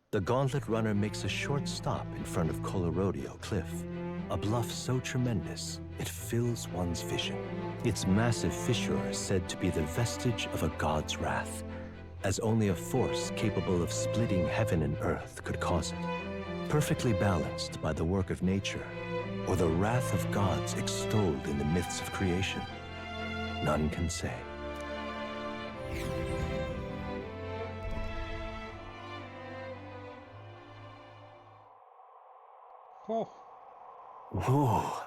The Gauntlet Runner makes a short stop in front of Colorodeo Cliff, a bluff so tremendous it fills one's vision. Its massive fissure is said to be the vestige of a god's wrath, as only a force capable of splitting heaven and earth could cause it. Perfectly balanced by the work of nature, or the wrath of gods extolled in the myths of creation, none can say. Oh. Whoa.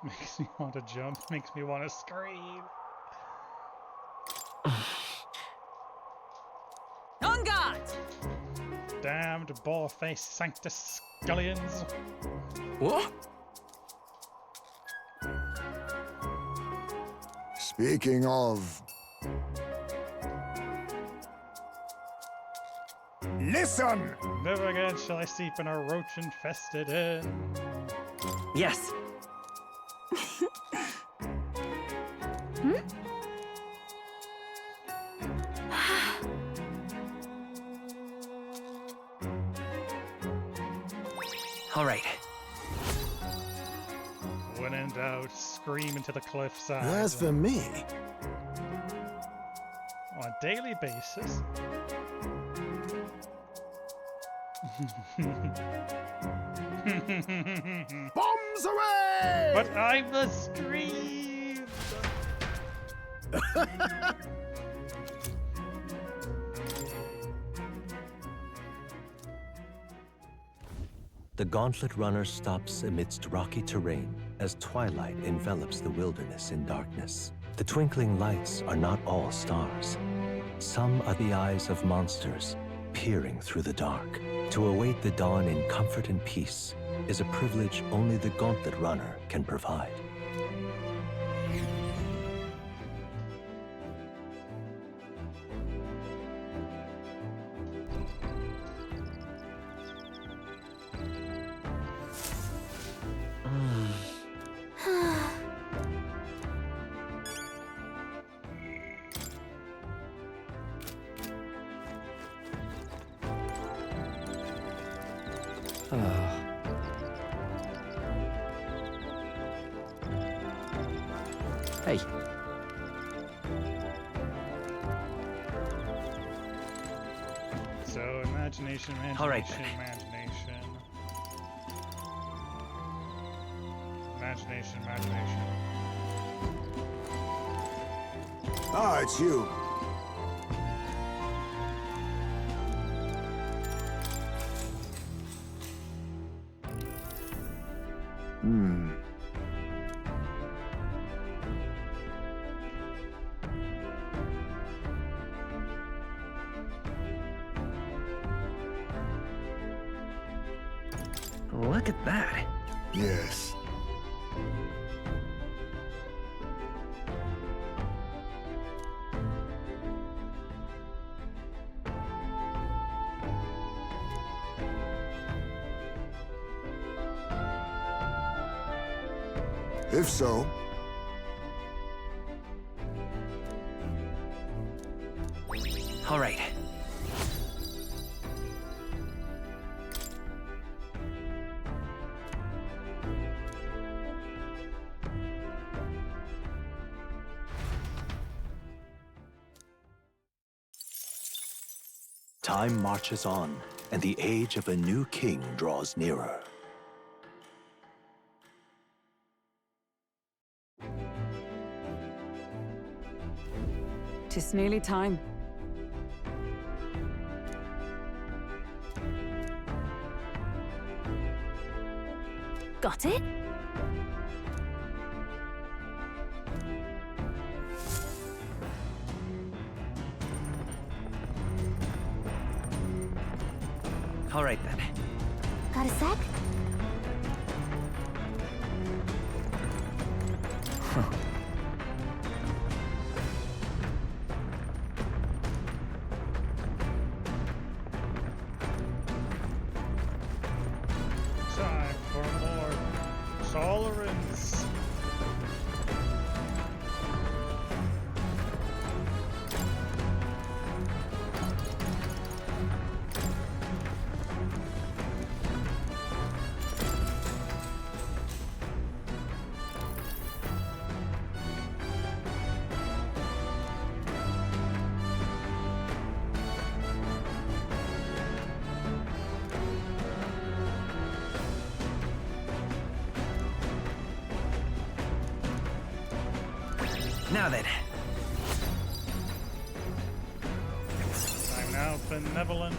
Makes me want to jump, makes me want to scream. On guard! Damned ball-faced Sanctus Scullions. What? Speaking of... Listen! Never again shall I sleep in a roach-infested inn. Yes. All right. When in doubt, scream into the cliffside. As for me, on a daily basis. bombs away! But I must scream! The Gauntlet Runner stops amidst rocky terrain as twilight envelops the wilderness in darkness. The twinkling lights are not all stars. Some are the eyes of monsters peering through the dark. To await the dawn in comfort and peace is a privilege only the Gauntlet Runner can provide. Hey. So, imagination, imagination, All right. imagination. Imagination, imagination. Ah, it's you. Look at that. Yes. If so, All right. Time marches on, and the age of a new king draws nearer. Tis nearly time. Got it? All right then. Got a sec? Time for more tolerance. Now then. I'm now benevolent.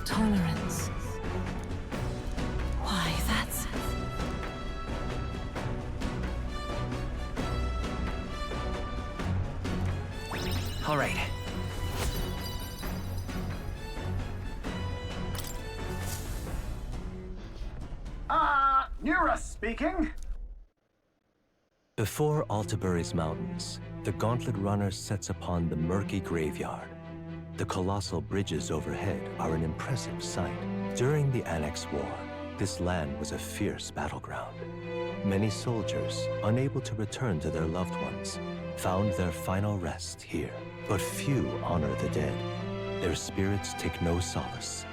Tolerance. Why, that's... All right. Nura speaking. Before Altabury's mountains, the Gauntlet Runner sets upon the murky graveyard. The colossal bridges overhead are an impressive sight. During the Annex War, this land was a fierce battleground. Many soldiers, unable to return to their loved ones, found their final rest here. But few honor the dead. Their spirits take no solace.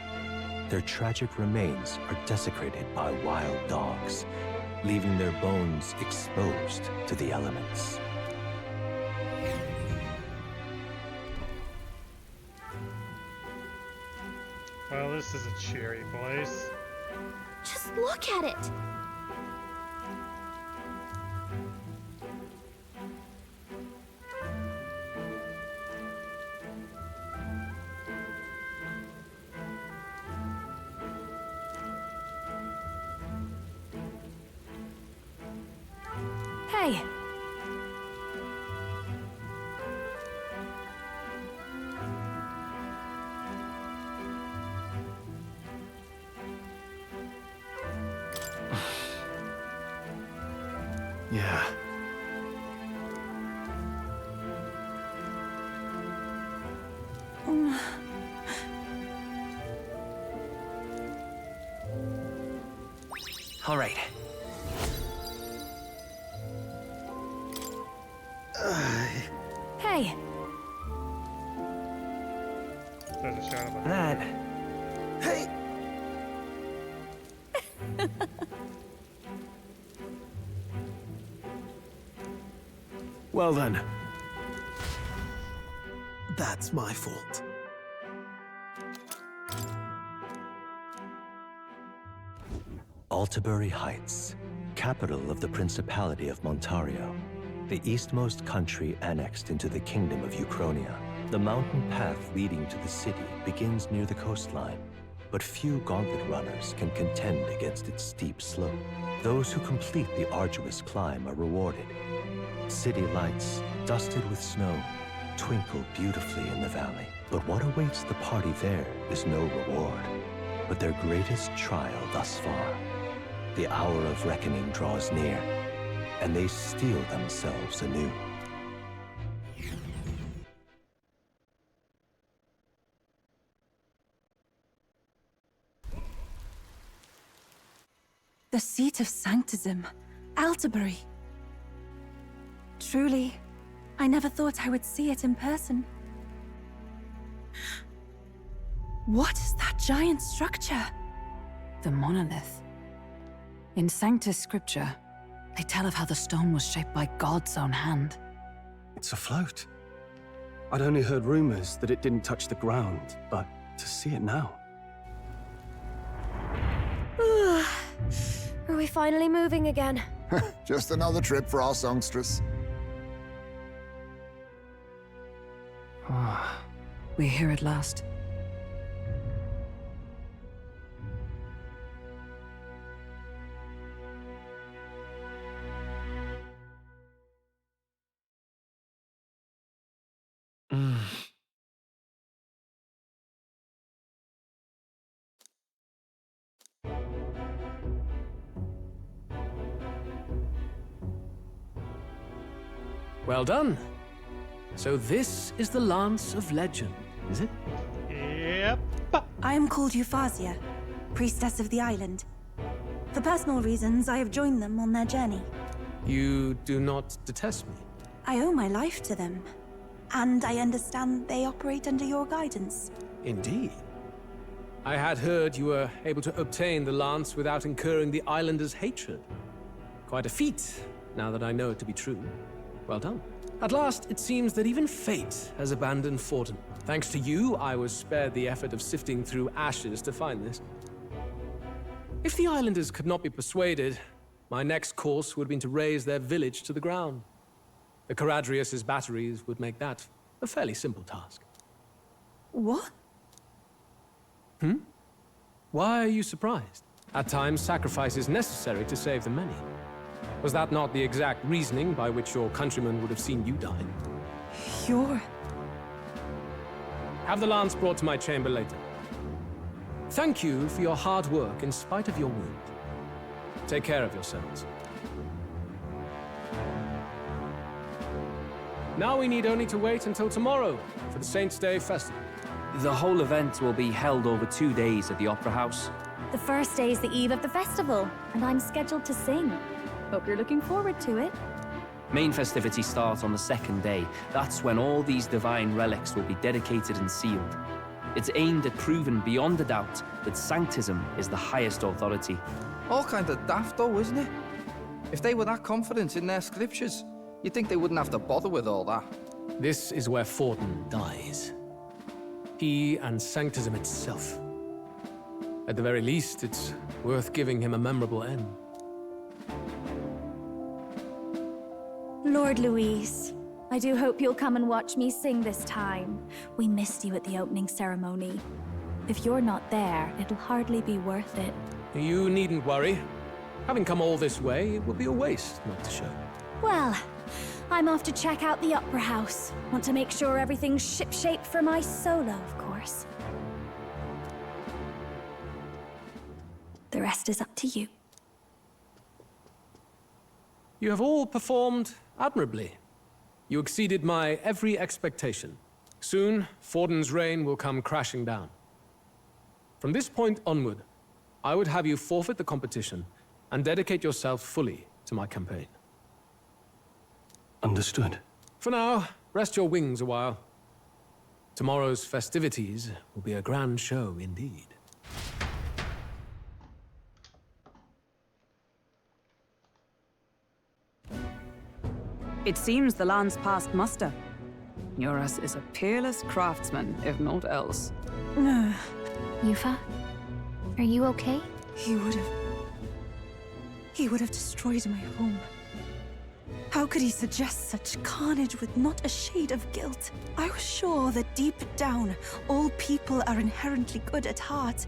Their tragic remains are desecrated by wild dogs, leaving their bones exposed to the elements. Well, this is a cheery place. Just look at it! Hey! Yeah. All right. Hey! There's a shadow behind That. Hey! Well then. That's my fault. Altabury Heights, capital of the Principality of Montario, the eastmost country annexed into the Kingdom of Uchronia. The mountain path leading to the city begins near the coastline, but few gauntlet runners can contend against its steep slope. Those who complete the arduous climb are rewarded. City lights, dusted with snow, twinkle beautifully in the valley. But what awaits the party there is no reward, but their greatest trial thus far. The hour of reckoning draws near, and they steel themselves anew. The seat of sanctism, Altabury. Truly, I never thought I would see it in person. What is that giant structure? The monolith. In Sanctus Scripture, they tell of how the stone was shaped by God's own hand. It's afloat. I'd only heard rumors that it didn't touch the ground, but to see it now. Are we finally moving again? Just another trip for our songstress. We're here at last. Well done. So this is the Lance of Legend, is it? Yep. I am called Refantazio, priestess of the island. For personal reasons, I have joined them on their journey. You do not detest me. I owe my life to them, and I understand they operate under your guidance. Indeed. I had heard you were able to obtain the lance without incurring the islanders' hatred. Quite a feat, now that I know it to be true. Well done. At last, it seems that even fate has abandoned Fortin. Thanks to you, I was spared the effort of sifting through ashes to find this. If the islanders could not be persuaded, my next course would have been to raze their village to the ground. The Caradrius' batteries would make that a fairly simple task. What? Why are you surprised? At times, sacrifice is necessary to save the many. Was that not the exact reasoning by which your countrymen would have seen you die? You're... Have the lance brought to my chamber later. Thank you for your hard work in spite of your wound. Take care of yourselves. Now we need only to wait until tomorrow for the Saints' Day festival. The whole event will be held over 2 days at the Opera House. The first day is the eve of the festival, and I'm scheduled to sing. Hope you're looking forward to it. Main festivities start on the second day. That's when all these divine relics will be dedicated and sealed. It's aimed at proving beyond a doubt that Sanctism is the highest authority. All kind of daft though, isn't it? If they were that confident in their scriptures, you'd think they wouldn't have to bother with all that. This is where Fortin dies. He and Sanctism itself. At the very least, it's worth giving him a memorable end. Lord Louise, I do hope you'll come and watch me sing this time. We missed you at the opening ceremony. If you're not there, it'll hardly be worth it. You needn't worry. Having come all this way, it would be a waste not to show. Well, I'm off to check out the Opera House. Want to make sure everything's shipshape for my solo, of course. The rest is up to you. You have all performed admirably. You exceeded my every expectation. Soon, Forden's reign will come crashing down. From this point onward, I would have you forfeit the competition and dedicate yourself fully to my campaign. Understood. For now, rest your wings a while. Tomorrow's festivities will be a grand show indeed. It seems the land's passed muster. Eurus is a peerless craftsman, if not else. Yufa? Are you okay? He would have destroyed my home. How could he suggest such carnage with not a shade of guilt? I was sure that deep down, all people are inherently good at heart.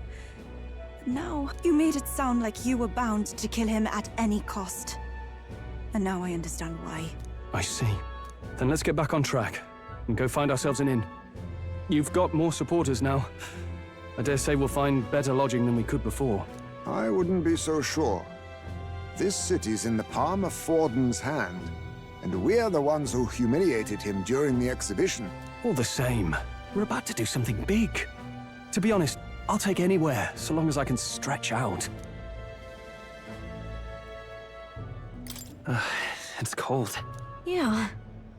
But now, you made it sound like you were bound to kill him at any cost. And now I understand why. I see. Then let's get back on track and go find ourselves an inn. You've got more supporters now. I dare say we'll find better lodging than we could before. I wouldn't be so sure. This city's in the palm of Forden's hand, and we're the ones who humiliated him during the exhibition. All the same, we're about to do something big. To be honest, I'll take anywhere, so long as I can stretch out. It's cold. Yeah,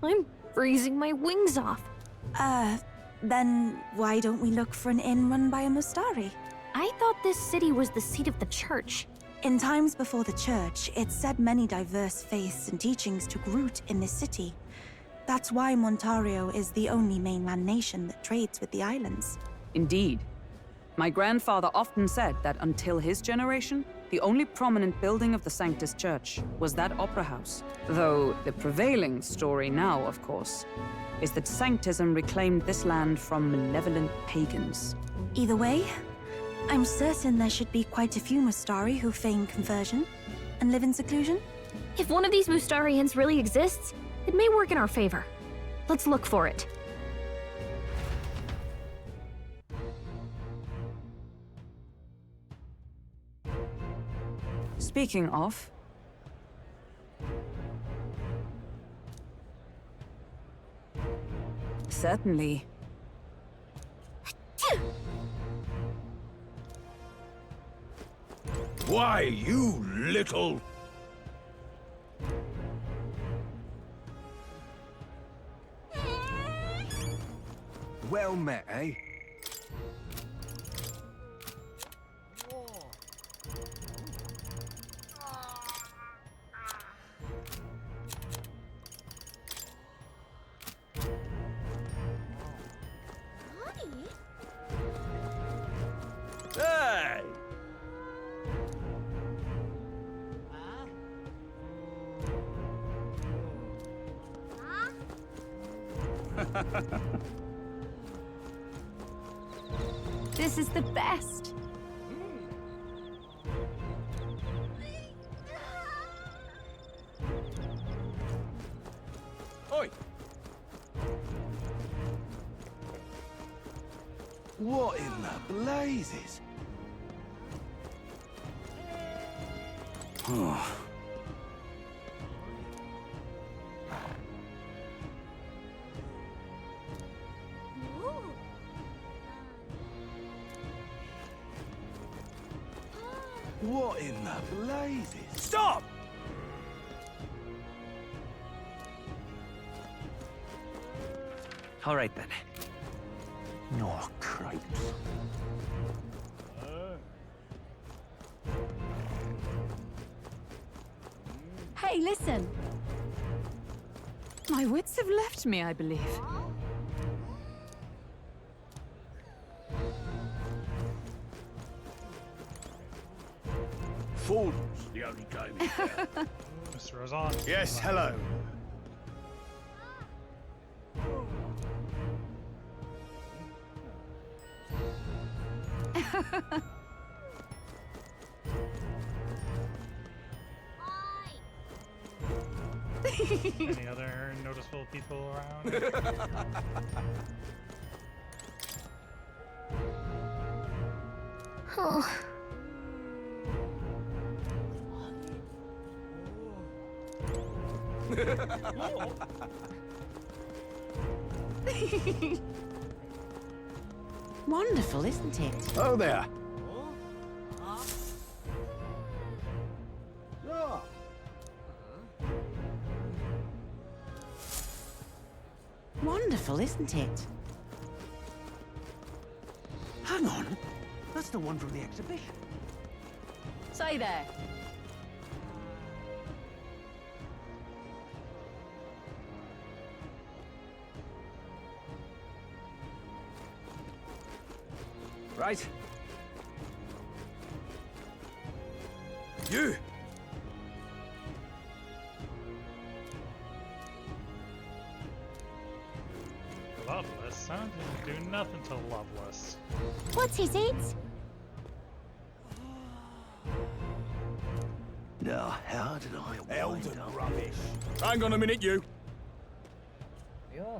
I'm freezing my wings off. Then why don't we look for an inn run by a Mustari? I thought this city was the seat of the church. In times before the church, it said many diverse faiths and teachings took root in this city. That's why Montario is the only mainland nation that trades with the islands. Indeed. My grandfather often said that until his generation, the only prominent building of the Sanctus Church was that opera house. Though the prevailing story now, of course, is that Sanctism reclaimed this land from malevolent pagans. Either way, I'm certain there should be quite a few Mustari who feign conversion and live in seclusion. If one of these Mustarians really exists, it may work in our favor. Let's look for it. Speaking of... Certainly. Why, you little... Well met, eh? Hey! This is the best. Oi! What in the blazes? Oh. What in the blazes? Stop! All right, then. Oh, cripes. Hey, listen. My wits have left me, I believe. Forden's the only game in town. Mr. Ozan. Yes, hello. Any other noticeable people around? Oh. Wonderful, isn't it? Oh there. Wonderful, isn't it? Hang on. That's the one from the exhibition. Say there. Right. You! Loveless? I don't do nothing to Loveless. What's his it? Now, how did I wind Elden up? rubbish. Hang on a minute, you. Yeah.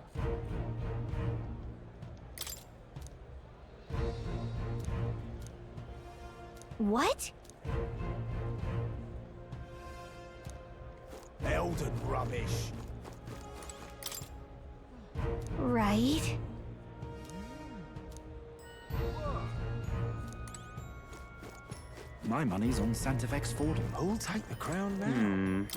What? Elden rubbish. Right. My money's on Santa Vex Fordham. Who'll take the crown now?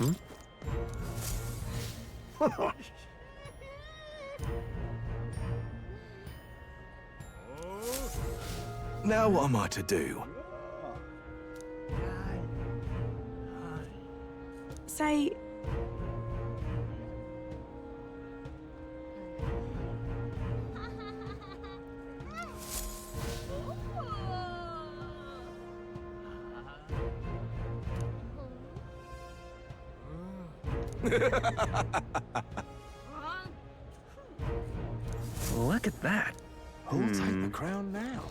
Now what am I to do? Say... Look at that. Who'll take the crown now?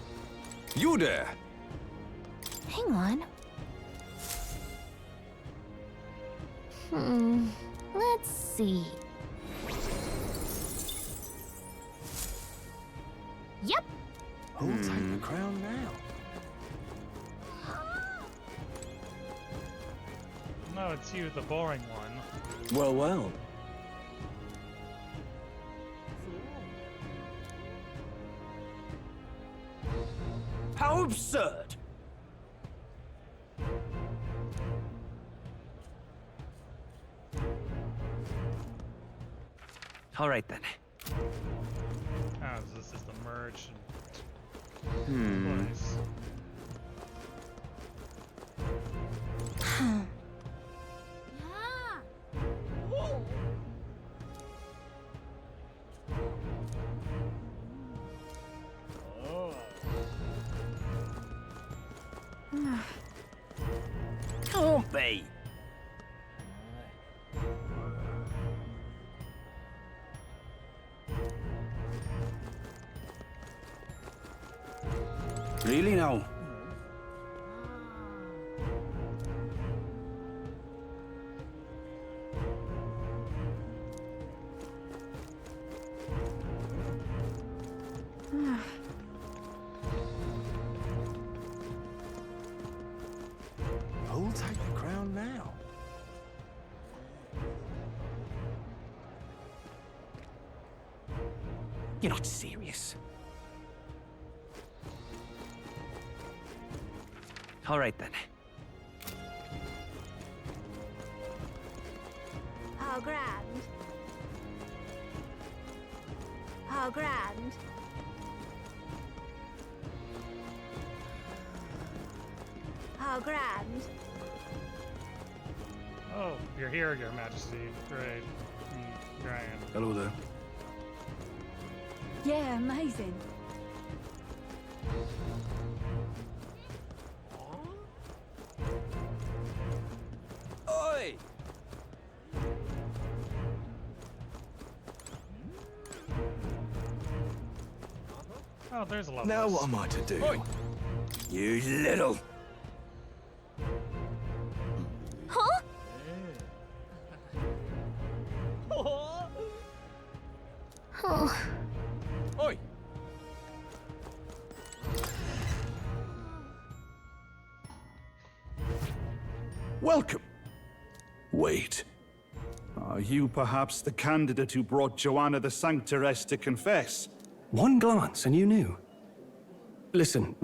You there. Hang on. Let's see. Yep. Who'll take the crown now? No, it's you, the boring one. Well, well. How absurd! All right then. Oh, this is the merge. Hmm. Can't be! Really now? Who'll take the crown now? You're not serious. All right then. How grand. How grand. How grand. Oh, you're here, Your Majesty. Great. Grand. Hello there. Yeah, amazing. Oi! Oh, there's a lot. Now what am I to do? Oi! You little... Huh? welcome. Wait. Are you perhaps the candidate who brought Joanna the Sanctoress to confess? One glance and you knew. Listen,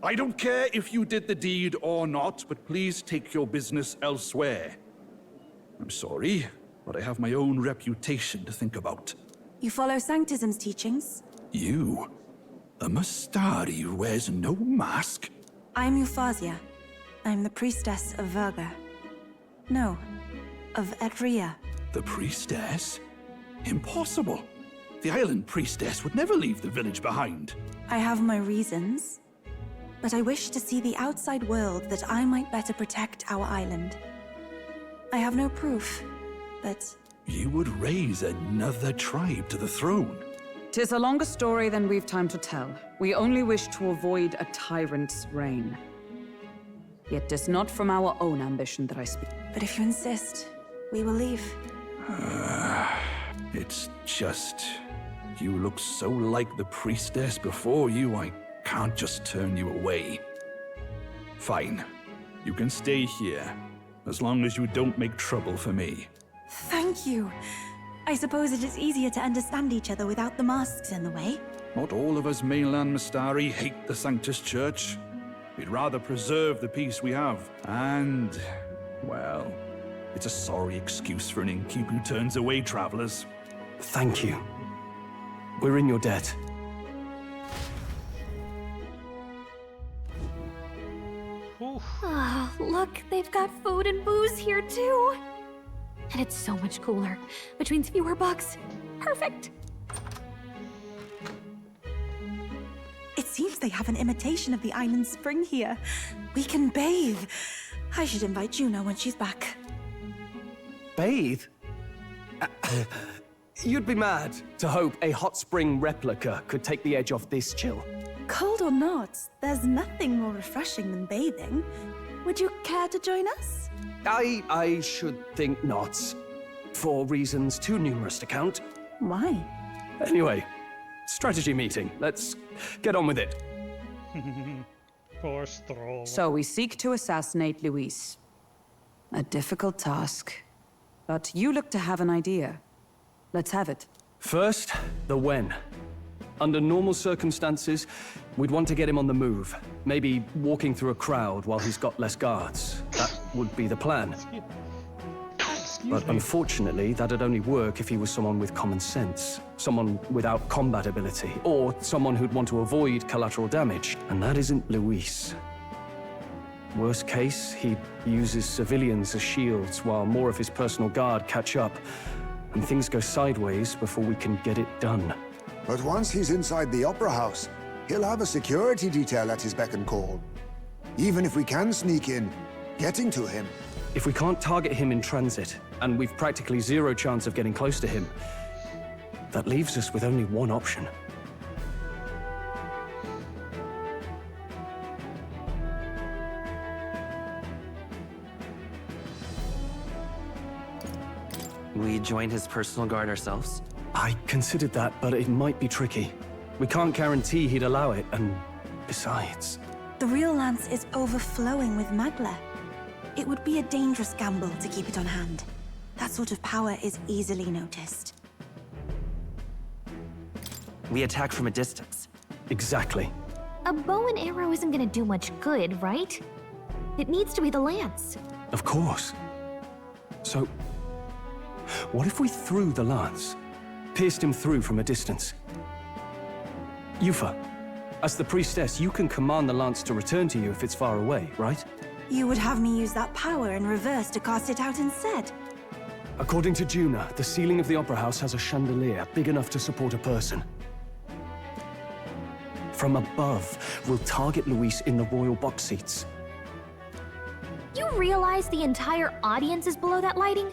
I don't care if you did the deed or not, but please take your business elsewhere. I'm sorry, but I have my own reputation to think about. You follow Sanctism's teachings? You? A Mastari who wears no mask? I'm Refantazio. I'm the priestess of Verga. No, of Etria. The priestess? Impossible. The island priestess would never leave the village behind. I have my reasons, but I wish to see the outside world that I might better protect our island. I have no proof, but... You would raise another tribe to the throne. 'Tis a longer story than we've time to tell. We only wish to avoid a tyrant's reign. Yet 'tis not from our own ambition that I speak. But if you insist, we will leave. It's just... You look so like the priestess before you, I can't just turn you away. Fine. You can stay here, as long as you don't make trouble for me. Thank you. I suppose it is easier to understand each other without the masks in the way. Not all of us mainland Mastari hate the Sanctus Church. We'd rather preserve the peace we have. And, well, it's a sorry excuse for an innkeep who turns away travelers. Thank you. We're in your debt. Ah, look, they've got food and booze here too. And it's so much cooler, which means fewer bugs. Perfect. It seems they have an imitation of the island spring here. We can bathe. I should invite Juno when she's back. Bathe? You'd be mad to hope a hot spring replica could take the edge off this chill. Cold or not, there's nothing more refreshing than bathing. Would you care to join us? I should think not. For reasons too numerous to count. Why? Anyway, strategy meeting. Let's get on with it. Poor Stroll. So we seek to assassinate Luis. A difficult task. But you look to have an idea. Let's have it. First, the when. Under normal circumstances, we'd want to get him on the move. Maybe walking through a crowd while he's got less guards. That would be the plan. But unfortunately, that'd only work if he was someone with common sense. Someone without combat ability. Or someone who'd want to avoid collateral damage. And that isn't Luis. Worst case, he'd use his civilians as shields while more of his personal guard catch up. And things go sideways before we can get it done. But once he's inside the Opera House, he'll have a security detail at his beck and call. Even if we can sneak in, getting to him. If we can't target him in transit, and we've practically zero chance of getting close to him, that leaves us with only one option. We join his personal guard ourselves? I considered that, but it might be tricky. We can't guarantee he'd allow it, and besides... The real lance is overflowing with Magla. It would be a dangerous gamble to keep it on hand. That sort of power is easily noticed. We attack from a distance. Exactly. A bow and arrow isn't gonna do much good, right? It needs to be the lance. Of course. So, what if we threw the lance? Pierced him through from a distance? Yufa, as the priestess, you can command the lance to return to you if it's far away, right? You would have me use that power in reverse to cast it out instead? According to Juna, the ceiling of the Opera House has a chandelier big enough to support a person. From above, we'll target Luis in the royal box seats. You realize the entire audience is below that lighting?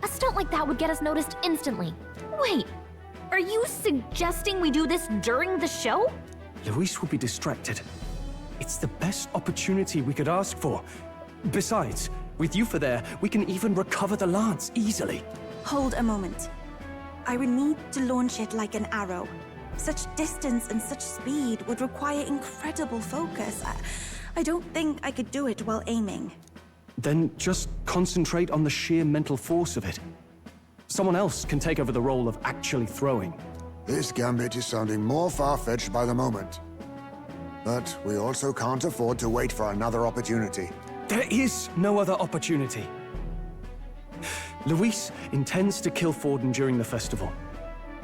A stunt like that would get us noticed instantly. Wait, are you suggesting we do this during the show? Luis will be distracted. It's the best opportunity we could ask for. Besides, with Yufa there, we can even recover the lance easily. Hold a moment. I would need to launch it like an arrow. Such distance and such speed would require incredible focus. I don't think I could do it while aiming. then just concentrate on the sheer mental force of it. Someone else can take over the role of actually throwing. This gambit is sounding more far-fetched by the moment. But we also can't afford to wait for another opportunity. There is no other opportunity. Luis intends to kill Forden during the festival.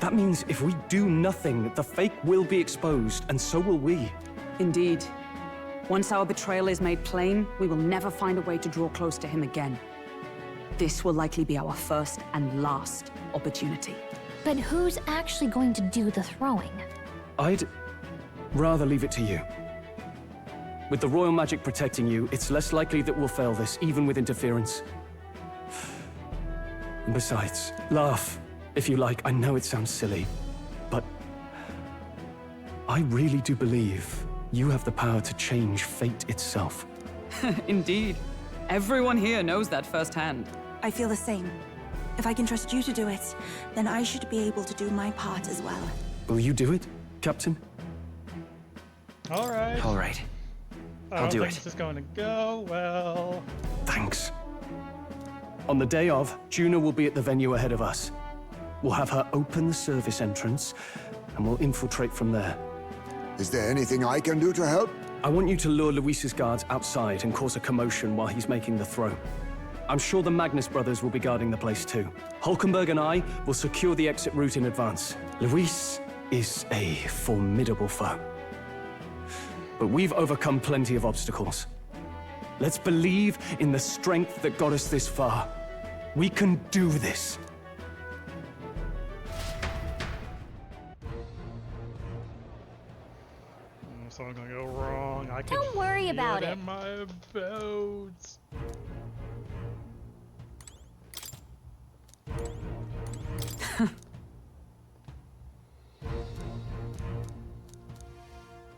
That means if we do nothing, the fake will be exposed, and so will we. Indeed. Once our betrayal is made plain, we will never find a way to draw close to him again. This will likely be our first and last opportunity. But who's actually going to do the throwing? I'd rather leave it to you. With the royal magic protecting you, it's less likely that we'll fail this, even with interference. And besides, laugh, if you like. I know it sounds silly, but I really do believe you have the power to change fate itself. Indeed. Everyone here knows that firsthand. I feel the same. If I can trust you to do it, then I should be able to do my part as well. Will you do it, Captain? All right. All right. I don't think this is going to go well. Thanks. On the day of, Juna will be at the venue ahead of us. We'll have her open the service entrance, and we'll infiltrate from there. Is there anything I can do to help? I want you to lure Luis's guards outside and cause a commotion while he's making the throw. I'm sure the Magnus brothers will be guarding the place too. Hulkenberg and I will secure the exit route in advance. Luis is a formidable foe. But we've overcome plenty of obstacles. Let's believe in the strength that got us this far. We can do this. Something's gonna go wrong. I can Don't worry feel about it it. in my bones.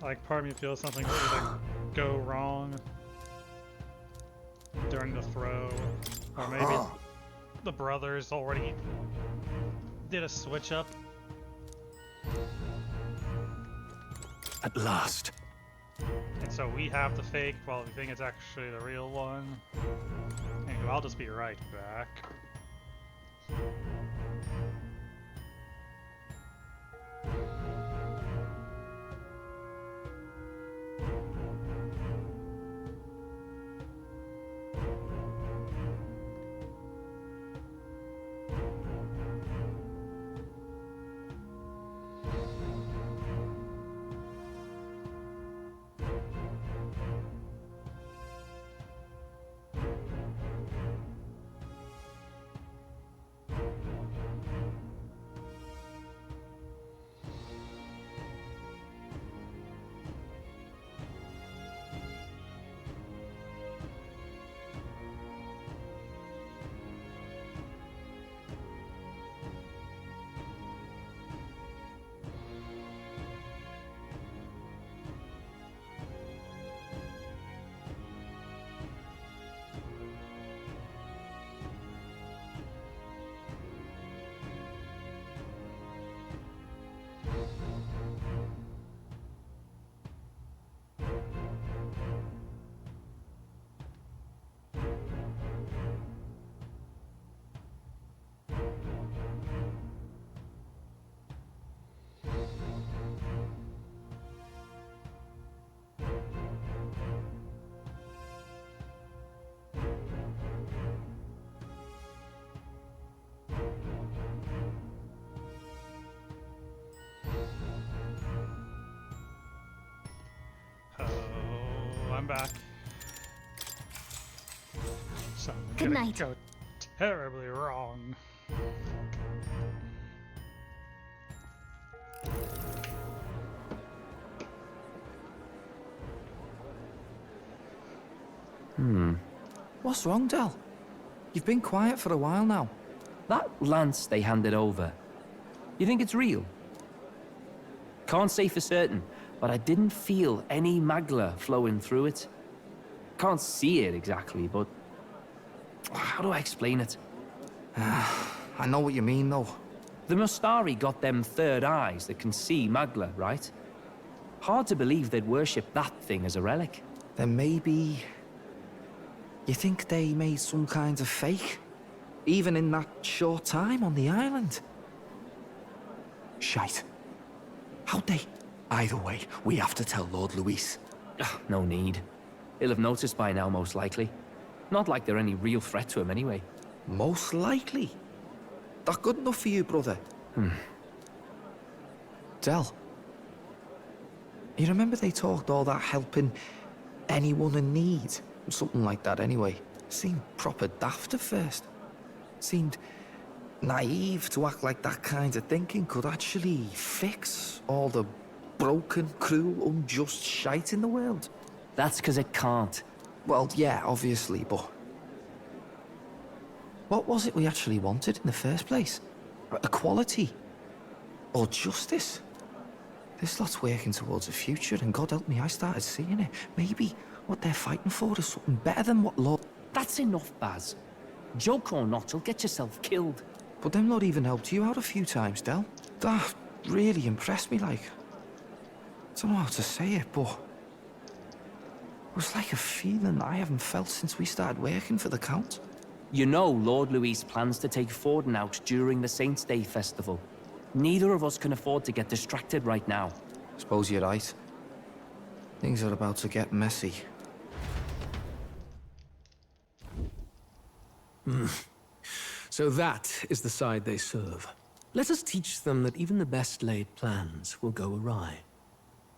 Like, part of me feels something could like go wrong during the throw, or maybe the brothers already did a switch up. At last. And so we have the fake while we think it's actually the real one. Anyway, I'll just be right back. I'm back. Something's Good gonna night. go terribly wrong. What's wrong, Del? You've been quiet for a while now. That lance they handed over, you think it's real? Can't say for certain, but I didn't feel any magla flowing through it. Can't see it exactly, but how do I explain it? I know what you mean, though. The Mustari got them third eyes that can see magla, right? Hard to believe they'd worship that thing as a relic. Then maybe You think they made some kind of fake? Even in that short time on the island? Shite. How'd they? Either way, we have to tell Lord Luis. No need. He'll have noticed by now, most likely. Not like they're any real threat to him anyway. Most likely? That good enough for you, brother? Del. You remember they talked all that helping anyone in need? Something like that anyway. Seemed proper daft at first. Seemed naive to act like that kind of thinking could actually fix all the broken, cruel, unjust shite in the world. That's because it can't. Well, yeah, obviously, but... what was it we actually wanted in the first place? Equality? Or justice? This lot's working towards a future, and God help me, I started seeing it. Maybe what they're fighting for is something better than what Lord... That's enough, Baz. Joke or not, you'll get yourself killed. But them not even helped you out a few times, Del. That really impressed me, like... I don't know how to say it, but... it was like a feeling I haven't felt since we started working for the Count. You know Lord Luis plans to take Forden out during the Saints' Day festival. Neither of us can afford to get distracted right now. Suppose you're right. Things are about to get messy. So that is the side they serve. Let us teach them that even the best laid plans will go awry.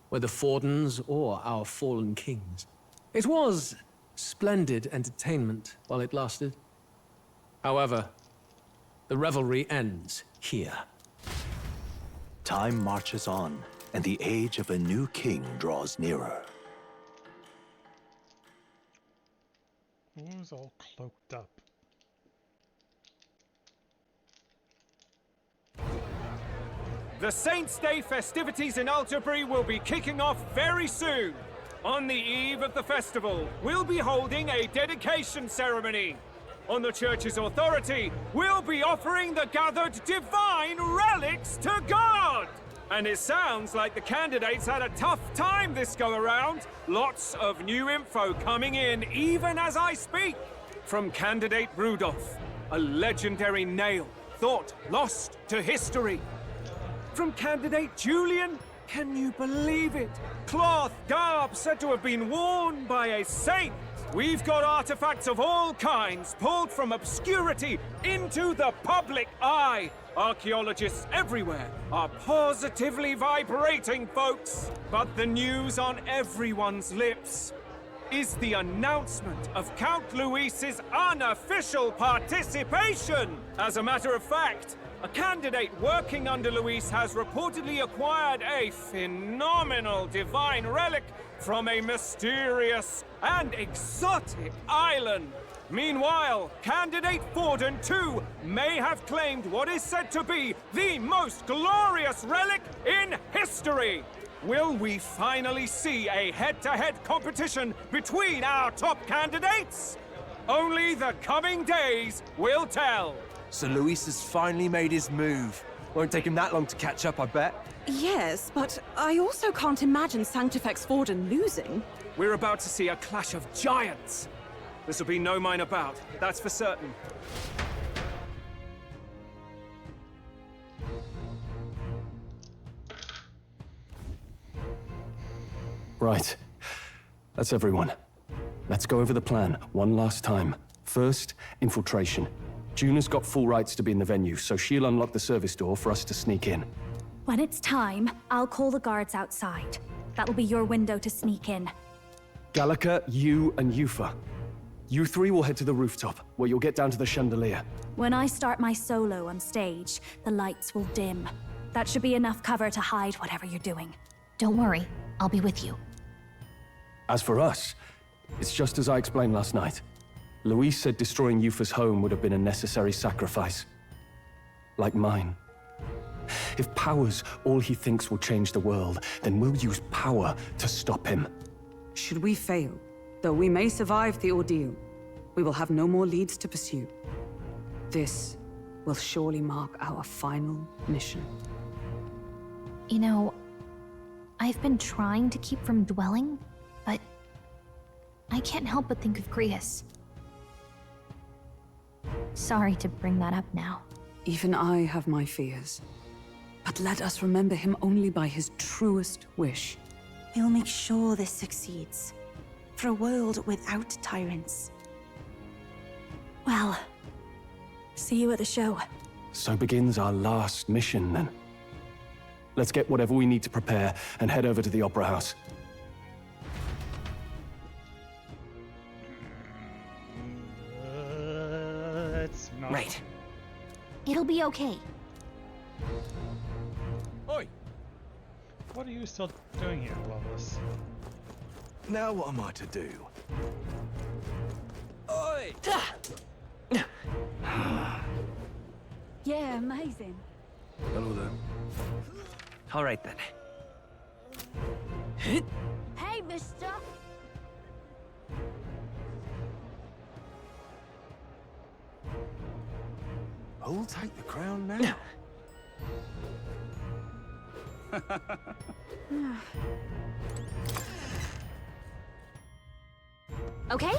Whether Fordens or our fallen kings. It was splendid entertainment while it lasted. However, the revelry ends here. Time marches on, and the age of a new king draws nearer. Who's all cloaked up? The Saints' Day festivities in Alterbury will be kicking off very soon. On the eve of the festival, we'll be holding a dedication ceremony. On the church's authority, we'll be offering the gathered divine relics to God! And it sounds like the candidates had a tough time this go-around. Lots of new info coming in even as I speak. From candidate Rudolph, a legendary nail, thought lost to history. From candidate Julian, can you believe it? Cloth, garb said to have been worn by a saint. We've got artifacts of all kinds pulled from obscurity into the public eye. Archaeologists everywhere are positively vibrating, folks. But the news on everyone's lips is the announcement of Count Luis's unofficial participation. As a matter of fact, a candidate working under Luis has reportedly acquired a phenomenal divine relic from a mysterious and exotic island. Meanwhile, candidate Forden, too, may have claimed what is said to be the most glorious relic in history. Will we finally see a head-to-head competition between our top candidates? Only the coming days will tell. So Luis has finally made his move. Won't take him that long to catch up, I bet. Yes, but I also can't imagine Sanctifex Forden losing. We're about to see a clash of giants. This will be no minor bout, that's for certain. Right. That's everyone. Let's go over the plan one last time. First, infiltration. Juna's got full rights to be in the venue, so she'll unlock the service door for us to sneak in. When it's time, I'll call the guards outside. That'll be your window to sneak in. Gallica, you, and Yufa. You three will head to the rooftop, where you'll get down to the chandelier. When I start my solo on stage, the lights will dim. That should be enough cover to hide whatever you're doing. Don't worry, I'll be with you. As for us, it's just as I explained last night. Luis said destroying Yufa's home would have been a necessary sacrifice. Like mine. If power's all he thinks will change the world, then we'll use power to stop him. Should we fail, though we may survive the ordeal, we will have no more leads to pursue. This will surely mark our final mission. You know, I've been trying to keep from dwelling, but I can't help but think of Grius. Sorry to bring that up now. Even I have my fears. But let us remember him only by his truest wish. We'll make sure this succeeds. For a world without tyrants. Well, see you at the show. So begins our last mission, then. Let's get whatever we need to prepare and head over to the Opera House. It's not. Right. It'll be okay. Oi! What are you still doing here, Loveless? Now what am I to do? Oi! Yeah, amazing. Hello there. All right then. Hey, mister! Who'll take the crown now? Okay?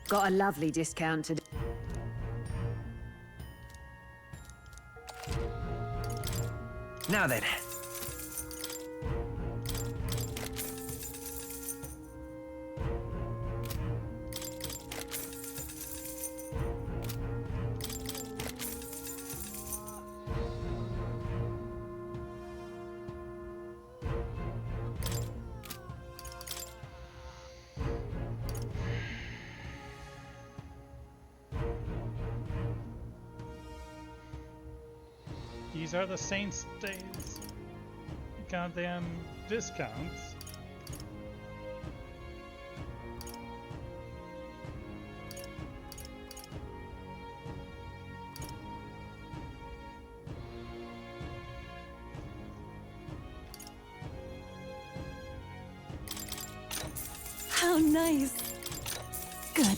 Got a lovely discount today. Now then. These are the Saints' days. Goddamn discounts. How nice. Good.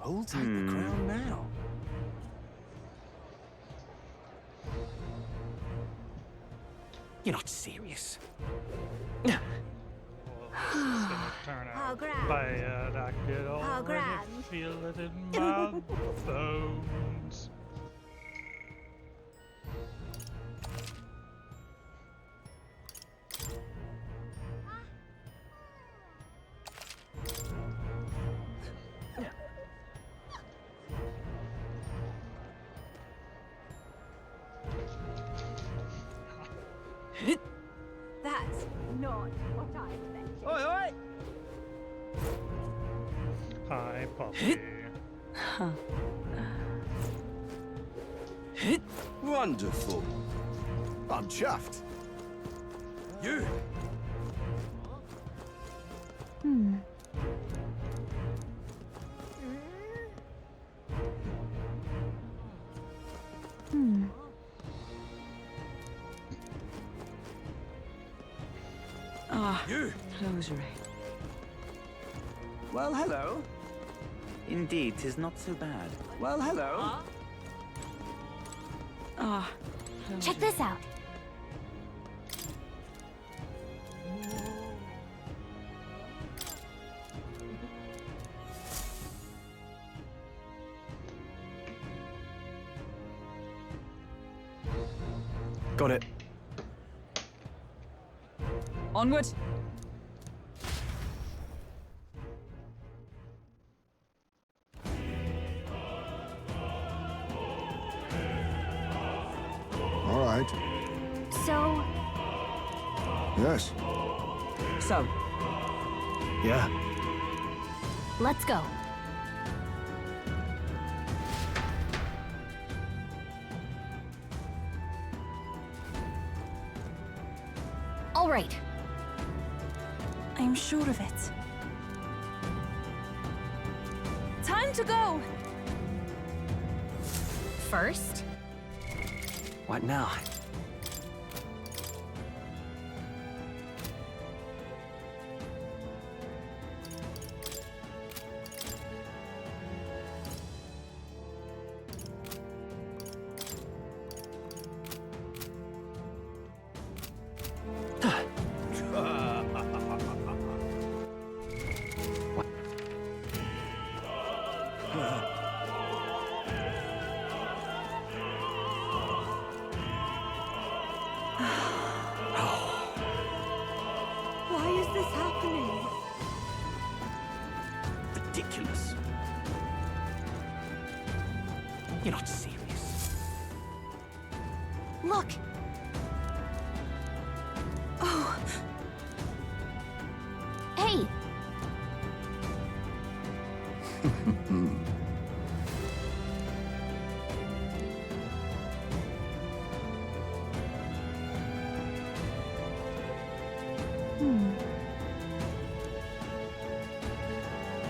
Who'll take the crown now? You're not serious. Turn out bad. I could already feel it in my bones. That's not what I expected. Oi, oi! Hi, puppy. Wonderful. I'm chuffed. You! Hmm. Hmm. Ah, You! closure. Well, hello. Indeed, 'tis not so bad. Well, hello. Ah, Check this out. Got it. Onward. All right. So, Yes. So, Yeah. let's go. All right. I'm sure of it. Time to go! First, What now? this happening? Ridiculous. You're not serious. Look! Oh. Hey!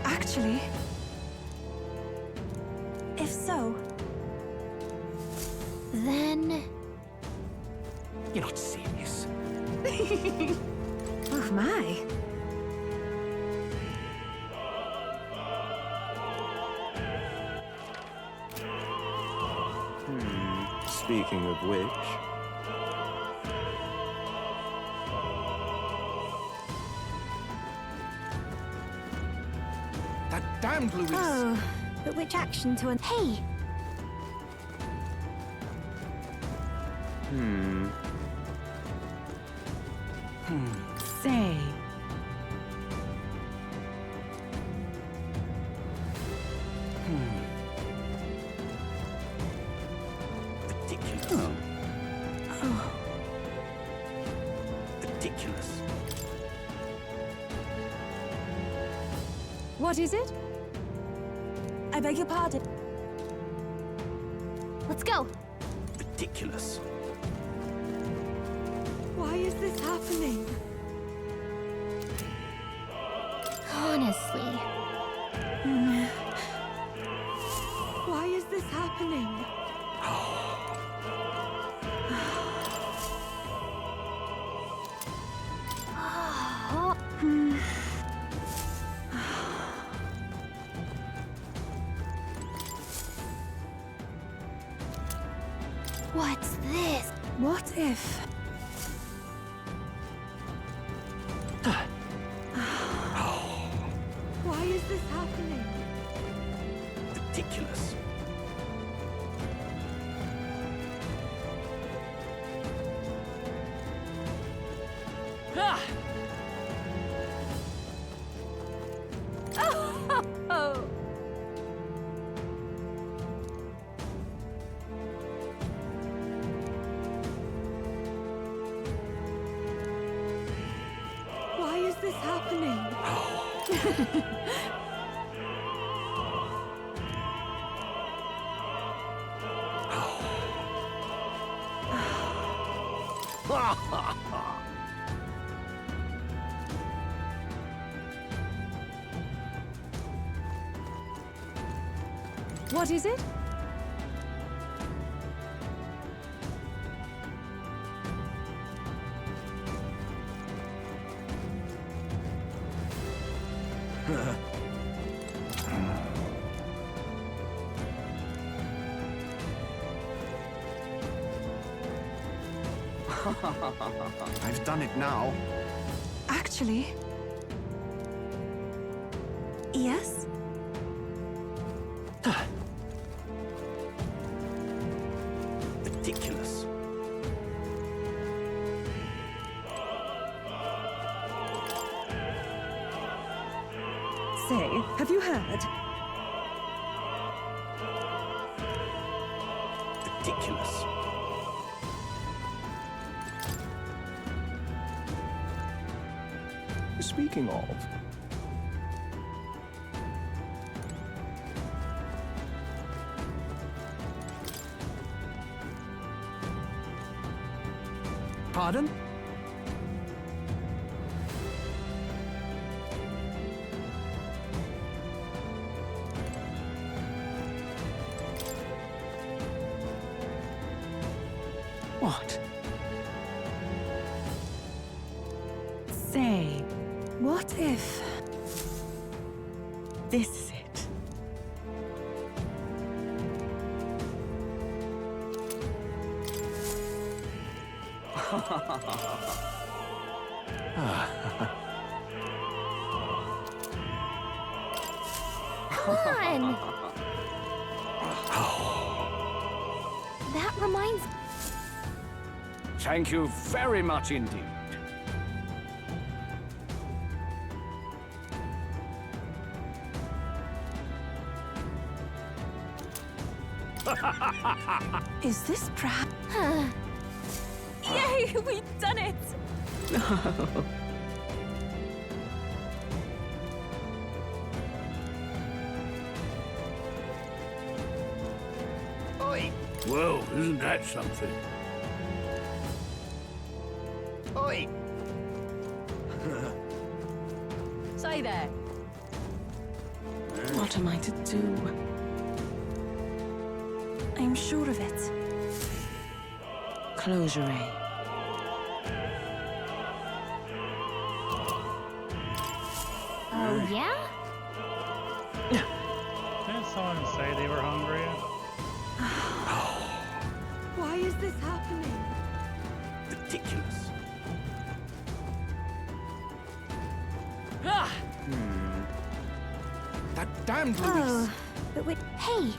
Actually, if so, Then... You're not serious. oh my. Speaking of which... That damned Louise! Oh, but which action to... Hey! Say. Ridiculous. Oh. Ridiculous. What is it? I beg your pardon. Let's go! Ridiculous. Why is this happening? Honestly. Why is this happening? What's this? What if... Why is this happening? Ridiculous. Oh! Why is this happening? What is it? I've done it now. Actually... Yes? Ridiculous. Say, have you heard? Ridiculous. Speaking of... Pardon? What? Say, What if... this is it. Come on! That reminds... Thank you very much indeed. Is this perhaps... Yay, we've done it! Oi! Well, isn't that something? Oi! Say there. What am I to do? I'm sure of it. Closure, eh? Oh, yeah? Didn't someone say they were hungry? Why is this happening? Ridiculous. Ah! That damned Luis. Oh, but wait, hey!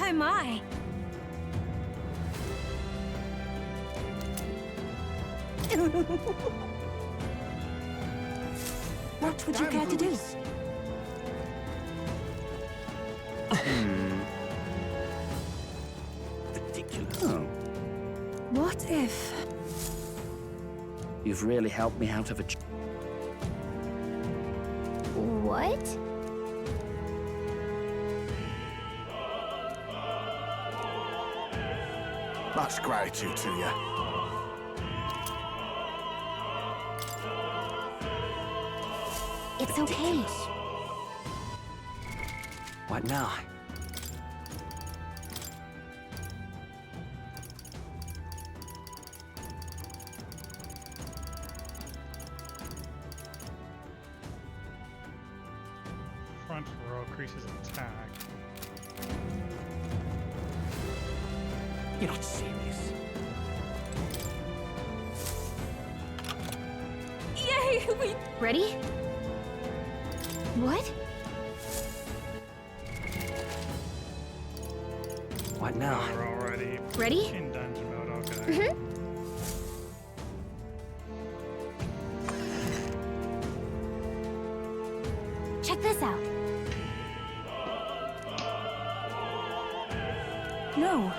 Oh my! What would you care to do? Ridiculous. What if... You've really helped me out of a... What? Much gratitude to you. It's okay. What now? Front row increases attack. You're not serious. Yay, we... Ready? What? What now? We're already Ready? in dungeon mode, okay. Check this out. No.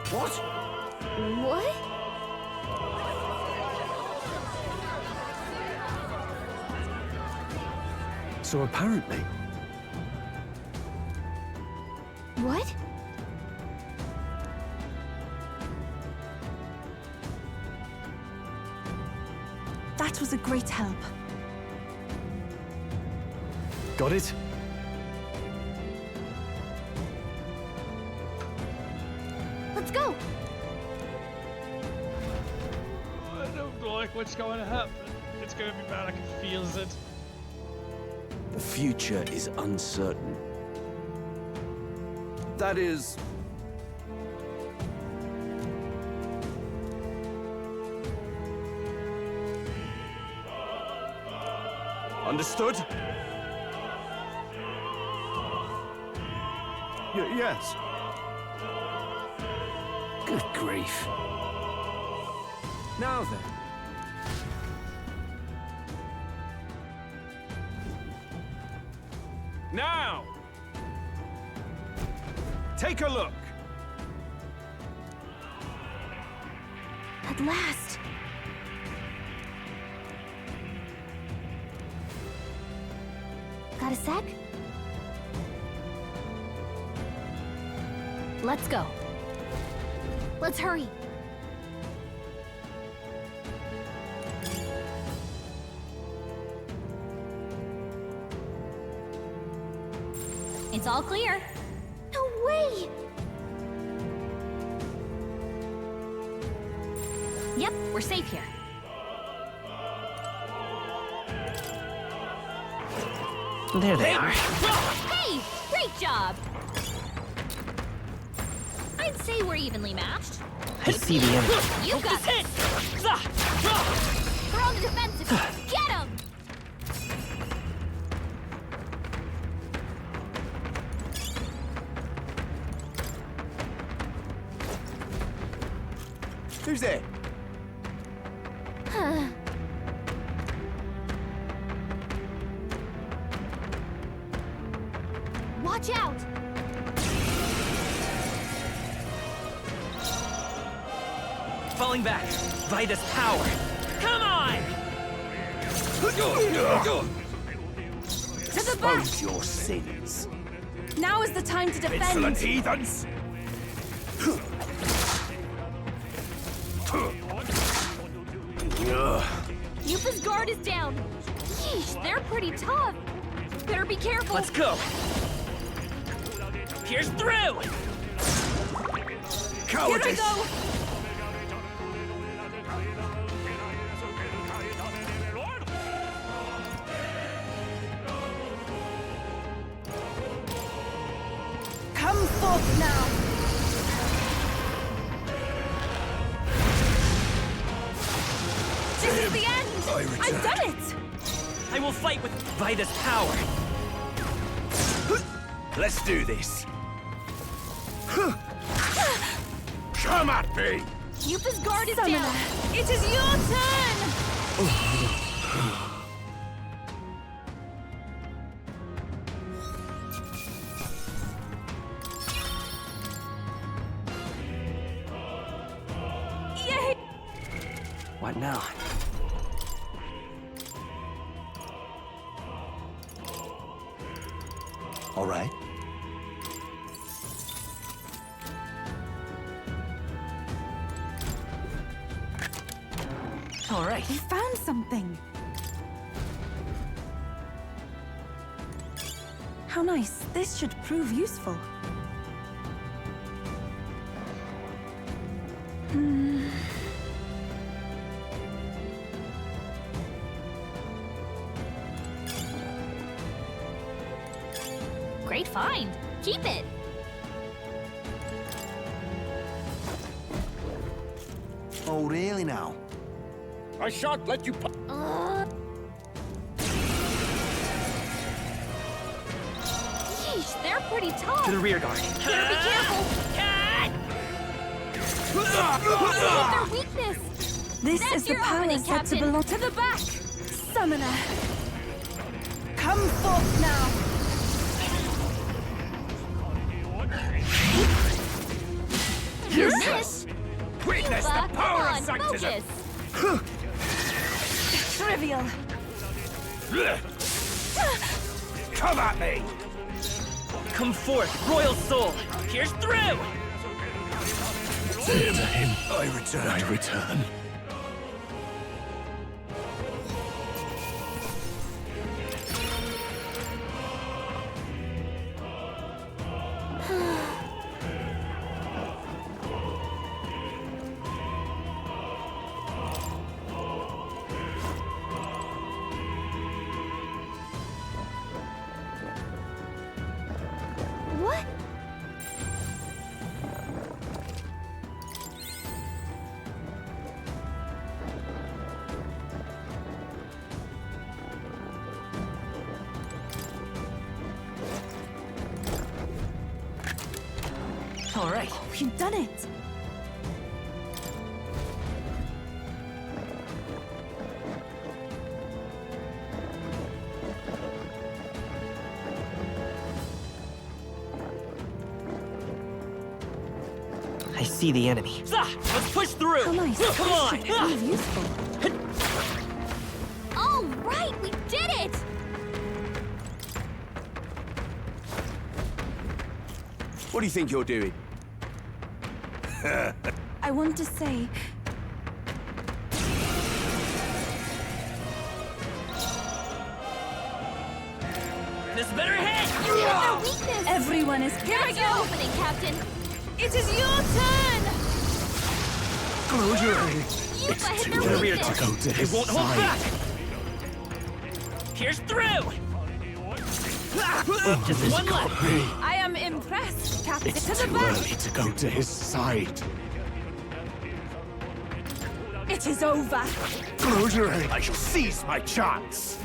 What? What? So apparently, What? That was a great help. got it? Let's go! I don't like what's going to happen. It's going to be bad, I can feel it. The future is uncertain. That is... Understood? Yes. Good grief. Now then. Now! Take a look! At last! Got a sec? Let's go. Let's hurry. It's all clear. No way! Yep, we're safe here. There they are. Hey! Great job! I'd say we're evenly matched. I see the enemy. You got this! They're on the defensive! Get him! Who's there? falling back. By this power. Come on! To the back! Expose your sins. Now is the time to defend. Insolent heathens! Yupa's guard is down. Yeesh, they're pretty tough. Better be careful. Let's go. Here's through! Cowardice! Here I go! Come forth now! This is the end! I've done it! I will fight with Vida's power. Let's do this. Come at me! Yupa's guard is Summoner, down. it is your turn! Yay! What now? All right. All right. We found something. How nice. This should prove useful. Great find. Keep it. Oh, really now? I shan't let you. Yeesh, they're pretty tough. To the rear guard. Better be careful. Their weakness. This That's is the your power opening, said to Captain. belong to the back. Summoner. Come forth now. Useless. Witness the Yupa, power come of on, sanctism! focus. Trivial. Come at me! Come forth, royal soul. Here's through! Say to him, I return. I return. What? All right. Oh, you've done it. I see the enemy. Let's push through! How nice. Come This on! should prove useful. All right, we did it. What do you think you're doing? I want to say, This better hit! You hit their weakness. everyone is here. That's your opening, Captain. It is your turn. Closure. Yupa hit too their early weakness. to go to They his won't hold side. back! Here's through! Just one left! I am impressed, Captain. It's To the too back. early to go to his side. It is over. Closure. I shall seize my chance.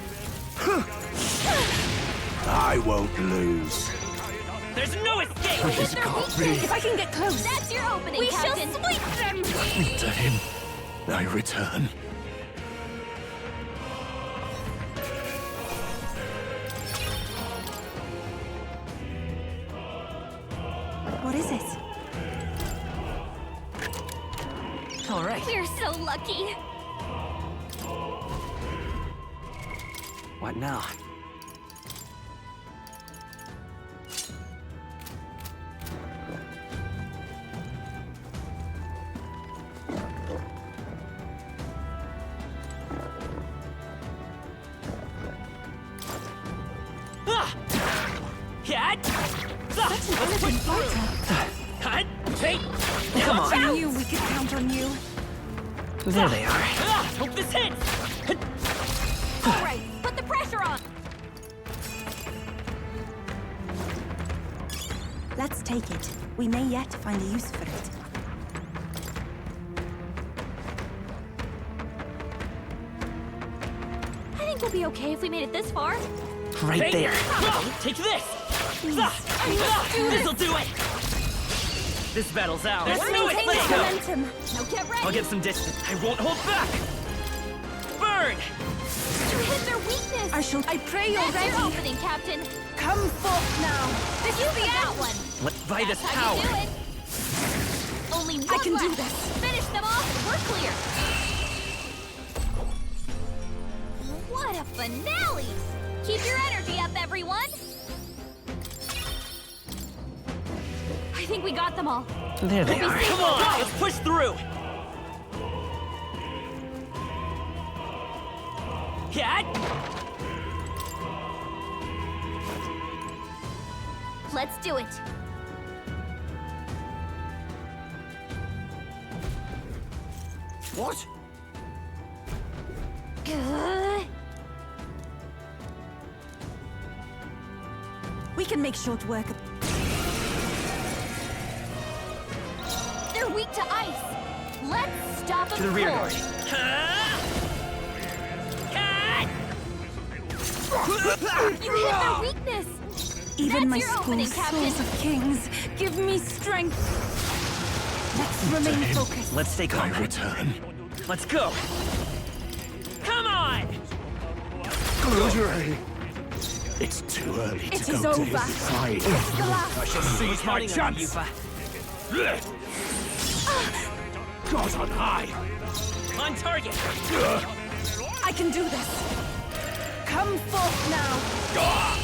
I won't lose. There's no escape! This can't be. If I can get close. That's your opening, We Captain. shall sweep them. To him, I return. What is it? All right. We're so lucky. What now? Let's push through. Come on. I knew we could count on you. There they are. Hope this hits. All right, put the pressure on. Let's take it. We may yet find a use for it. I think we'll be okay if we made it this far. Right there. Take this. Please. This'll do it. This battle's out. Let's do it. Maintain Let's that go. momentum. Now get ready. I'll get some distance. I won't hold back. Burn. You hit their weakness. I pray you're That's ready. your opening, Captain. Come forth now. This is the out one. By this That's how power. you do it. Only one I can do left. this. Finish them off and we're clear. What a finale! Keep your energy up, everyone. I think we got them all. There they are. Come on. Let's push through. Let's do it. What? We can make short work of... They're weak to ice. Let's stop them To the rear guard. You hit their weakness. Even That's my your school opening, Captain. souls of kings, give me strength. Let's remain focused. Let's stay calm. Return. Let's go. Come on. It's too early It to is go to over. his side. It's the last. I shall seize my Counting on you, chance. Yuffie. God on high. On target. I can do this. Come forth now. Yeah.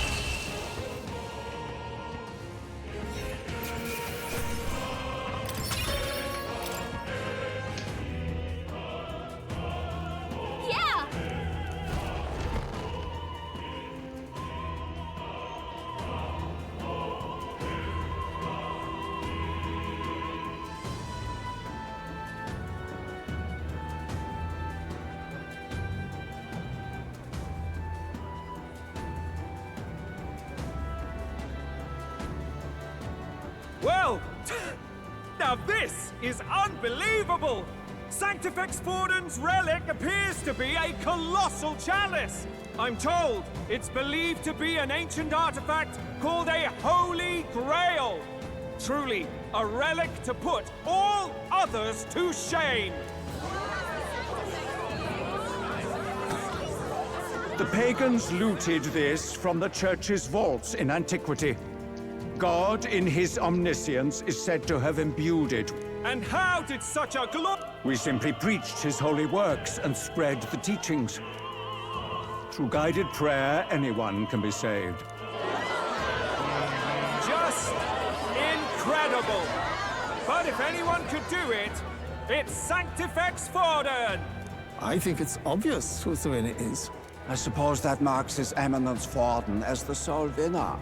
Well, now this is unbelievable! Sanctifex Forden's relic appears to be a colossal chalice. I'm told it's believed to be an ancient artifact called a Holy Grail. Truly, a relic to put all others to shame. The pagans looted this from the church's vaults in antiquity. God, in his omniscience, is said to have imbued it. And how did such a We simply preached his holy works and spread the teachings. Through guided prayer, anyone can be saved. Just incredible! But if anyone could do it, it's Sanctifex Forden! I think it's obvious who Thwin is. I suppose that marks His Eminence Forden as the sole winner.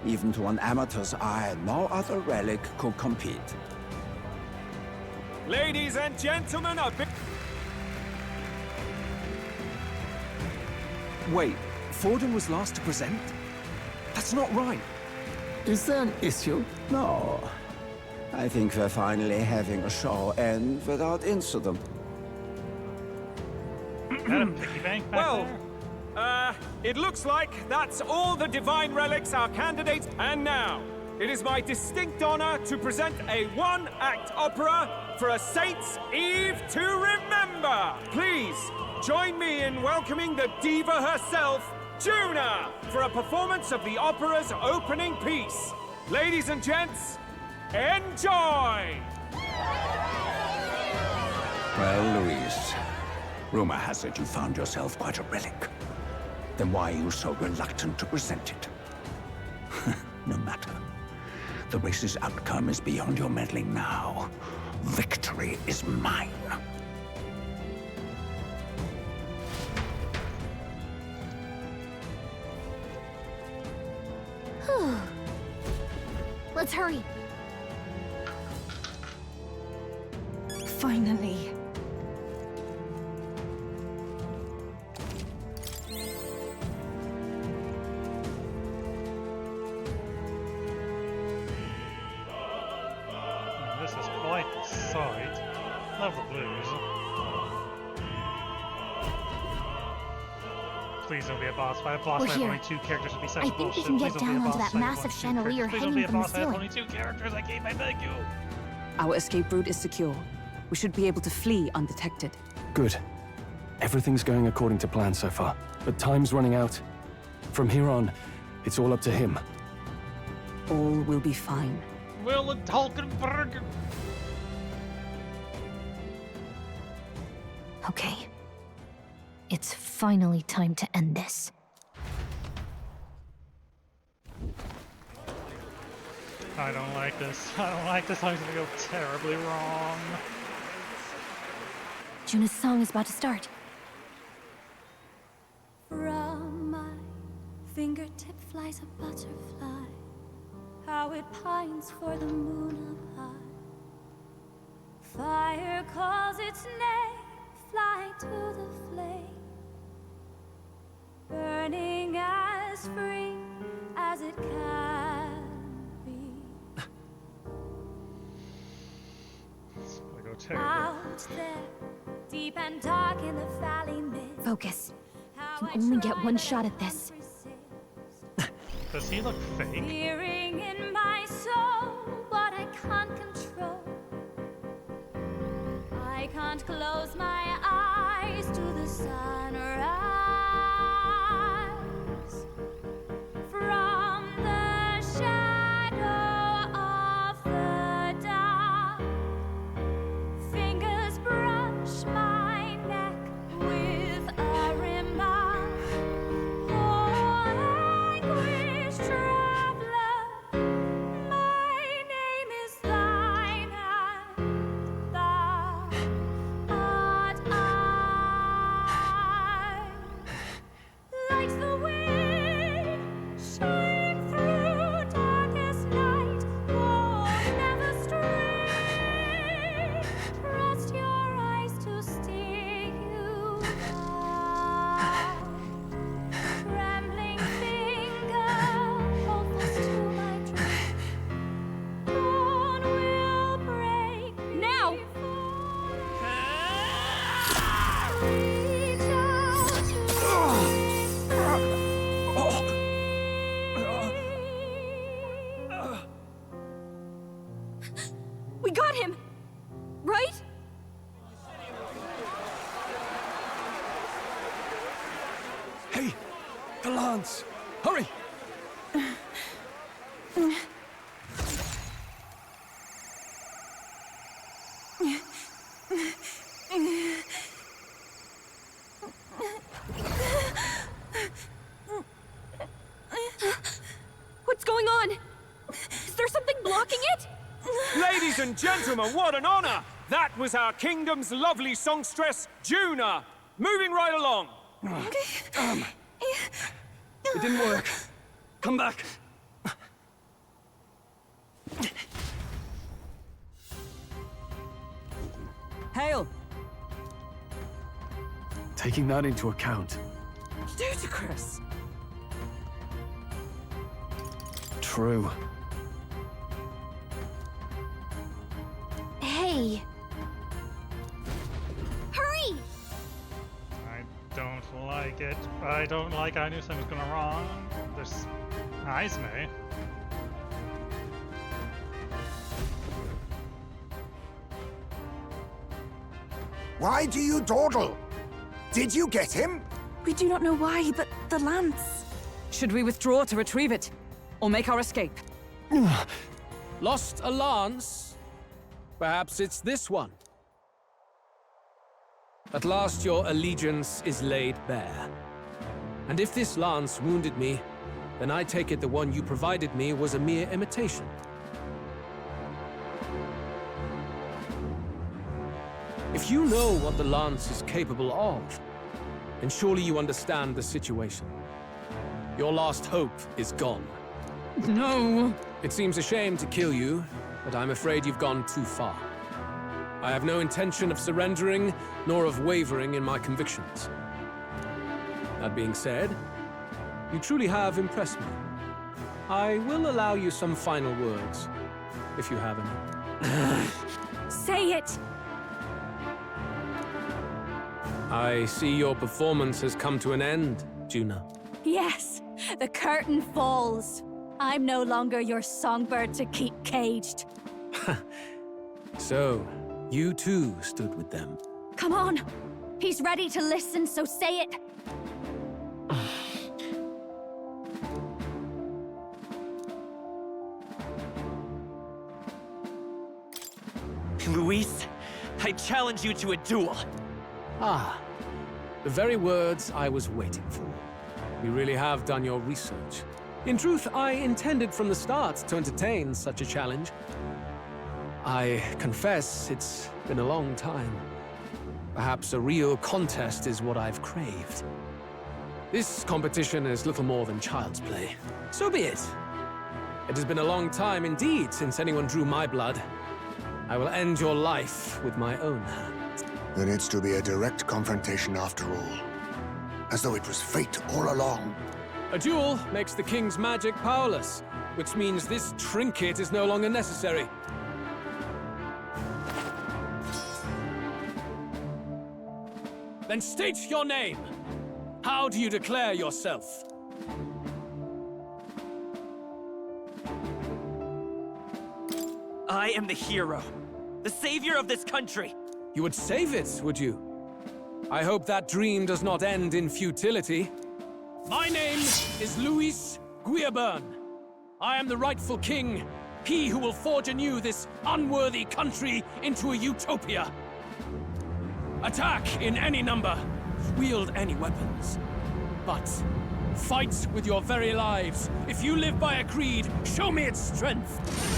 Even to an amateur's eye, no other relic could compete. Ladies and gentlemen, a big... Wait, Forden was last to present? That's not right. Is there an issue? No. I think we're finally having a show end without incident. Got a piggy bank back Well, there? it looks like that's all the divine relics our candidates... And now, it is my distinct honor to present a one-act opera for a Saint's Eve to remember. Please, join me in welcoming the diva herself, Juna, for a performance of the opera's opening piece. Ladies and gents, enjoy! Well, Louise, rumor has it you found yourself quite a relic. Then why are you so reluctant to present it? No matter. The race's outcome is beyond your meddling now. Victory is mine. Let's hurry. Finally. This is quite the sight. Love the blues. Please don't be a boss fight. A boss We're fight with here. only 2 characters would be such I think we bullshit. can Please get don't be a down onto boss that fight with massive only 2 chandelier characters. Please hanging don't be a from the boss fight with ceiling. only 2 characters. I gave, I beg you. Our escape route is secure. We should be able to flee undetected. Good. Everything's going according to plan so far, but time's running out. From here on, it's all up to him. All will be fine. Will and Hulkenberg. Okay. It's finally time to end this. I don't like this. I don't like this. I'm gonna go terribly wrong. Juna's song is about to start. From my fingertip flies a butterfly, how it pines for the moon up high. Fire calls its name, fly to the flame, burning as free as it can be. It's gonna go terrible. Out there, deep and dark in the valley mist. Focus. You can only get one shot at this. Does he look fake? Fearing in my soul what I can't control. I can't close my eyes to the sunrise. From the shadow of the dark, fingers brush my neck with a remark. Oh, anguish traveler, my name is thine, and thou art I. Like the wind, shine through darkest night. Oh, never stray. Trust your eyes to steer you by. Trembling finger hold fast to my dream. Dawn will break now. Reach out We got him! Right? Hey! The lance! Hurry! What's going on? Is there something blocking it? Ladies and gentlemen, what an honor! That was our kingdom's lovely songstress, Juna. Moving right along. Damn! It didn't work. Come back. Hail! Taking that into account, Ludicrous! true. Hey! Hurry! I don't like it. I don't like I knew something was going wrong. There's Ismay. Why do you dawdle? Did you get him? We do not know why, but the lance. Should we withdraw to retrieve it? Or make our escape? Lost a lance? Perhaps it's this one. At last your allegiance is laid bare. And if this lance wounded me, then I take it the one you provided me was a mere imitation. If you know what the lance is capable of, then surely you understand the situation. Your last hope is gone. No! It seems a shame to kill you, but I'm afraid you've gone too far. I have no intention of surrendering, nor of wavering in my convictions. That being said, you truly have impressed me. I will allow you some final words, if you have any. Say it! I see your performance has come to an end, Juna. Yes, the curtain falls. I'm no longer your songbird to keep caged. So, you too stood with them. Come on! He's ready to listen, so say it! Luis, I challenge you to a duel. Ah, the very words I was waiting for. You really have done your research. In truth, I intended from the start to entertain such a challenge. I confess it's been a long time. Perhaps a real contest is what I've craved. This competition is little more than child's play. So be it. It has been a long time indeed since anyone drew my blood. I will end your life with my own hand. Then it's to be a direct confrontation after all. As though it was fate all along. A duel makes the king's magic powerless, which means this trinket is no longer necessary. Then state your name. How do you declare yourself? I am the hero, the savior of this country. You would save it, would you? I hope that dream does not end in futility. My name is Luis Guiaburn. I am the rightful king, he who will forge anew this unworthy country into a utopia. Attack in any number, wield any weapons. But fight with your very lives. If you live by a creed, show me its strength.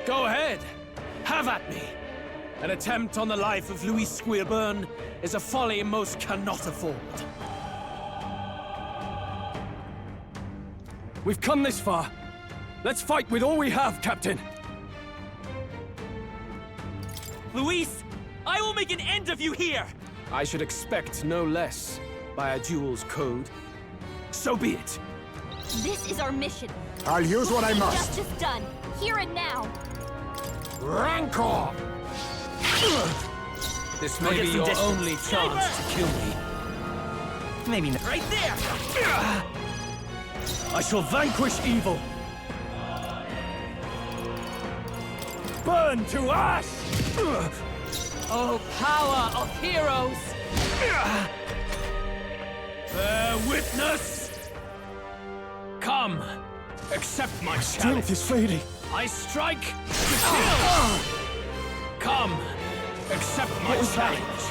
Go ahead. Have at me. An attempt on the life of Luis Guiaburn is a folly most cannot afford. We've come this far. Let's fight with all we have, Captain. Luis, I will make an end of you here! I should expect no less by a duel's code. So be it. This is our mission. I'll use what I must. Justice done, here and now. Rancor! This may be your only chance to kill me. Maybe not. Right there! I shall vanquish evil. Burn to ash! Oh, power of heroes! Bear witness! Come, accept my challenge. Strength is fading. I strike to kill! Come, accept my challenge.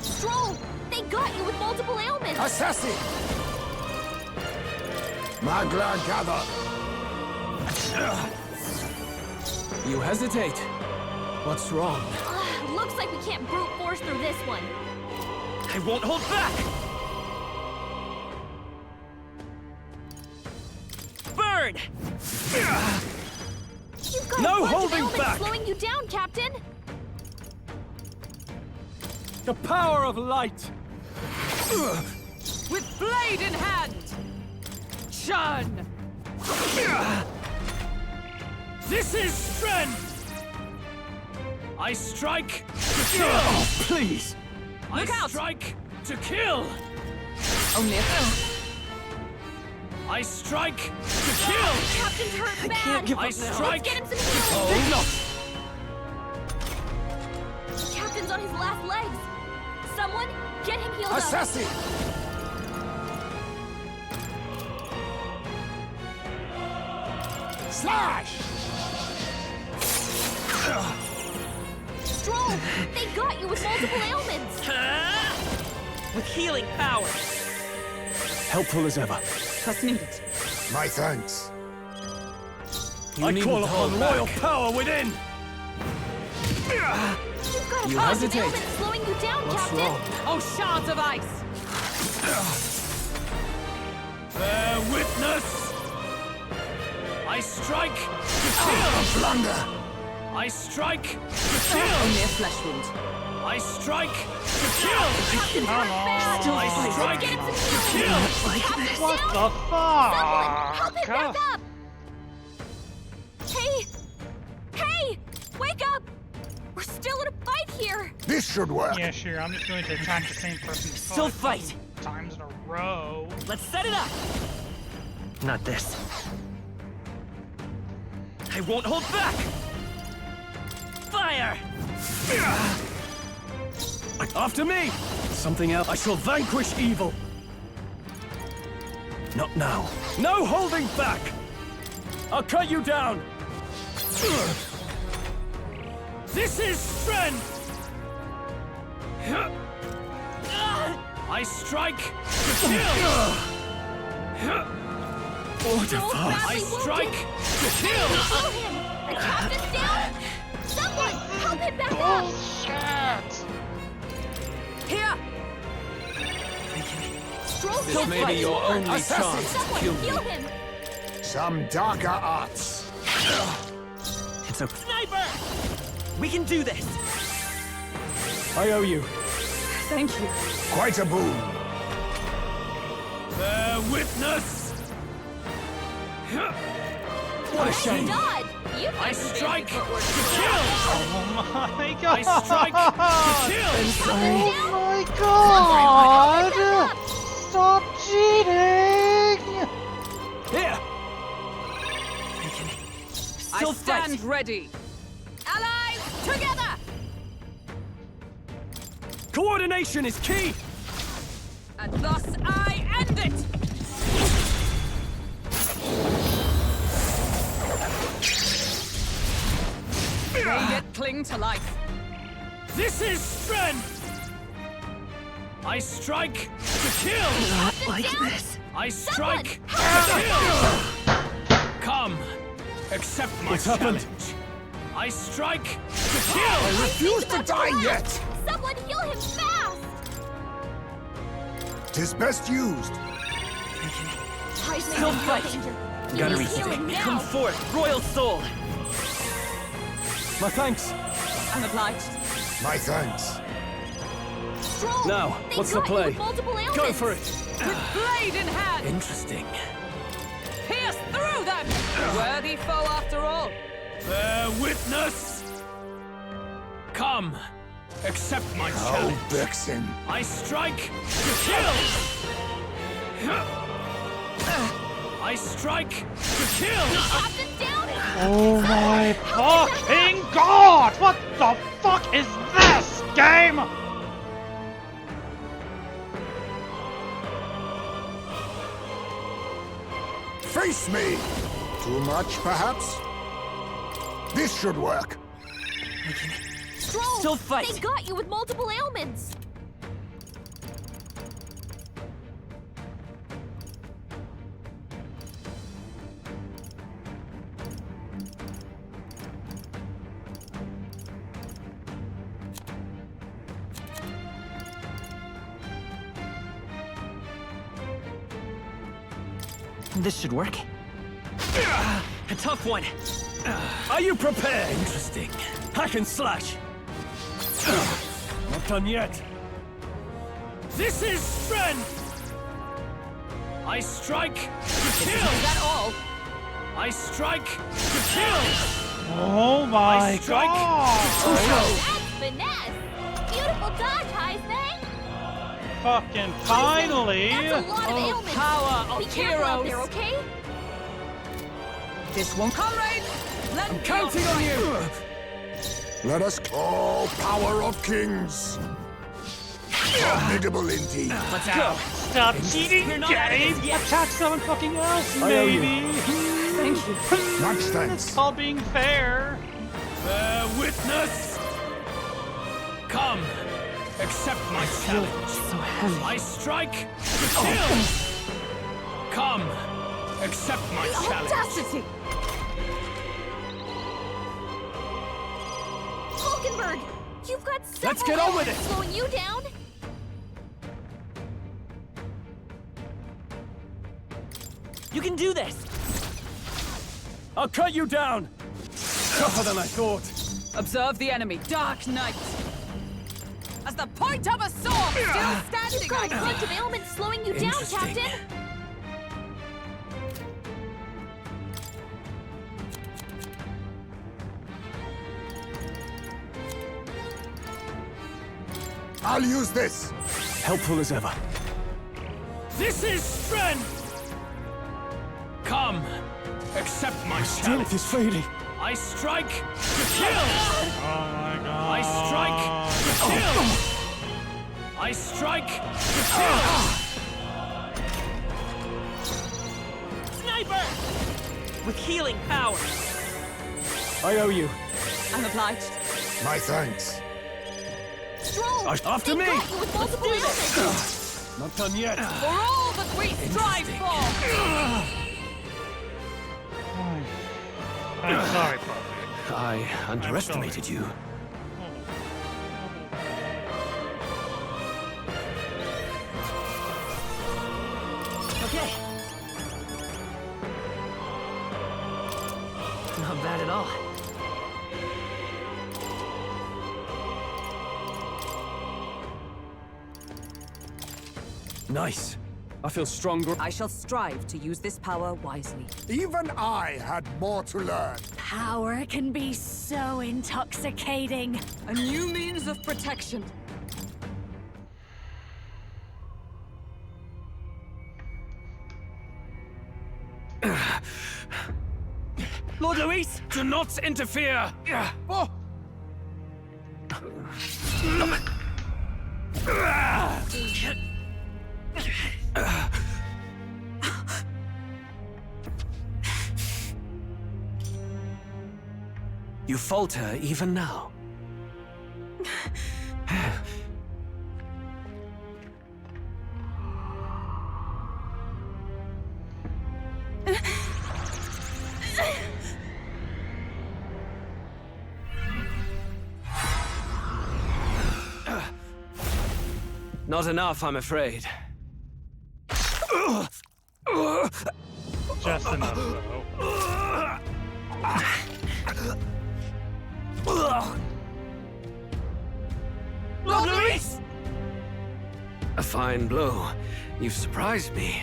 Stroll! They got you with multiple ailments! Assassin! Magla gather! You hesitate. What's wrong? Looks like we can't brute force through this one. I won't hold back! Burn! You've got No a bunch of holding ailments back! slowing you down, Captain! The power of light! With blade in hand! Shun! This is strength! I strike to kill! Oh, please! I strike to kill! Only a few. I strike to kill! Captain's hurt bad! can't give up I now. strike! Let's get him some healing! Oh, no! The captain's on his last legs! Someone, get him healed Assassin! up! Slash! Stroll! They got you with multiple ailments! With healing power! Helpful as ever. Trust needed. My thanks. I call upon royal power within! You've got a You positive hesitate. ailment slowing you down, What's Captain! wrong? Oh, shards of ice! Bear witness! I strike to kill! Blunder! I strike to kill! Only a flesh wound. I strike to kill! Captain's hurt bad! I strike Get him to some healing! kill! Captain's What down! the fuck? Someone, help him back up! Hey! Hey! Wake up! We're still in a fight here! This should work. Yeah, sure. I'm just going to attack the same person Still 5 fight. times in a row. Let's set it up! Not this. I won't hold back! Fire! After me! Something else. I shall vanquish evil. Not now. No holding back! I'll cut you down! This is strength! I strike to kill! I strike to kill! Kill him! The captain's down! Someone, help him back up! Here! Stroll This can't may be fight your anymore. only chance to Someone, kill me. heal him! Some darker arts. It's okay. Sniper! We can do this! I owe you. Thank you. Quite a boon. Bear witness! What a shame. Dodge! You I strike to kill! Oh my god! I strike to kill! Oh my god! Stop cheating! Here! I stand ready. Allies, together! Coordination is key! And thus I end it! May it cling to life. This is strength! I strike to kill! Not like this. I strike to kill! Come, accept my What's happened? challenge. I strike to kill! I refuse to die yet. Someone heal him fast! 'Tis best used. Still fight! Gotta He's healing now! Come forth, royal soul! My thanks. I'm obliged. My thanks. Stroll! Now, They what's the got you play? with multiple ailments. Go for it. With blade in hand! Interesting. Pierce through them! Worthy foe after all. Bear witness! Come, accept my Oh, challenge. Vexen. I strike to kill! I strike to kill! Captain's down! Oh my fucking god! What the fuck is this game? Face me! Too much, perhaps? This should work. Stroll! Still fight. They got you with multiple ailments! This should work. A tough one. Are you prepared? Interesting. Hack and slash. Not done yet. This is strength! I strike to kill! Is that all? I strike to kill! Oh my I strike god! to kill! That's finesse! Beautiful dodge, Heisman! fucking finally! That's a lot of ailments. Power of Be careful out there, heroes. okay? This won't come right. I'm counting on you! Let us call power of kings. Formidable indeed. Let's go. Stop cheating, You're not out of Gabe! this yet. Attack someone fucking else, I owe you. maybe! Thank you. Much It's thanks. called being fair. Bear witness! Come, accept my challenge. So heavy. I strike to kill! Come, accept my challenge. Audacity! Hulkenberg, you've got several Let's get on with ailments it. slowing you down. You can do this. I'll cut you down! Tougher than I thought. Observe the enemy, Dark Knight. As the point of a sword, still standing. You've got a bunch of ailments slowing you down, Interesting. Captain. I'll use this. Helpful as ever. This is strength! Come, accept my Strength challenge. is fading. I strike to kill! Oh my god. I strike to kill! I strike to kill! Sniper! With healing power. I owe you. I'm obliged. My thanks. Stroll, After they've me. got you with multiple ailments. Not done yet. For all that we strive for! I'm sorry, Poppy. I underestimated you. Okay. Not bad at all. Nice. I feel stronger. I shall strive to use this power wisely. Even I had more to learn. Power can be so intoxicating. A new means of protection. Lord Luis, do not interfere! Oh. You falter even now. Not enough, I'm afraid. Just enough, though. Lord Luis! A fine blow. You've surprised me.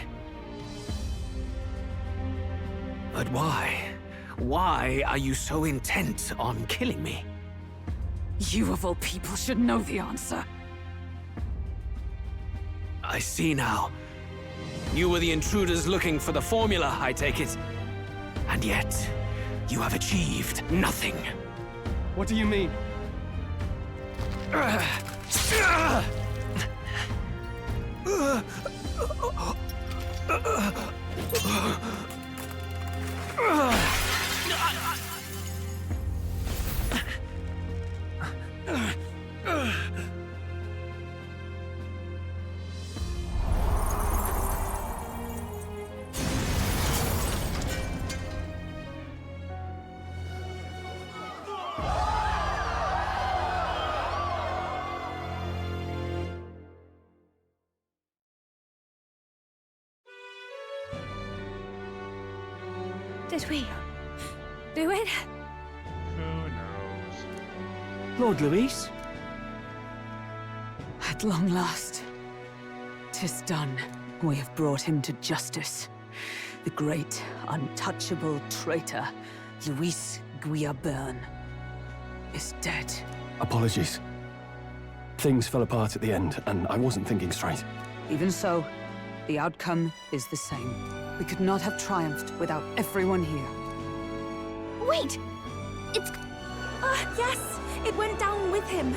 But why? Why are you so intent on killing me? You of all people should know the answer. I see now. You were the intruders looking for the formula, I take it. And yet, you have achieved nothing. What do you mean? Did we do it? Who knows? Lord Luis? At long last, 'tis done. We have brought him to justice. The great, untouchable traitor, Luis Guillabern, is dead. Apologies. Things fell apart at the end, and I wasn't thinking straight. Even so, the outcome is the same. We could not have triumphed without everyone here. Wait! It's... yes! It went down with him.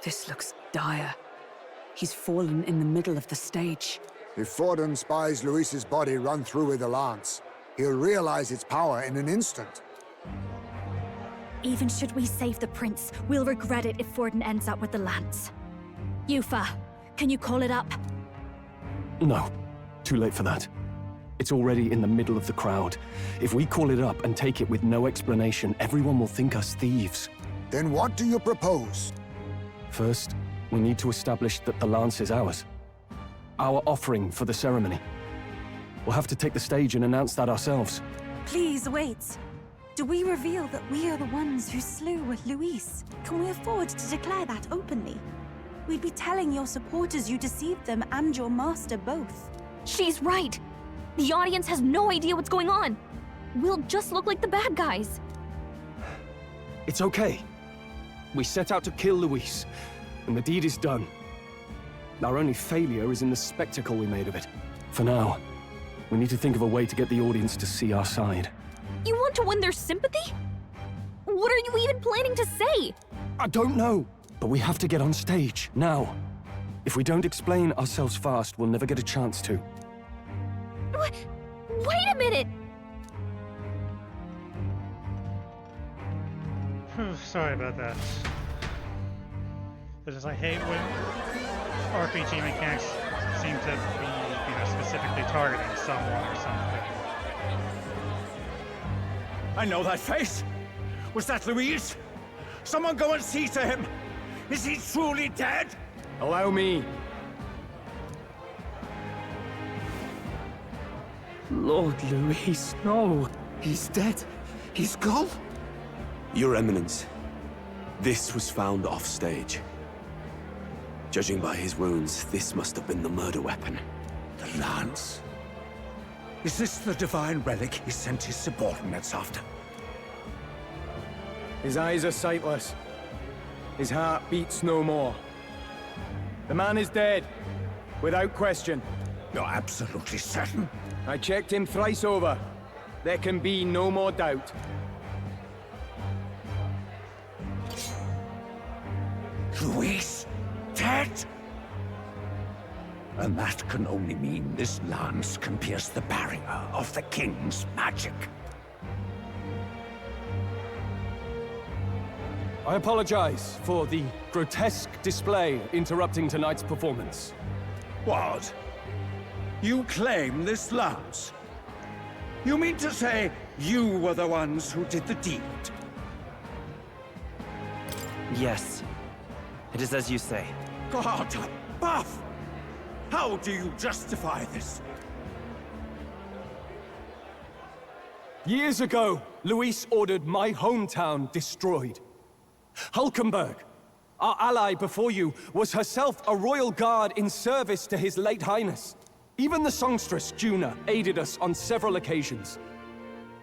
This looks dire. He's fallen in the middle of the stage. If Forden spies Luis's body run through with a lance, he'll realize its power in an instant. Even should we save the prince, we'll regret it if Forden ends up with the lance. Yufa, can you call it up? No. Too late for that. It's already in the middle of the crowd. If we call it up and take it with no explanation, everyone will think us thieves. Then what do you propose? First, we need to establish that the lance is ours. Our offering for the ceremony. We'll have to take the stage and announce that ourselves. Please wait. Do we reveal that we are the ones who slew Luis? Can we afford to declare that openly? We'd be telling your supporters you deceived them and your master both. She's right! The audience has no idea what's going on! We'll just look like the bad guys. It's okay. We set out to kill Luis, and the deed is done. Our only failure is in the spectacle we made of it. For now, we need to think of a way to get the audience to see our side. You want to win their sympathy? What are you even planning to say? I don't know, but we have to get on stage, now. If we don't explain ourselves fast, we'll never get a chance to. Wait a minute! Sorry about that. Because I hate when RPG mechanics seem to be, specifically targeting someone or something. I know that face. Was that Luis? Someone go and see to him. Is he truly dead? Allow me. Lord Luis, no. He's dead. He's gone. Your Eminence, this was found off-stage. Judging by his wounds, this must have been the murder weapon. The lance? Is this the divine relic he sent his subordinates after? His eyes are sightless. His heart beats no more. The man is dead, without question. You're absolutely certain? I checked him thrice over. There can be no more doubt. Luis? Dead? And that can only mean this lance can pierce the barrier of the king's magic. I apologize for the grotesque display interrupting tonight's performance. What? You claim this lance? You mean to say you were the ones who did the deed? Yes. It is as you say. God above! How do you justify this? Years ago, Luis ordered my hometown destroyed. Hulkenberg, our ally before you, was herself a royal guard in service to his late highness. Even the songstress, Juna, aided us on several occasions.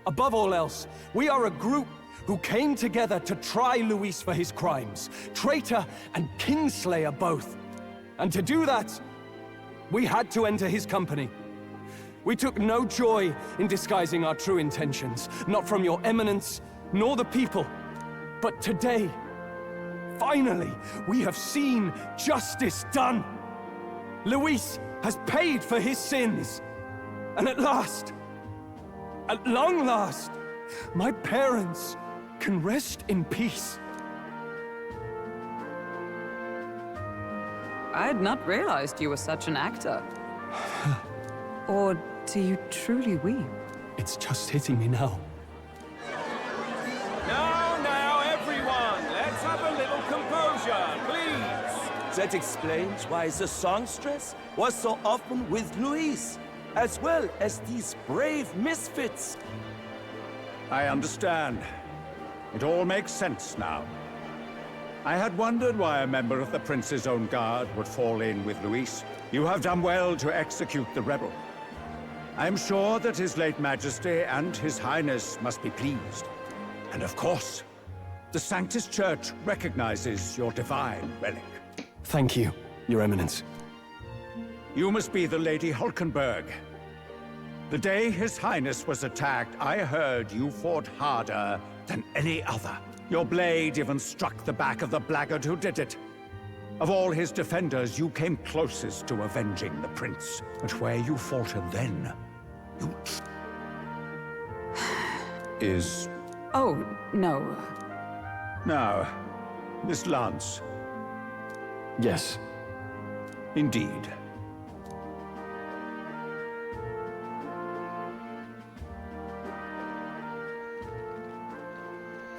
Above all else, we are a group who came together to try Luis for his crimes, traitor and kingslayer both. And to do that, we had to enter his company. We took no joy in disguising our true intentions, not from your eminence, nor the people. But today, finally, we have seen justice done. Luis has paid for his sins. And at last, at long last, my parents can rest in peace. I had not realized you were such an actor. Or do you truly weep? It's just hitting me now. Now, everyone, let's have a little composure, please. That explains why the songstress was so often with Luis, as well as these brave misfits. I understand. It all makes sense now. I had wondered why a member of the Prince's own guard would fall in with Luis. You have done well to execute the rebel. I am sure that His late Majesty and His Highness must be pleased. And of course, The Sanctus Church recognizes your divine relic. Thank you, Your Eminence. You must be the Lady Hulkenberg. The day His Highness was attacked, I heard you fought harder than any other. Your blade even struck the back of the blackguard who did it. Of all his defenders, you came closest to avenging the prince. But where you faltered then, you... is... Oh, no. Now, Miss Lance. Yes. Indeed.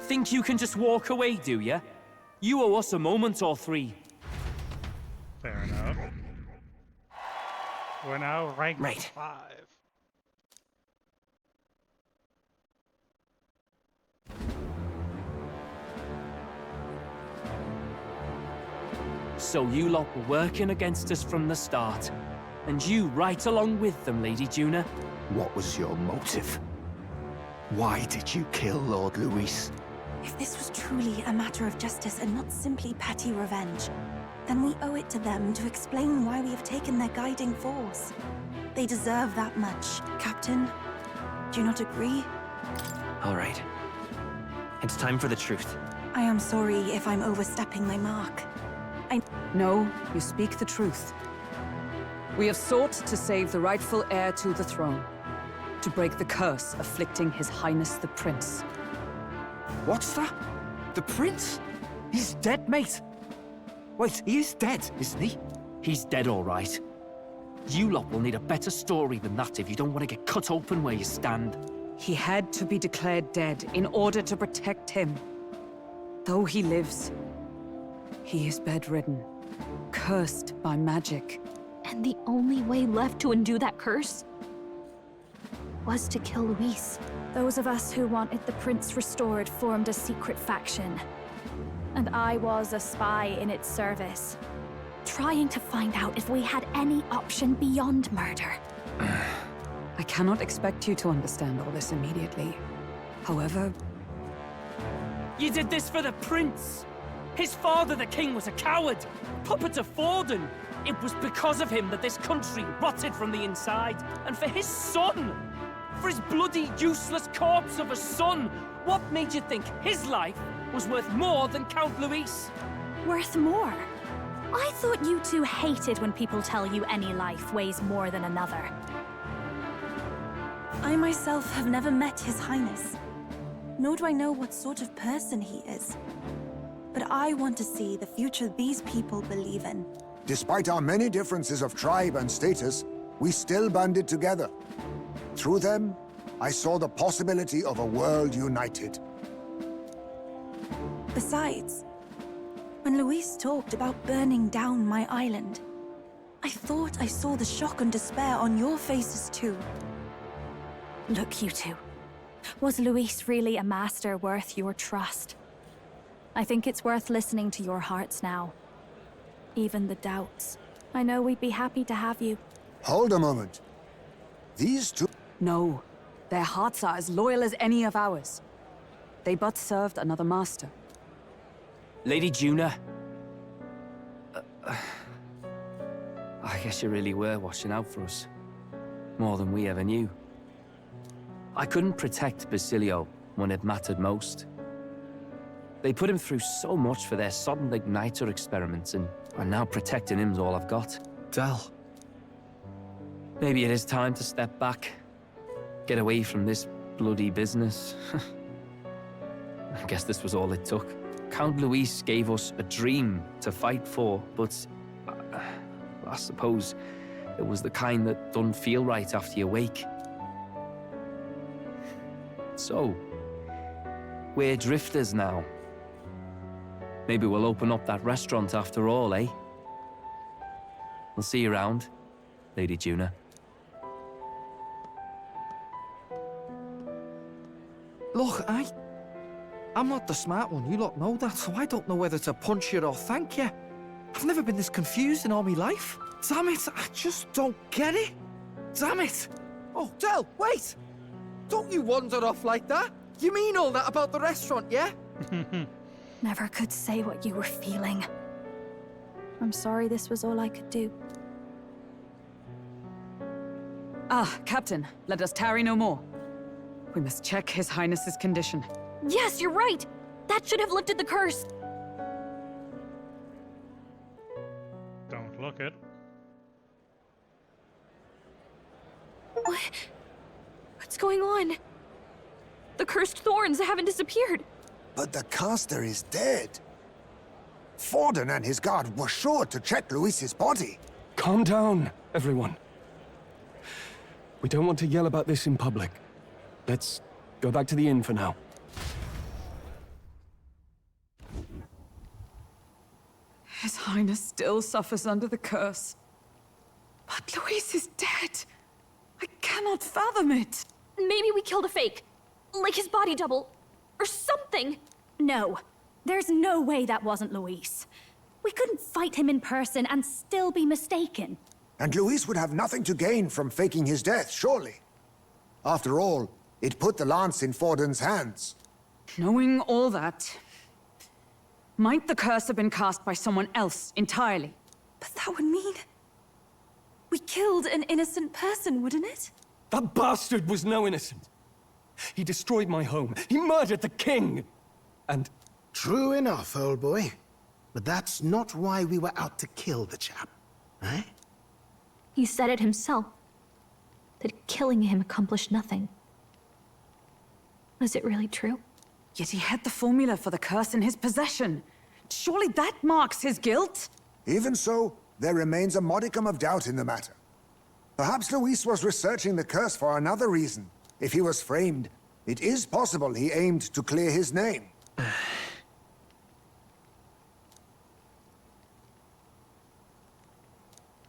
Think you can just walk away, do ya? You owe us a moment or three. Fair enough. We're now ranked 5. So you lot were working against us from the start. And you right along with them, Lady Juna. What was your motive? Why did you kill Lord Luis? If this was truly a matter of justice and not simply petty revenge, then we owe it to them to explain why we have taken their guiding force. They deserve that much. Captain, do you not agree? All right. It's time for the truth. I am sorry if I'm overstepping my mark. No, you speak the truth. We have sought to save the rightful heir to the throne, to break the curse afflicting His Highness the Prince. What's that? The prince? He's dead, mate. Wait, he is dead, isn't he? He's dead, all right. You lot will need a better story than that if you don't want to get cut open where you stand. He had to be declared dead in order to protect him. Though he lives, he is bedridden, cursed by magic. And the only way left to undo that curse was to kill Luis. Those of us who wanted the prince restored formed a secret faction. And I was a spy in its service, trying to find out if we had any option beyond murder. I cannot expect you to understand all this immediately. However... You did this for the prince! His father, the king, was a coward! Puppet of Forden! It was because of him that this country rotted from the inside. And for his son! For his bloody, useless corpse of a son! What made you think his life was worth more than Count Luis? Worth more? I thought you two hated when people tell you any life weighs more than another. I myself have never met His Highness, nor do I know what sort of person he is. But I want to see the future these people believe in. Despite our many differences of tribe and status, we still banded together. Through them, I saw the possibility of a world united. Besides, when Luis talked about burning down my island, I thought I saw the shock and despair on your faces too. Look, you two. Was Luis really a master worth your trust? I think it's worth listening to your hearts now. Even the doubts. I know we'd be happy to have you. Hold a moment. These two... No. Their hearts are as loyal as any of ours. They but served another master. Lady Juna. I guess you really were watching out for us. More than we ever knew. I couldn't protect Basilio when it mattered most. They put him through so much for their sodden igniter experiments, and now protecting him's all I've got. Del. Maybe it is time to step back. Get away from this bloody business. I guess this was all it took. Count Luis gave us a dream to fight for, but I suppose it was the kind that doesn't feel right after you wake. So, we're drifters now. Maybe we'll open up that restaurant after all, eh? We'll see you around, Lady Juna. Look, I'm not the smart one, you lot know that, so I don't know whether to punch you or thank you. I've never been this confused in all my life. Damn it, I just don't get it. Damn it. Oh, Del, wait! Don't you wander off like that. You mean all that about the restaurant, yeah? Never could say what you were feeling. I'm sorry this was all I could do. Ah, Captain, let us tarry no more. We must check His Highness's condition. Yes, you're right! That should have lifted the curse! Don't look it. What's going on? The cursed thorns haven't disappeared. But the caster is dead. Forden and his guard were sure to check Luis's body. Calm down, everyone. We don't want to yell about this in public. Let's go back to the inn for now. His Highness still suffers under the curse. But Luis is dead. I cannot fathom it. Maybe we killed a fake. Like his body double. Or something. No. There's no way that wasn't Luis. We couldn't fight him in person and still be mistaken. And Luis would have nothing to gain from faking his death, surely. After all, it put the lance in Forden's hands. Knowing all that, might the curse have been cast by someone else entirely? But that would mean... we killed an innocent person, wouldn't it? That bastard was no innocent. He destroyed my home. He murdered the king. And... True enough, old boy. But that's not why we were out to kill the chap, eh? He said it himself. That killing him accomplished nothing. Was it really true? Yet he had the formula for the curse in his possession. Surely that marks his guilt? Even so, there remains a modicum of doubt in the matter. Perhaps Luis was researching the curse for another reason. If he was framed, it is possible he aimed to clear his name.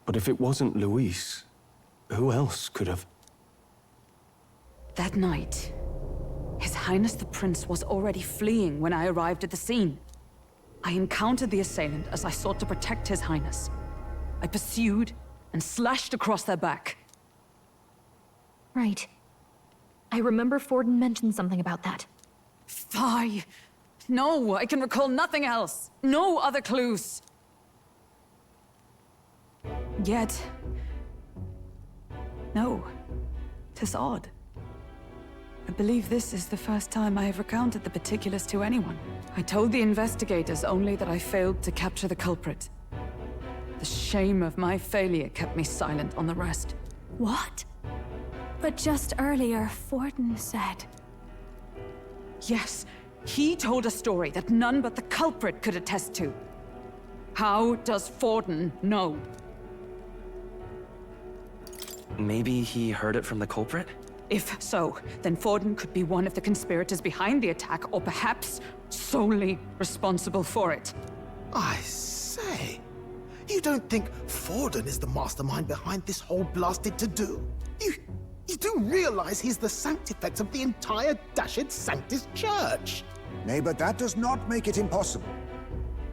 But if it wasn't Luis, who else could have? That night, His Highness the Prince was already fleeing when I arrived at the scene. I encountered the assailant as I sought to protect His Highness. I pursued and slashed across their back. Right. I remember Forden mentioned something about that. Fie! No, I can recall nothing else. No other clues. Yet... no. 'Tis odd. I believe this is the first time I have recounted the particulars to anyone. I told the investigators only that I failed to capture the culprit. The shame of my failure kept me silent on the rest. What? But just earlier, Forden said... Yes, he told a story that none but the culprit could attest to. How does Forden know? Maybe he heard it from the culprit? If so, then Forden could be one of the conspirators behind the attack, or perhaps solely responsible for it. I say, you don't think Forden is the mastermind behind this whole blasted to-do? You do realize he's the sanctifex of the entire dashed Sanctus Church? Nay, but that does not make it impossible.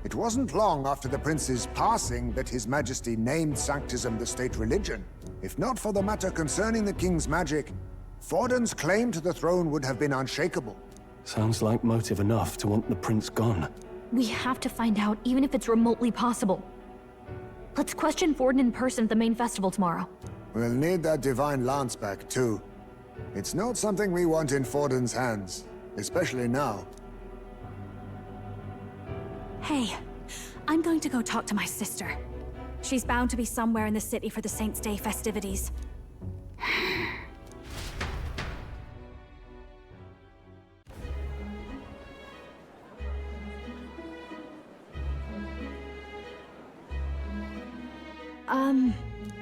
It wasn't long after the prince's passing that His Majesty named Sanctism the state religion. If not for the matter concerning the king's magic, Forden's claim to the throne would have been unshakable. Sounds like motive enough to want the prince gone. We have to find out, even if it's remotely possible. Let's question Forden in person at the main festival tomorrow. We'll need that divine lance back, too. It's not something we want in Forden's hands, especially now. Hey, I'm going to go talk to my sister. She's bound to be somewhere in the city for the Saints' Day festivities.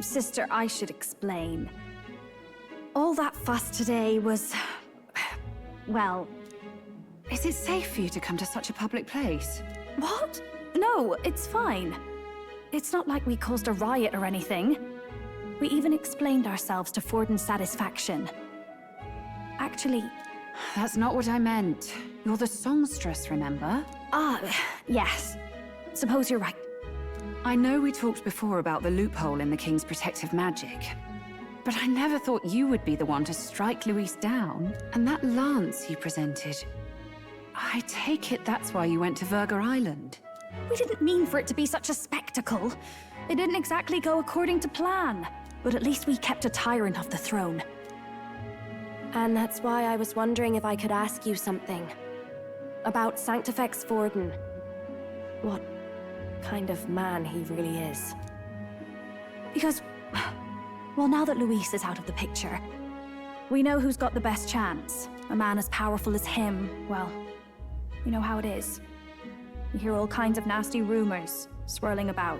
Sister, I should explain. All that fuss today was... well... Is it safe for you to come to such a public place? What? No, it's fine. It's not like we caused a riot or anything. We even explained ourselves to Forden's satisfaction. Actually... That's not what I meant. You're the songstress, remember? Ah, yes. Suppose you're right. I know we talked before about the loophole in the King's protective magic, but I never thought you would be the one to strike Luis down. And that lance you presented, I I take it that's why you went to Verger Island. We didn't mean for it to be such a spectacle. It didn't exactly go according to plan. But at least we kept a tyrant off the throne. And that's why I was wondering if I could ask you something. About Sanctifex Forden. What kind of man he really is. Because, well, now that Luis is out of the picture, we know who's got the best chance. A man as powerful as him, well, you know how it is. You hear all kinds of nasty rumors swirling about.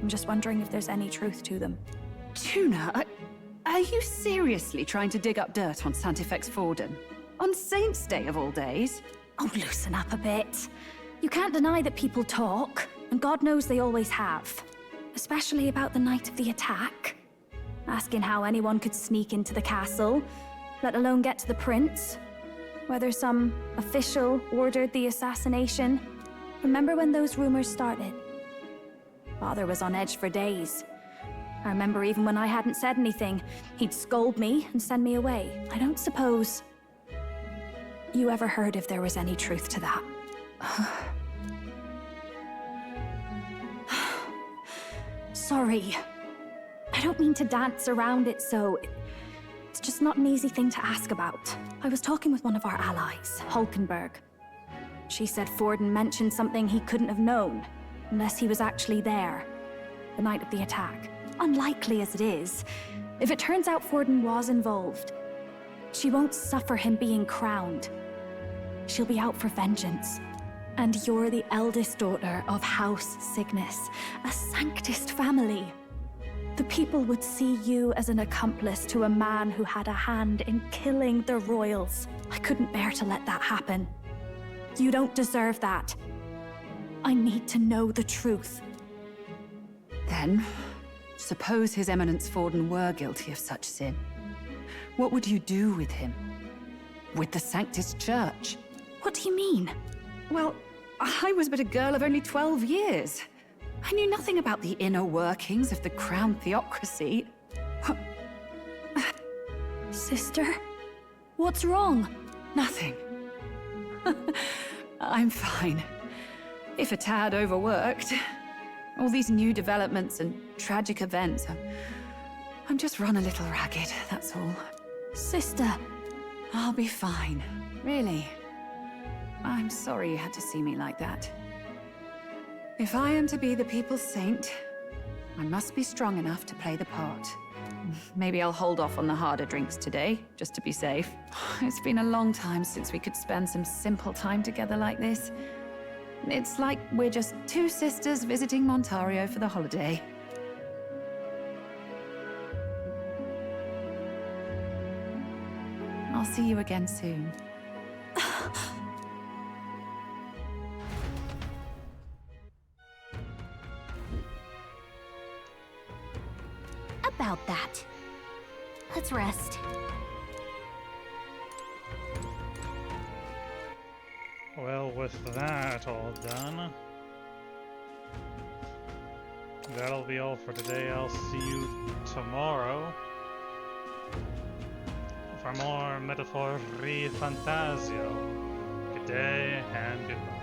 I'm just wondering if there's any truth to them. Tuna, are you seriously trying to dig up dirt on Sanctifex Forden? On Saint's Day of all days? Oh, loosen up a bit. You can't deny that people talk, and God knows they always have. Especially about the night of the attack. Asking how anyone could sneak into the castle, let alone get to the prince. Whether some official ordered the assassination. Remember when those rumors started? Father was on edge for days. I remember even when I hadn't said anything, he'd scold me and send me away. I don't suppose you ever heard if there was any truth to that. Sorry. I don't mean to dance around it, so it's just not an easy thing to ask about. I was talking with one of our allies, Hulkenberg. She said Forden mentioned something he couldn't have known, unless he was actually there, the night of the attack. Unlikely as it is, if it turns out Forden was involved, she won't suffer him being crowned. She'll be out for vengeance. And you're the eldest daughter of House Cygnus, a Sanctist family. The people would see you as an accomplice to a man who had a hand in killing the royals. I couldn't bear to let that happen. You don't deserve that. I need to know the truth. Then, suppose His Eminence Forden were guilty of such sin. What would you do with him? With the Sanctist Church? What do you mean? Well, I was but a girl of only 12 years. I knew nothing about the inner workings of the crown theocracy. Sister? What's wrong? Nothing. I'm fine. If a tad overworked. All these new developments and tragic events. I'm just run a little ragged, that's all. Sister! I'll be fine. Really. I'm sorry you had to see me like that. If I am to be the people's saint, I must be strong enough to play the part. Maybe I'll hold off on the harder drinks today, just to be safe. It's been a long time since we could spend some simple time together like this. It's like we're just two sisters visiting Montario for the holiday. I'll see you again soon. About that. Let's rest. Well, with that all done, that'll be all for today. I'll see you tomorrow for more Metaphor Refantazio. Good day and goodbye.